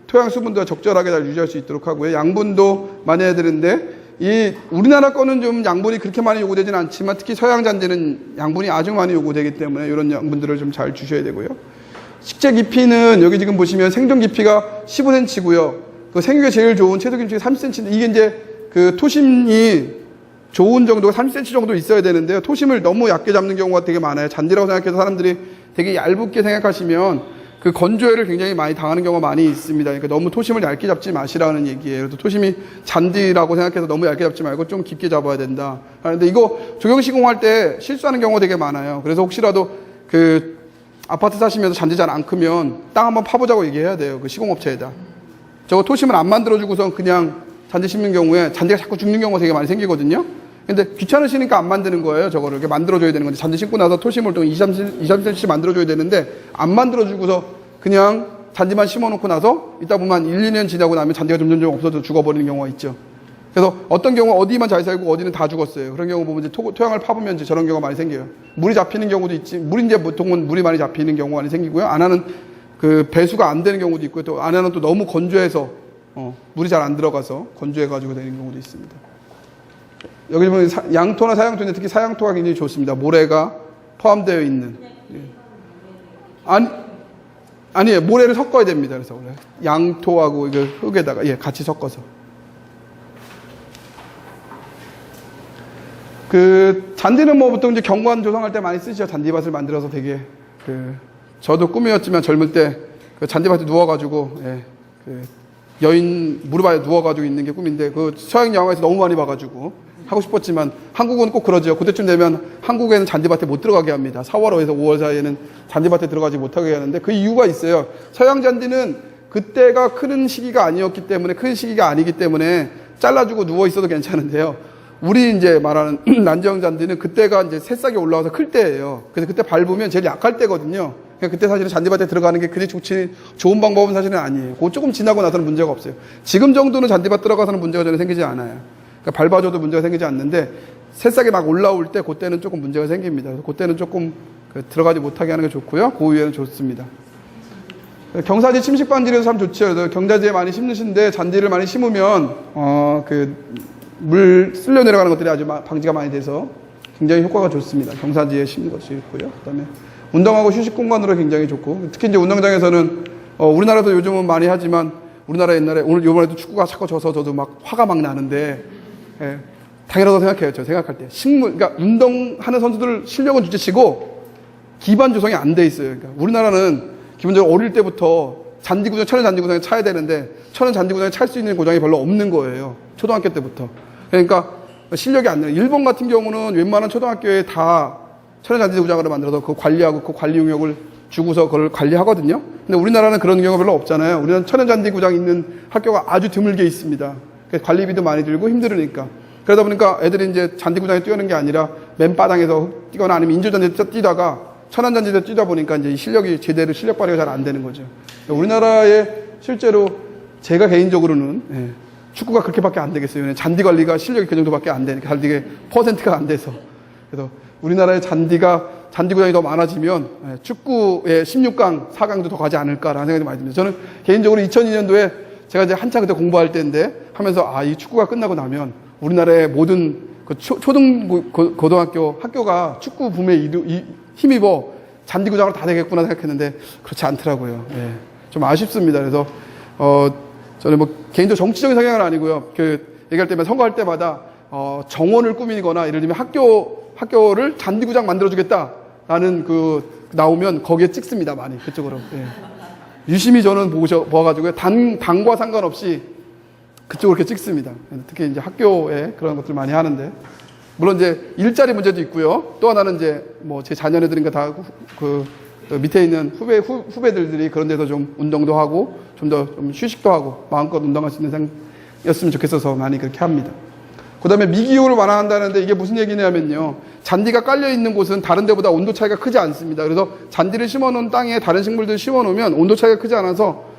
토양 수분도 적절하게 잘 유지할 수 있도록 하고요. 양분도 많이 해야 되는데 우리나라 거는 좀 양분이 그렇게 많이 요구되지는 않지만 특히 서양 잔디는 양분이 아주 많이 요구되기 때문에 이런 양분들을 좀 잘 주셔야 되고요. 식재 깊이는 여기 지금 보시면 생존 깊이가 15cm고요. 그 생육에 제일 좋은 채소 깊이가 30cm인데 이게 이제 그 토심이 좋은 정도가 30cm 정도 있어야 되는데요. 토심을 너무 얇게 잡는 경우가 되게 많아요. 잔디라고 생각해서 사람들이 되게 얇게 생각하시면 그 건조해를 굉장히 많이 당하는 경우가 많이 있습니다. 그러니까 너무 토심을 얇게 잡지 마시라는 얘기예요. 그래서 토심이 잔디라고 생각해서 너무 얇게 잡지 말고 좀 깊게 잡아야 된다. 그런데 이거 조경 시공할 때 실수하는 경우가 되게 많아요. 그래서 혹시라도 그 아파트 사시면서 잔디 잘 안 크면 땅 한번 파보자고 얘기해야 돼요. 그 시공업체에다. 저거 토심을 안 만들어주고선 그냥 잔디 심는 경우에 잔디가 자꾸 죽는 경우가 되게 많이 생기거든요. 근데 귀찮으시니까 안 만드는 거예요. 저거를 이렇게 만들어줘야 되는 건데 잔디 심고 나서 토심을 또 20-30cm 만들어줘야 되는데 안 만들어주고서 그냥 잔디만 심어놓고 나서 이따 보면 한 1-2년 지나고 나면 잔디가 점점 없어져 죽어버리는 경우가 있죠. 그래서 어떤 경우 어디만 잘 살고 어디는 다 죽었어요. 그런 경우 보면 이제 토양을 파보면 이제 저런 경우가 많이 생겨요. 물이 잡히는 경우도 있지. 물이 이제 보통은 물이 많이 잡히는 경우가 많이 생기고요. 안하는 그 배수가 안 되는 경우도 있고요. 또 안에는 또 너무 건조해서 물이 잘 안 들어가서 건조해가지고 되는 경우도 있습니다. 여기 보면 양토나 사양토인데 특히 사양토가 굉장히 좋습니다. 모래가 포함되어 있는. 아니에요. 모래를 섞어야 됩니다. 그래서 원래 양토하고 이거 흙에다가 같이 섞어서. 그 잔디는 뭐 보통 이제 경관 조성할 때 많이 쓰시죠. 잔디밭을 만들어서 되게 저도 꿈이었지만 젊을 때 그 잔디밭에 누워가지고 그 여인 무릎 아래 누워가지고 있는 게 꿈인데 그 서양 영화에서 너무 많이 봐가지고 하고 싶었지만 한국은 꼭 그러죠. 그때쯤 되면 한국에는 잔디밭에 못 들어가게 합니다. 4월에서 5월 사이에는 잔디밭에 들어가지 못하게 하는데 그 이유가 있어요. 서양 잔디는 그때가 크는 시기가 아니었기 때문에 큰 시기가 아니기 때문에 잘라주고 누워 있어도 괜찮은데요. 우리 이제 말하는 난지형 잔디는 그때가 이제 새싹이 올라와서 클 때예요. 그래서 그때 밟으면 제일 약할 때거든요. 그러니까 그때 사실은 잔디밭에 들어가는 게 그리 좋은 방법은 사실은 아니에요. 그거 조금 지나고 나서는 문제가 없어요. 지금 정도는 잔디밭 들어가서는 문제가 전혀 생기지 않아요. 그러니까 밟아줘도 문제가 생기지 않는데 새싹이 막 올라올 때 그때는 조금 문제가 생깁니다. 그래서 그때는 조금 들어가지 못하게 하는 게 좋고요. 그 이후에는 좋습니다. 경사지 침식 방지에도 참 좋죠. 그래서 경사지에 많이 심으신데 잔디를 많이 심으면 물 쓸려 내려가는 것들이 아주 방지가 많이 돼서 굉장히 효과가 좋습니다. 경사지에 심는 것이 있고요. 그다음에 운동하고 휴식 공간으로 굉장히 좋고 특히 이제 운동장에서는 우리나라도 요즘은 많이 하지만 우리나라 옛날에 요번에도 축구가 자꾸 져서 저도 막 화가 막 나는데 당연하다고 생각해요. 저 생각할 때 그러니까 운동하는 선수들 실력은 둘째치고 기반 조성이 안 돼 있어요. 그러니까 우리나라는 기본적으로 어릴 때부터 잔디구장, 천연 잔디구장에 차야 되는데 천연 잔디구장에 찰 수 있는 고장이 별로 없는 거예요. 초등학교 때부터. 그러니까 실력이 안 나요. 일본 같은 경우는 웬만한 초등학교에 다 천연 잔디구장으로 만들어서 그거 관리하고 그 관리 용역을 주고서 그걸 관리하거든요. 근데 우리나라는 그런 경우가 별로 없잖아요. 우리는 천연 잔디구장 있는 학교가 아주 드물게 있습니다. 그래서 관리비도 많이 들고 힘들으니까. 그러다 보니까 애들이 이제 잔디구장에 뛰는 게 아니라 맨바닥에서 뛰거나 아니면 인조잔디에 뛰다가 천연잔디에 뛰다 보니까 이제 실력이 제대로 실력 발휘가 잘 안 되는 거죠. 우리나라에 실제로 제가 개인적으로는 축구가 그렇게밖에 안 되겠어요. 잔디 관리가 실력이 그 정도밖에 안 되니까 잔디가 퍼센트가 안 돼서. 그래서 우리나라의 잔디구장이 더 많아지면 축구의 16강, 4강도 더 가지 않을까라는 생각이 많이 듭니다. 저는 개인적으로 2002년도에 제가 이제 한참 그때 공부할 때인데 하면서 이 축구가 끝나고 나면 우리나라의 모든 그 고등학교 학교가 축구 붐에 힘입어 잔디구장으로 다 되겠구나 생각했는데 그렇지 않더라고요. 좀 아쉽습니다. 그래서 저는 뭐 개인적으로 정치적인 성향은 아니고요. 얘기할 때마다 선거할 때마다 정원을 꾸미거나 예를 들면 학교를 잔디구장 만들어주겠다라는 나오면 거기에 찍습니다. 많이 그쪽으로. 예. 유심히 저는 보아가지고요. 당과 상관없이 그쪽으로 이렇게 찍습니다. 특히 이제 학교에 그런 것들 많이 하는데. 물론 이제 일자리 문제도 있고요. 또 하나는 이제 뭐 제 자녀네들인가 다 밑에 있는 후배들이 그런 데서 좀 운동도 하고 좀 더 좀 휴식도 하고 마음껏 운동할 수 있는 상이었으면 좋겠어서 많이 그렇게 합니다. 그 다음에 미기후를 완화한다는데 이게 무슨 얘기냐면요. 잔디가 깔려있는 곳은 다른 데보다 온도 차이가 크지 않습니다. 그래서 잔디를 심어놓은 땅에 다른 식물들을 심어놓으면 온도 차이가 크지 않아서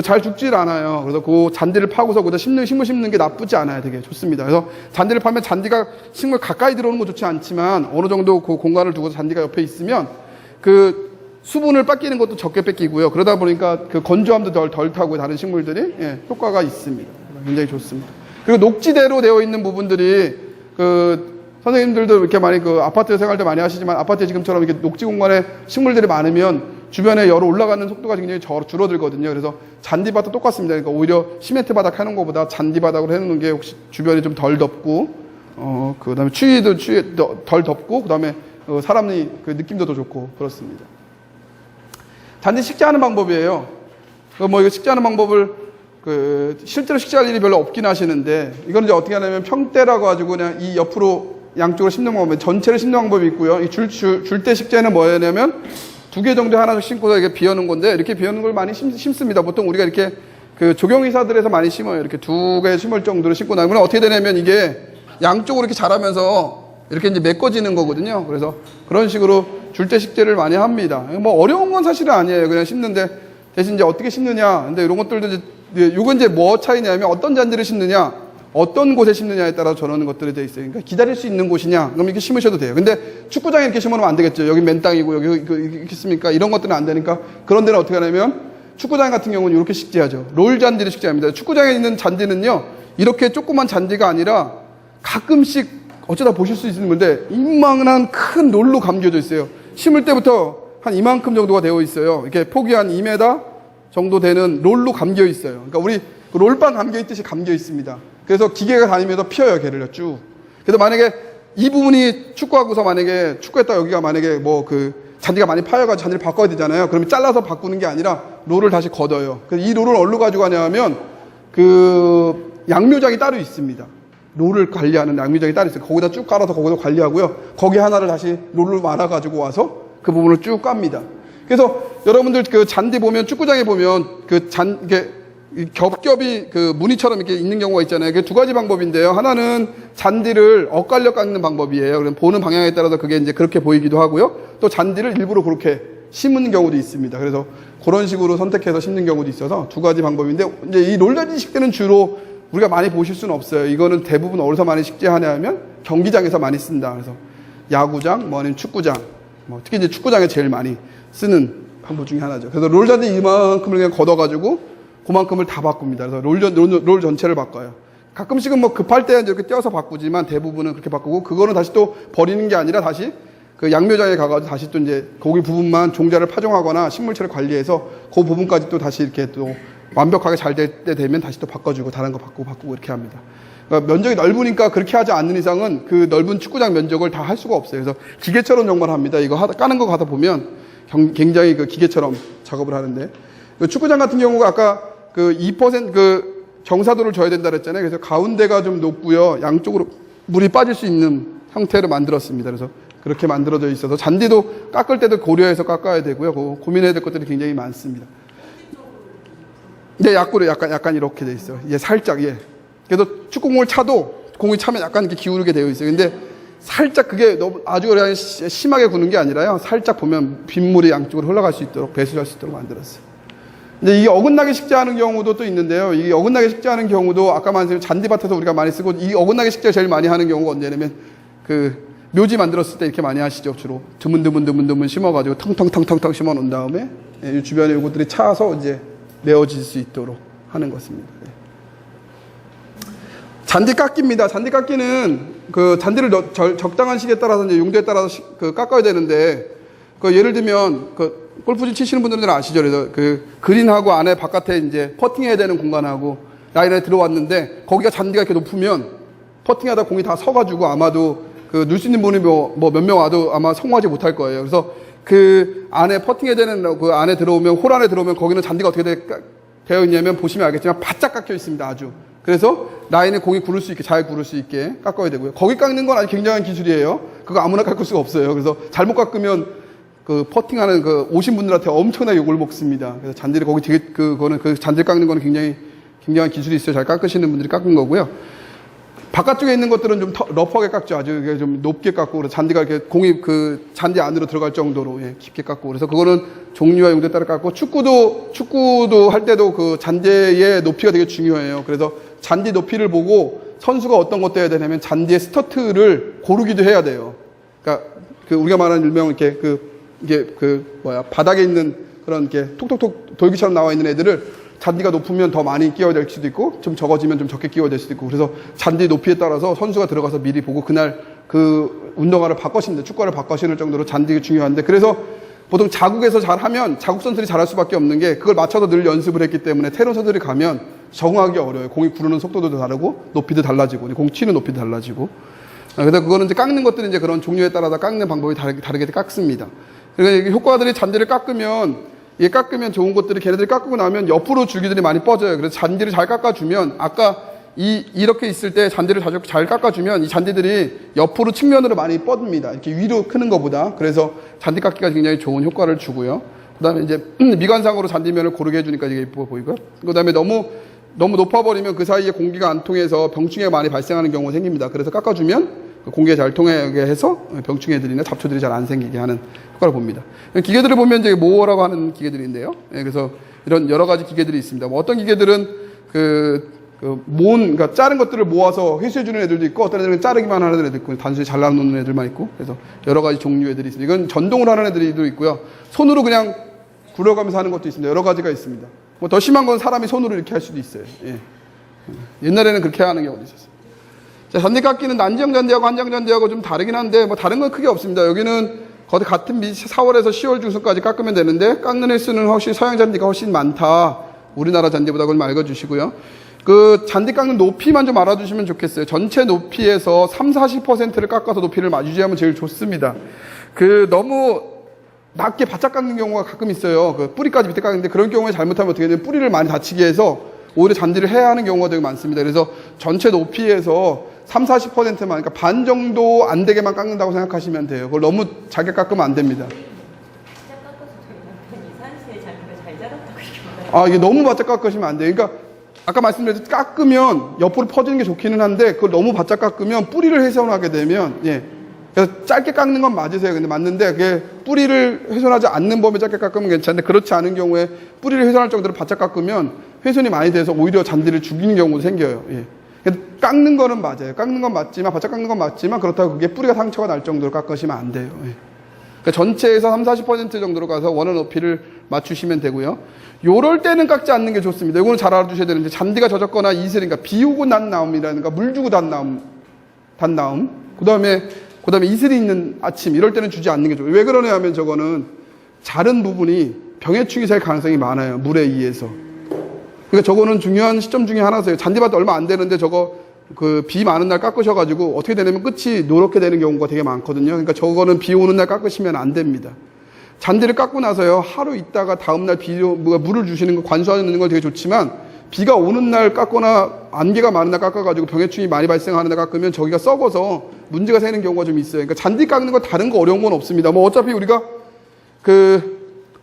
잘 죽질 않아요. 그래서 그 잔디를 파고서 거기다 식물 심는 게 나쁘지 않아요. 되게 좋습니다. 그래서 잔디를 파면 잔디가 식물 가까이 들어오는 건 좋지 않지만 어느 정도 그 공간을 두고 잔디가 옆에 있으면 수분을 뺏기는 것도 적게 뺏기고요. 그러다 보니까 건조함도 덜 타고 다른 식물들이 효과가 있습니다. 굉장히 좋습니다. 그리고 녹지대로 되어 있는 부분들이 선생님들도 이렇게 많이 아파트 생활도 많이 하시지만 아파트에 지금처럼 이렇게 녹지 공간에 식물들이 많으면 주변에 열이 올라가는 속도가 굉장히 줄어들거든요. 그래서 잔디바닥 똑같습니다. 그러니까 오히려 시멘트 바닥 해놓은 것보다 잔디바닥으로 해놓는 게 혹시 주변이 좀 덜 덥고, 그 다음에 추위도 덜 덥고, 그 다음에 사람이 느낌도 더 좋고, 그렇습니다. 잔디 식재하는 방법이에요. 이거 식재하는 방법을 실제로 식재할 일이 별로 없긴 하시는데, 이거는 이제 어떻게 하냐면 평대라고 가지고 그냥 이 옆으로 양쪽으로 심는 방법이 전체를 심는 방법이 있고요. 이 줄대 식재는 뭐냐면 2개 정도 하나씩 심고서 이렇게 비워놓은 건데, 이렇게 비워놓은 걸 많이 심습니다. 보통 우리가 이렇게 조경의사들에서 많이 심어요. 이렇게 2개 심을 정도로 심고 나면 어떻게 되냐면 이게 양쪽으로 이렇게 자라면서 이렇게 이제 메꿔지는 거거든요. 그래서 그런 식으로 줄대 식재를 많이 합니다. 뭐 어려운 건 사실은 아니에요. 그냥 심는데 대신 이제 어떻게 심느냐. 근데 이런 것들도 이건 이제 뭐 차이냐면 어떤 잔디를 심느냐, 어떤 곳에 심느냐에 따라 저러는 것들이 돼 있어요. 그러니까 기다릴 수 있는 곳이냐, 그럼 이렇게 심으셔도 돼요. 근데 축구장에 이렇게 심어놓으면 안 되겠죠. 여기 맨 땅이고 여기 이렇게 있습니까? 이런 것들은 안 되니까 그런 데는 어떻게 하냐면 축구장 같은 경우는 이렇게 식재하죠. 롤 잔디를 식재합니다. 축구장에 있는 잔디는요, 이렇게 조그만 잔디가 아니라 가끔씩 어쩌다 보실 수 있는 건데 이만한 큰 롤로 감겨져 있어요. 심을 때부터 한 이만큼 정도가 되어 있어요. 이렇게 폭이 한 2m 정도 되는 롤로 감겨 있어요. 그러니까 우리 롤빵 감겨 있듯이 감겨 있습니다. 그래서 기계가 다니면서 피어요, 걔를 쭉. 그래서 만약에 이 부분이 축구하고서 만약에 축구했다 여기가 만약에 잔디가 많이 파여가지고 잔디를 바꿔야 되잖아요. 그러면 잘라서 바꾸는 게 아니라 롤을 다시 걷어요. 그래서 이 롤을 어디로 가져가냐 하면 양묘장이 따로 있습니다. 롤을 관리하는 양묘장이 따로 있어요. 거기다 쭉 깔아서 거기서 관리하고요. 거기 하나를 다시 롤을 말아가지고 와서 그 부분을 쭉 깝니다. 그래서 여러분들 잔디 보면 축구장에 보면 이게 겹겹이 무늬처럼 이렇게 있는 경우가 있잖아요. 그게 2가지 방법인데요. 하나는 잔디를 엇갈려 깎는 방법이에요. 그럼 보는 방향에 따라서 그게 이제 그렇게 보이기도 하고요. 또 잔디를 일부러 그렇게 심는 경우도 있습니다. 그래서 그런 식으로 선택해서 심는 경우도 있어서 2가지 방법인데, 이제 이 롤잔디 식재는 주로 우리가 많이 보실 수는 없어요. 이거는 대부분 어디서 많이 식재하냐 하면 경기장에서 많이 쓴다. 그래서 야구장, 아니면 축구장, 특히 이제 축구장에 제일 많이 쓰는 방법 중에 하나죠. 그래서 롤잔디 이만큼을 그냥 걷어가지고 그만큼을 다 바꿉니다. 그래서 롤 전체를 바꿔요. 가끔씩은 급할 때 이렇게 떼어서 바꾸지만 대부분은 그렇게 바꾸고, 그거는 다시 또 버리는 게 아니라 다시 양묘장에 가가지고 다시 또 이제 거기 부분만 종자를 파종하거나 식물체를 관리해서 그 부분까지 또 다시 이렇게 또 완벽하게 잘 될 때 되면 다시 또 바꿔주고 다른 거 바꾸고 이렇게 합니다. 그러니까 면적이 넓으니까 그렇게 하지 않는 이상은 그 넓은 축구장 면적을 다 할 수가 없어요. 그래서 기계처럼 정말 합니다. 이거 까는 거 가다 보면 굉장히 기계처럼 작업을 하는데, 축구장 같은 경우가 아까 2% 정사도를 줘야 된다 그랬잖아요. 그래서 가운데가 좀 높고요. 양쪽으로 물이 빠질 수 있는 형태로 만들었습니다. 그래서 그렇게 만들어져 있어서 잔디도 깎을 때도 고려해서 깎아야 되고요. 고민해야 될 것들이 굉장히 많습니다. 네, 약구로 약간 이렇게 돼 있어요. 살짝, 그래서 축구공을 차도 공이 차면 약간 이렇게 기울게 되어 있어요. 근데 살짝 그게 너무 아주 그냥 심하게 구는 게 아니라요. 살짝 보면 빗물이 양쪽으로 흘러갈 수 있도록 배수할 수 있도록 만들었어요. 근데 이게 어긋나게 식재하는 경우도 또 있는데요. 이 어긋나게 식재하는 경우도 아까 말씀드린 잔디밭에서 우리가 많이 쓰고, 이 어긋나게 식재 제일 많이 하는 경우가 언제냐면 묘지 만들었을 때 이렇게 많이 하시죠. 주로 드문드문 심어가지고 텅텅텅텅 심어 놓은 다음에 이 주변에 요것들이 차서 이제 메워질 수 있도록 하는 것입니다. 잔디 깎기입니다. 잔디 깎기는 잔디를 적당한 시기에 따라서 이제 용도에 따라서 깎아야 되는데, 예를 들면 골프질 치시는 분들은 아시죠? 그래서 그린하고 안에 바깥에 이제 퍼팅해야 되는 공간하고 라인에 들어왔는데 거기가 잔디가 이렇게 높으면 퍼팅하다 공이 다 서가지고 아마도 그 넣을 수 있는 분이 뭐 몇 명 와도 아마 성공하지 못할 거예요. 그래서 그 안에 퍼팅해야 되는 그 안에 들어오면 홀 안에 들어오면 거기는 잔디가 어떻게 되어 있냐면 보시면 알겠지만 바짝 깎여 있습니다. 아주. 그래서 라인에 공이 구를 수 있게 잘 구를 수 있게 깎아야 되고요. 거기 깎는 건 아주 굉장한 기술이에요. 그거 아무나 깎을 수가 없어요. 그래서 잘못 깎으면 그 퍼팅하는 그 오신 분들한테 엄청나게 욕을 먹습니다. 그래서 잔디를 거기 되게 그거는 그 잔디를 깎는 거는 굉장한 기술이 있어요. 잘 깎으시는 분들이 깎은 거고요. 바깥쪽에 있는 것들은 좀 러프하게 깎죠. 아주 좀 높게 깎고, 그래서 잔디가 이렇게 공이 그 잔디 안으로 들어갈 정도로 깊게 깎고, 그래서 그거는 종류와 용도에 따라 깎고, 축구도 할 때도 그 잔디의 높이가 되게 중요해요. 그래서 잔디 높이를 보고 선수가 어떤 것도 해야 되냐면 잔디의 스터트를 고르기도 해야 돼요. 그러니까 그 우리가 말하는 일명 이렇게 바닥에 있는 그런 이렇게 톡톡톡 돌기처럼 나와 있는 애들을 잔디가 높으면 더 많이 끼워야 될 수도 있고 좀 적어지면 좀 적게 끼워야 될 수도 있고, 그래서 잔디 높이에 따라서 선수가 들어가서 미리 보고 그날 그 운동화를 바꿔신다, 축구화를 바꿔신을 정도로 잔디가 중요한데, 그래서 보통 자국에서 잘하면 자국 선수들이 잘할 수밖에 없는 게 그걸 맞춰서 늘 연습을 했기 때문에 테론 선수들이 가면 적응하기 어려워요. 공이 구르는 속도도 다르고 높이도 달라지고 공 치는 높이도 달라지고. 그래서 그거는 이제 깎는 것들은 이제 그런 종류에 따라서 깎는 방법이 다르게 깎습니다. 그러니까 효과들이 잔디를 깎으면 좋은 것들이 걔네들이 깎고 나면 옆으로 줄기들이 많이 뻗어요. 그래서 잔디를 잘 깎아주면 아까 이렇게 있을 때 잔디를 잘 깎아주면 이 잔디들이 옆으로 측면으로 많이 뻗습니다. 이렇게 위로 크는 것보다. 그래서 잔디 깎기가 굉장히 좋은 효과를 주고요. 그 다음에 이제 미관상으로 잔디면을 고르게 해주니까 이게 예뻐 보이고요. 그 다음에 너무 높아버리면 그 사이에 공기가 안 통해서 병충해가 많이 발생하는 경우가 생깁니다. 그래서 깎아주면 공기가 잘 통하게 해서 병충해들이나 잡초들이 잘 안 생기게 하는 효과를 봅니다. 기계들을 보면 이제 모어라고 하는 기계들인데요. 그래서 이런 여러 가지 기계들이 있습니다. 뭐 어떤 기계들은 그러니까 자른 것들을 모아서 회수해주는 애들도 있고, 어떤 애들은 자르기만 하는 애들도 있고, 단순히 잘라놓는 애들만 있고, 그래서 여러 가지 종류 애들이 있습니다. 이건 전동으로 하는 애들도 있고요. 손으로 그냥 굴려가면서 하는 것도 있습니다. 여러 가지가 있습니다. 뭐 더 심한 건 사람이 손으로 이렇게 할 수도 있어요. 옛날에는 그렇게 하는 경우도 있었어요. 자, 잔디 깎기는 난지형 잔디하고 한장 잔디하고 좀 다르긴 한데 뭐 다른 건 크게 없습니다. 여기는 거의 같은 4월에서 10월 중순까지 깎으면 되는데 깎는 횟수는 확실히 서양 잔디가 훨씬 많다. 우리나라 잔디보다 그걸 알아주시고요. 그 잔디 깎는 높이만 좀 알아주시면 좋겠어요. 전체 높이에서 30-40%를 깎아서 높이를 유지하면 제일 좋습니다. 너무 낮게 바짝 깎는 경우가 가끔 있어요. 그 뿌리까지 밑에 깎는데 그런 경우에 잘못하면 어떻게 되냐면 뿌리를 많이 다치게 해서 오히려 잔디를 해야 하는 경우가 되게 많습니다. 그래서 전체 높이에서 30-40%만, 그러니까 반 정도 안 되게만 깎는다고 생각하시면 돼요. 그걸 너무 작게 깎으면 안 됩니다. 바짝 깎아서 저희 남편이 산시에 잔디가 잘 자랐다고 이렇게 말해요. 이게 너무 바짝 깎으시면 안 돼요. 그러니까 아까 말씀드렸듯이 깎으면 옆으로 퍼지는 게 좋기는 한데 그걸 너무 바짝 깎으면 뿌리를 훼손하게 되면 그래서 짧게 깎는 건 맞으세요. 근데 맞는데 그게 뿌리를 훼손하지 않는 범위에 짧게 깎으면 괜찮은데, 그렇지 않은 경우에 뿌리를 훼손할 정도로 바짝 깎으면 훼손이 많이 돼서 오히려 잔디를 죽이는 경우도 생겨요. 깎는 거는 맞아요. 깎는 건 맞지만, 바짝 깎는 건 맞지만, 그렇다고 그게 뿌리가 상처가 날 정도로 깎으시면 안 돼요. 그러니까 전체에서 30-40% 정도로 가서 원하는 높이를 맞추시면 되고요. 요럴 때는 깎지 않는 게 좋습니다. 이거는 잘 알아두셔야 되는데, 잔디가 젖었거나 이슬이니까 비 오고 난 나움이라든가 물 주고 단 나움. 그 다음에 이슬이 있는 아침, 이럴 때는 주지 않는 게 좋아요. 왜 그러냐 하면 저거는 자른 부분이 병해충이 될 가능성이 많아요. 물에 의해서. 그러니까 저거는 중요한 시점 중에 하나세요. 잔디밭 얼마 안 되는데 저거 비 많은 날 깎으셔가지고 어떻게 되냐면 끝이 노랗게 되는 경우가 되게 많거든요. 그러니까 저거는 비 오는 날 깎으시면 안 됩니다. 잔디를 깎고 나서요, 하루 있다가 다음날 물을 주시는 거, 관수하는 건 되게 좋지만, 비가 오는 날 깎거나 안개가 많은 날 깎아가지고 병해충이 많이 발생하는 날 깎으면 저기가 썩어서 문제가 생기는 경우가 좀 있어요. 그러니까 잔디 깎는 거 다른 거 어려운 건 없습니다. 뭐 어차피 우리가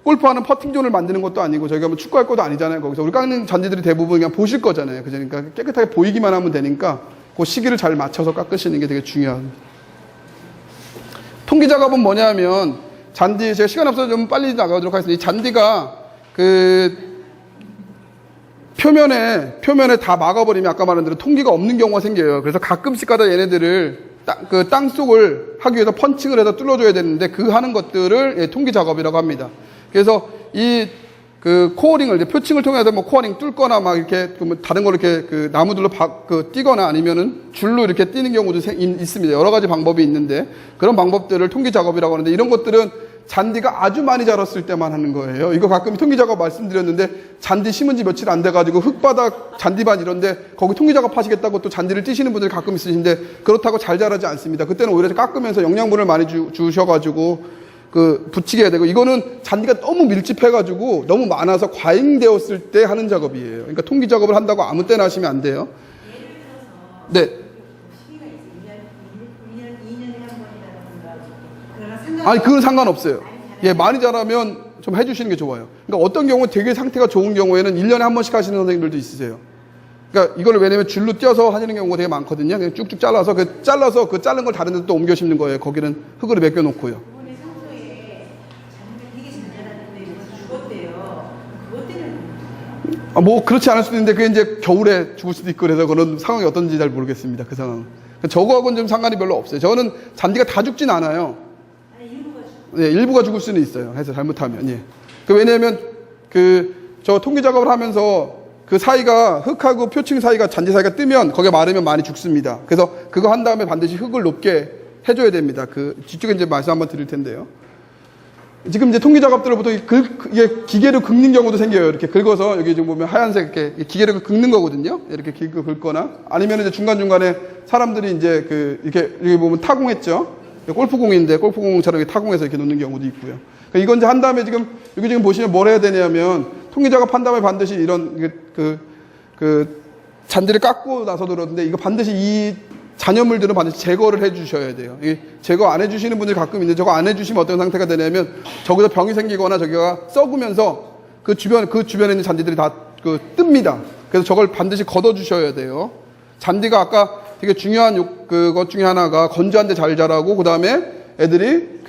골프하는 퍼팅존을 만드는 것도 아니고 저희가 뭐 축구할 것도 아니잖아요. 거기서 우리 깎는 잔디들이 대부분 그냥 보실 거잖아요. 그러니까 깨끗하게 보이기만 하면 되니까 그 시기를 잘 맞춰서 깎으시는 게 되게 중요합니다. 통기 작업은 뭐냐면 잔디, 제가 시간 없어서 좀 빨리 나가도록 하겠습니다. 이 잔디가 표면에 다 막아버리면 아까 말한 대로 통기가 없는 경우가 생겨요. 그래서 가끔씩 가다 얘네들을 땅 속을 하기 위해서 펀칭을 해서 뚫어줘야 되는데 그 하는 것들을 통기 작업이라고 합니다. 그래서 코어링을 표층을 통해서 뭐 코어링 뚫거나 막 이렇게 다른 걸 이렇게 나무들로 띄거나 아니면은 줄로 이렇게 띄는 경우도 있습니다. 여러 가지 방법이 있는데 그런 방법들을 통기 작업이라고 하는데, 이런 것들은 잔디가 아주 많이 자랐을 때만 하는 거예요. 이거 가끔 통기 작업 말씀드렸는데 잔디 심은 지 며칠 안 돼가지고 흙바닥 잔디밭 이런데 거기 통기 작업 하시겠다고 또 잔디를 띄시는 분들이 가끔 있으신데 그렇다고 잘 자라지 않습니다. 그때는 오히려 깎으면서 영양분을 많이 주셔가지고 붙이게 해야 되고, 이거는 잔디가 너무 밀집해가지고 너무 많아서 과잉되었을 때 하는 작업이에요. 그러니까 통기 작업을 한다고 아무 때나 하시면 안 돼요. 네. 시기가 있어요. 2년에 한 번이라든가. 그러나 아니, 그건 상관없어요. 예, 많이 자라면 좀 해주시는 게 좋아요. 그러니까 어떤 경우는 되게 상태가 좋은 경우에는 1년에 한 번씩 하시는 선생님들도 있으세요. 그러니까 이거를 왜냐면 줄로 띄어서 하시는 경우가 되게 많거든요. 그냥 쭉쭉 잘라서 그 자른 걸 다른 데 또 옮겨 심는 거예요. 거기는 흙으로 맡겨 놓고요. 이번에 상소에 자기가 되게 잘 자랐는데 죽었대요. 그것 때문에 뭐 그렇지 않을 수도 있는데 그게 이제 겨울에 죽을 수도 있고 그래서 그런 상황이 어떤지 잘 모르겠습니다. 그 상황은. 저거하고는 좀 상관이 별로 없어요. 저는 잔디가 다 죽진 않아요. 아니 일부가 예, 일부가 죽을 수는 있어요. 해서 잘못하면. 예. 왜냐하면 저 통기 작업을 하면서 그 사이가 흙하고 표층 사이가 잔디 사이가 뜨면 거기가 마르면 많이 죽습니다. 그래서 그거 한 다음에 반드시 흙을 높게 해줘야 됩니다. 뒤쪽에 이제 말씀 한번 드릴 텐데요. 지금 이제 통기 작업들을 보통 이게 기계로 긁는 경우도 생겨요. 이렇게 긁어서 여기 지금 보면 하얀색 이렇게 기계로 긁는 거거든요. 이렇게 긁거나 아니면 이제 중간중간에 사람들이 이제 이렇게 여기 보면 타공했죠. 골프공인데 골프공처럼 이렇게 타공해서 이렇게 놓는 경우도 있고요. 그러니까 이건 이제 한 다음에 여기 지금 보시면 뭘 해야 되냐면 통기 작업 한 다음에 반드시 이런 잔디를 깎고 나서도 그러는데 이거 반드시 이 잔여물들은 반드시 제거를 해 주셔야 돼요. 제거 안 해 주시는 분들이 가끔 있는데 저거 안 해 주시면 어떤 상태가 되냐면 저기서 병이 생기거나 저기가 썩으면서 그 주변에 있는 잔디들이 다 뜹니다. 그래서 저걸 반드시 걷어 주셔야 돼요. 잔디가 아까 되게 중요한 그것 중에 하나가 건조한데 잘 자라고 그다음에 애들이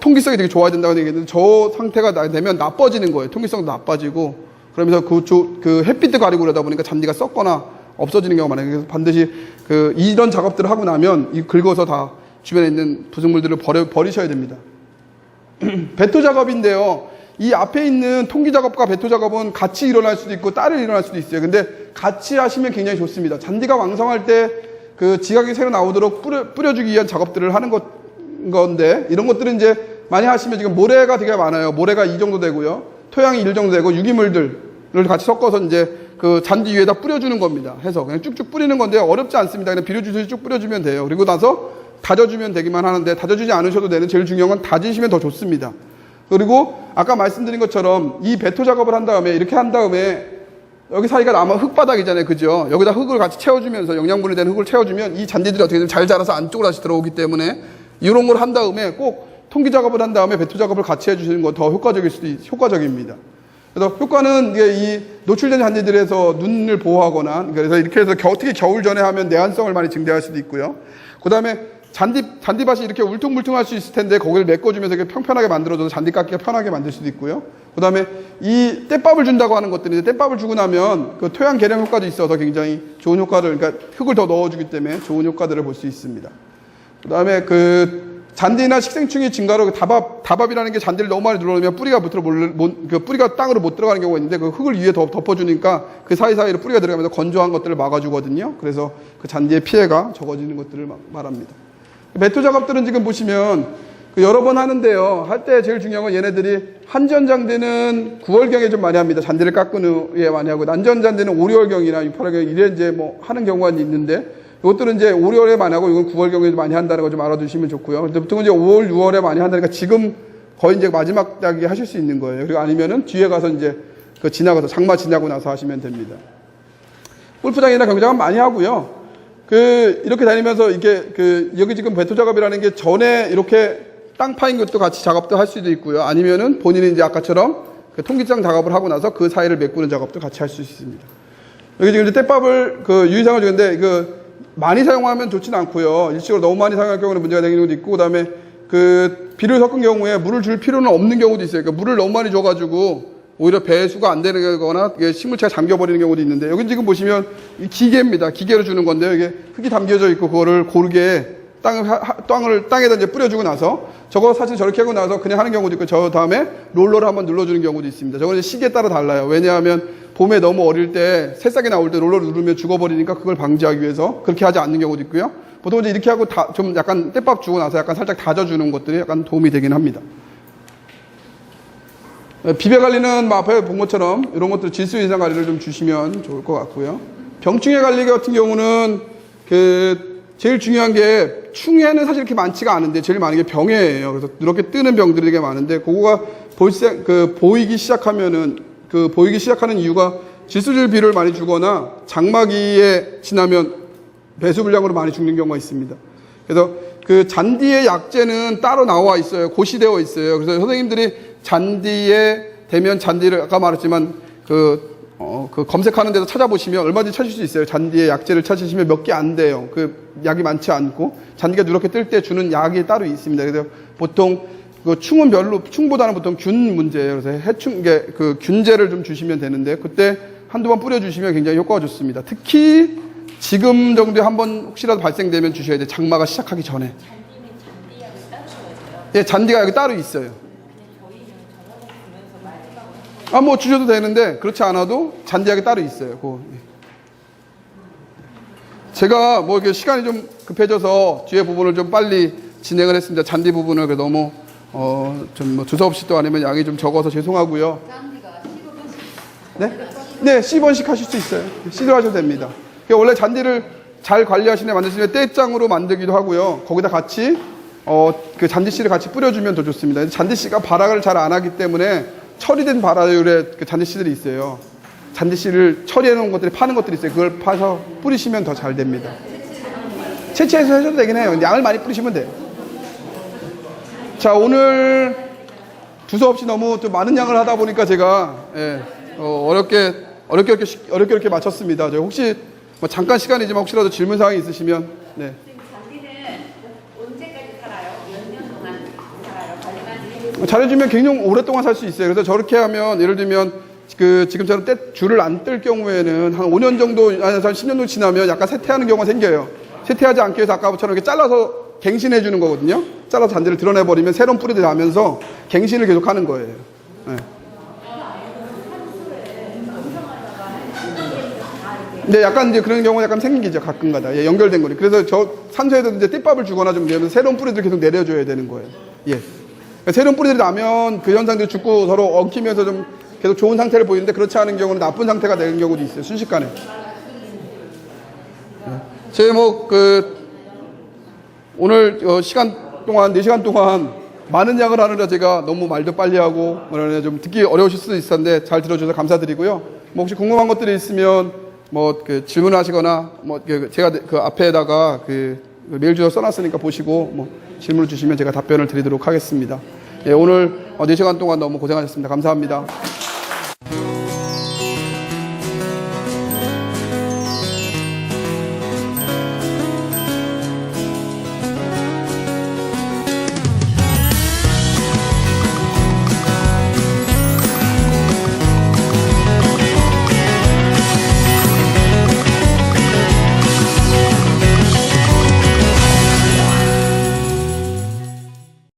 통기성이 되게 좋아야 된다고 얘기했는데 저 상태가 되면 나빠지는 거예요. 통기성도 나빠지고 그러면서 그 햇빛도 가리고 그러다 보니까 잔디가 썩거나 없어지는 경우가 많아요. 그래서 반드시 이런 작업들을 하고 나면 긁어서 다 주변에 있는 부속물들을 버리셔야 됩니다. 배토 작업인데요. 이 앞에 있는 통기 작업과 배토 작업은 같이 일어날 수도 있고 따로 일어날 수도 있어요. 근데 같이 하시면 굉장히 좋습니다. 잔디가 왕성할 때 지각이 새로 나오도록 뿌려주기 위한 작업들을 하는 건데 이런 것들은 이제 많이 하시면 지금 모래가 되게 많아요. 모래가 이 정도 되고요. 토양이 1 정도 되고 유기물들을 같이 섞어서 이제 잔디 위에다 뿌려주는 겁니다. 해서 그냥 쭉쭉 뿌리는 건데 어렵지 않습니다. 그냥 비료주듯이 쭉 뿌려주면 돼요. 그리고 나서 다져주면 되기만 하는데 다져주지 않으셔도 되는 제일 중요한 건 다지시면 더 좋습니다. 그리고 아까 말씀드린 것처럼 이 배토 작업을 한 다음에 이렇게 한 다음에 여기 사이가 아마 흙바닥이잖아요. 그죠? 여기다 흙을 같이 채워주면서 영양분이 되는 흙을 채워주면 이 잔디들이 어떻게든 잘 자라서 안쪽으로 다시 들어오기 때문에 이런 걸 한 다음에 꼭 통기 작업을 한 다음에 배토 작업을 같이 해주시는 건 더 효과적입니다. 그래서 효과는 이 노출된 잔디들에서 눈을 보호하거나 그래서 이렇게 해서 특히 겨울 전에 하면 내한성을 많이 증대할 수도 있고요. 그 다음에 잔디밭이 이렇게 울퉁불퉁할 수 있을 텐데 거기를 메꿔주면서 이렇게 평평하게 만들어줘서 잔디 깎기가 편하게 만들 수도 있고요. 그 다음에 이 뗏밥을 준다고 하는 것들인데 뗏밥을 주고 나면 토양 개량 효과도 있어서 굉장히 좋은 효과를, 그러니까 흙을 더 넣어주기 때문에 좋은 효과들을 볼 수 있습니다. 그 다음에 잔디나 식생충이 증가로 다밥이라는 게 잔디를 너무 많이 눌러놓으면 뿌리가 땅으로 못 들어가는 경우가 있는데 그 흙을 위에 덮어주니까 그 사이사이로 뿌리가 들어가면서 건조한 것들을 막아주거든요. 그래서 그 잔디의 피해가 적어지는 것들을 말합니다. 배토 작업들은 지금 보시면 여러 번 하는데요. 할 때 제일 중요한 건 얘네들이 한전잔디는 9월경에 좀 많이 합니다. 잔디를 깎은 후에 많이 하고 난전잔디는 5, 6월경이나 6, 8월경에 이래 이제 하는 경우가 있는데 이것들은 이제 5, 6월에 많이 하고 이건 9월경에 많이 한다는 거 좀 알아두시면 좋고요. 근데 보통 이제 5월, 6월에 많이 한다니까 지금 거의 이제 마지막 단계 하실 수 있는 거예요. 그리고 아니면은 뒤에 가서 이제 장마 지나고 나서 하시면 됩니다. 골프장이나 경기장은 많이 하고요. 이렇게 다니면서 여기 지금 배토 작업이라는 게 전에 이렇게 땅 파인 것도 같이 작업도 할 수도 있고요. 아니면은 본인이 이제 아까처럼 통기장 작업을 하고 나서 그 사이를 메꾸는 작업도 같이 할 수 있습니다. 여기 지금 이제 뗏밥을 유의사항을 주는데 많이 사용하면 좋지는 않고요. 일시적으로 너무 많이 사용할 경우는 문제가 되는 경우도 있고, 그다음에 비료를 섞은 경우에 물을 줄 필요는 없는 경우도 있어요. 그러니까 물을 너무 많이 줘가지고 오히려 배수가 안 되는 거나 식물체가 잠겨버리는 경우도 있는데 여기 지금 보시면 이 기계입니다. 기계로 주는 건데요. 이게 흙이 담겨져 있고 그거를 고르게 땅에다 이제 뿌려주고 나서 저거 사실 저렇게 하고 나서 그냥 하는 경우도 있고 저 다음에 롤러를 한번 눌러주는 경우도 있습니다. 저거는 시기에 따라 달라요. 왜냐하면 봄에 너무 어릴 때 새싹이 나올 때 롤러를 누르면 죽어버리니까 그걸 방지하기 위해서 그렇게 하지 않는 경우도 있고요. 보통 이제 이렇게 하고 좀 약간 뗏밥 주고 나서 약간 살짝 다져주는 것들이 약간 도움이 되긴 합니다. 비배 관리는 뭐 앞에 본 것처럼 이런 것들 질소 인상 관리를 좀 주시면 좋을 것 같고요. 병충해 관리 같은 경우는 제일 중요한 게 충해는 사실 그렇게 많지가 않은데 제일 많은 게 병해예요. 그래서 이렇게 뜨는 병들이 되게 많은데 그거가 보이기 시작하면은 보이기 시작하는 이유가 질소질 비료를 많이 주거나 장마기에 지나면 배수불량으로 많이 죽는 경우가 있습니다. 그래서 잔디의 약재는 따로 나와 있어요. 고시되어 있어요. 그래서 선생님들이 잔디에 대면 잔디를 아까 말했지만 검색하는 데서 찾아보시면 얼마든지 찾을 수 있어요. 잔디의 약재를 찾으시면 몇 개 안 돼요. 약이 많지 않고 잔디가 누렇게 뜰 때 주는 약이 따로 있습니다. 그래서 보통 충은 충보다는 보통 균 문제예요. 그래서 균제를 좀 주시면 되는데 그때 한두 번 뿌려주시면 굉장히 효과가 좋습니다. 특히 지금 정도에 한번 혹시라도 발생되면 주셔야 돼요. 장마가 시작하기 전에. 잔디는 잔디약을 따로 줘야죠. 예, 잔디가 여기 따로 있어요. 그냥 저희는 저녁에 주면서 마지막으로 뭐 주셔도 되는데 그렇지 않아도 잔디약이 따로 있어요. 제가 뭐 이렇게 시간이 좀 급해져서 뒤에 부분을 좀 빨리 진행을 했습니다. 잔디 부분을 너무 좀 뭐 두서없이 또 아니면 양이 좀 적어서 죄송하고요. 짠디가 15번씩. 네? 네, 10원씩 하실 수 있어요. 시도하셔도 됩니다. 원래 잔디를 잘 관리하시네 만드시면 떼장으로 만들기도 하고요. 거기다 같이 잔디씨를 같이 뿌려주면 더 좋습니다. 잔디씨가 발악을 잘 안 하기 때문에 처리된 발화율의 잔디씨들이 있어요. 잔디씨를 처리해 놓은 것들이 파는 것들이 있어요. 그걸 파서 뿌리시면 더 잘 됩니다. 채취해서 하셔도 되긴 해요. 양을 많이 뿌리시면 돼요. 자, 오늘 두서없이 너무 좀 많은 양을 하다 보니까 제가 어렵게 마쳤습니다. 혹시 뭐 잠깐 시간이지만 혹시라도 질문 사항이 있으시면 네. 잔디는 언제까지 살아요? 몇 년 동안 살아요? 관리만 잘해주면 굉장히 오랫동안 살 수 있어요. 그래서 저렇게 하면 예를 들면 지금처럼 줄을 안 뜰 경우에는 한 5년 정도 아니 한 10년 정도 지나면 약간 쇠퇴하는 경우가 생겨요. 쇠퇴하지 않기 위해서 아까처럼 이렇게 잘라서 갱신해 주는 거거든요. 잘라서 잔디를 드러내 버리면 새로운 뿌리들이 나면서 갱신을 계속 하는 거예요. 네. 네, 약간 이제 그런 경우가 약간 생기죠. 가끔가다. 예, 연결된 거리. 그래서 산소에도 이제 띠밥을 주거나 좀 되면 새로운 뿌리들 계속 내려줘야 되는 거예요. 예. 그러니까 새로운 뿌리들이 나면 그 현상들이 죽고 서로 엉키면서 좀 계속 좋은 상태를 보이는데 그렇지 않은 경우는 나쁜 상태가 되는 경우도 있어요. 순식간에. 제 오늘 시간 동안 4시간 동안 많은 양을 하느라 제가 너무 말도 빨리 하고 좀 듣기 어려우실 수도 있었는데 잘 들어주셔서 감사드리고요. 뭐 혹시 궁금한 것들이 있으면 질문하시거나 제가 앞에다가 메일 주소 써놨으니까 보시고 질문을 주시면 제가 답변을 드리도록 하겠습니다. 예, 오늘 4시간 동안 너무 고생하셨습니다. 감사합니다.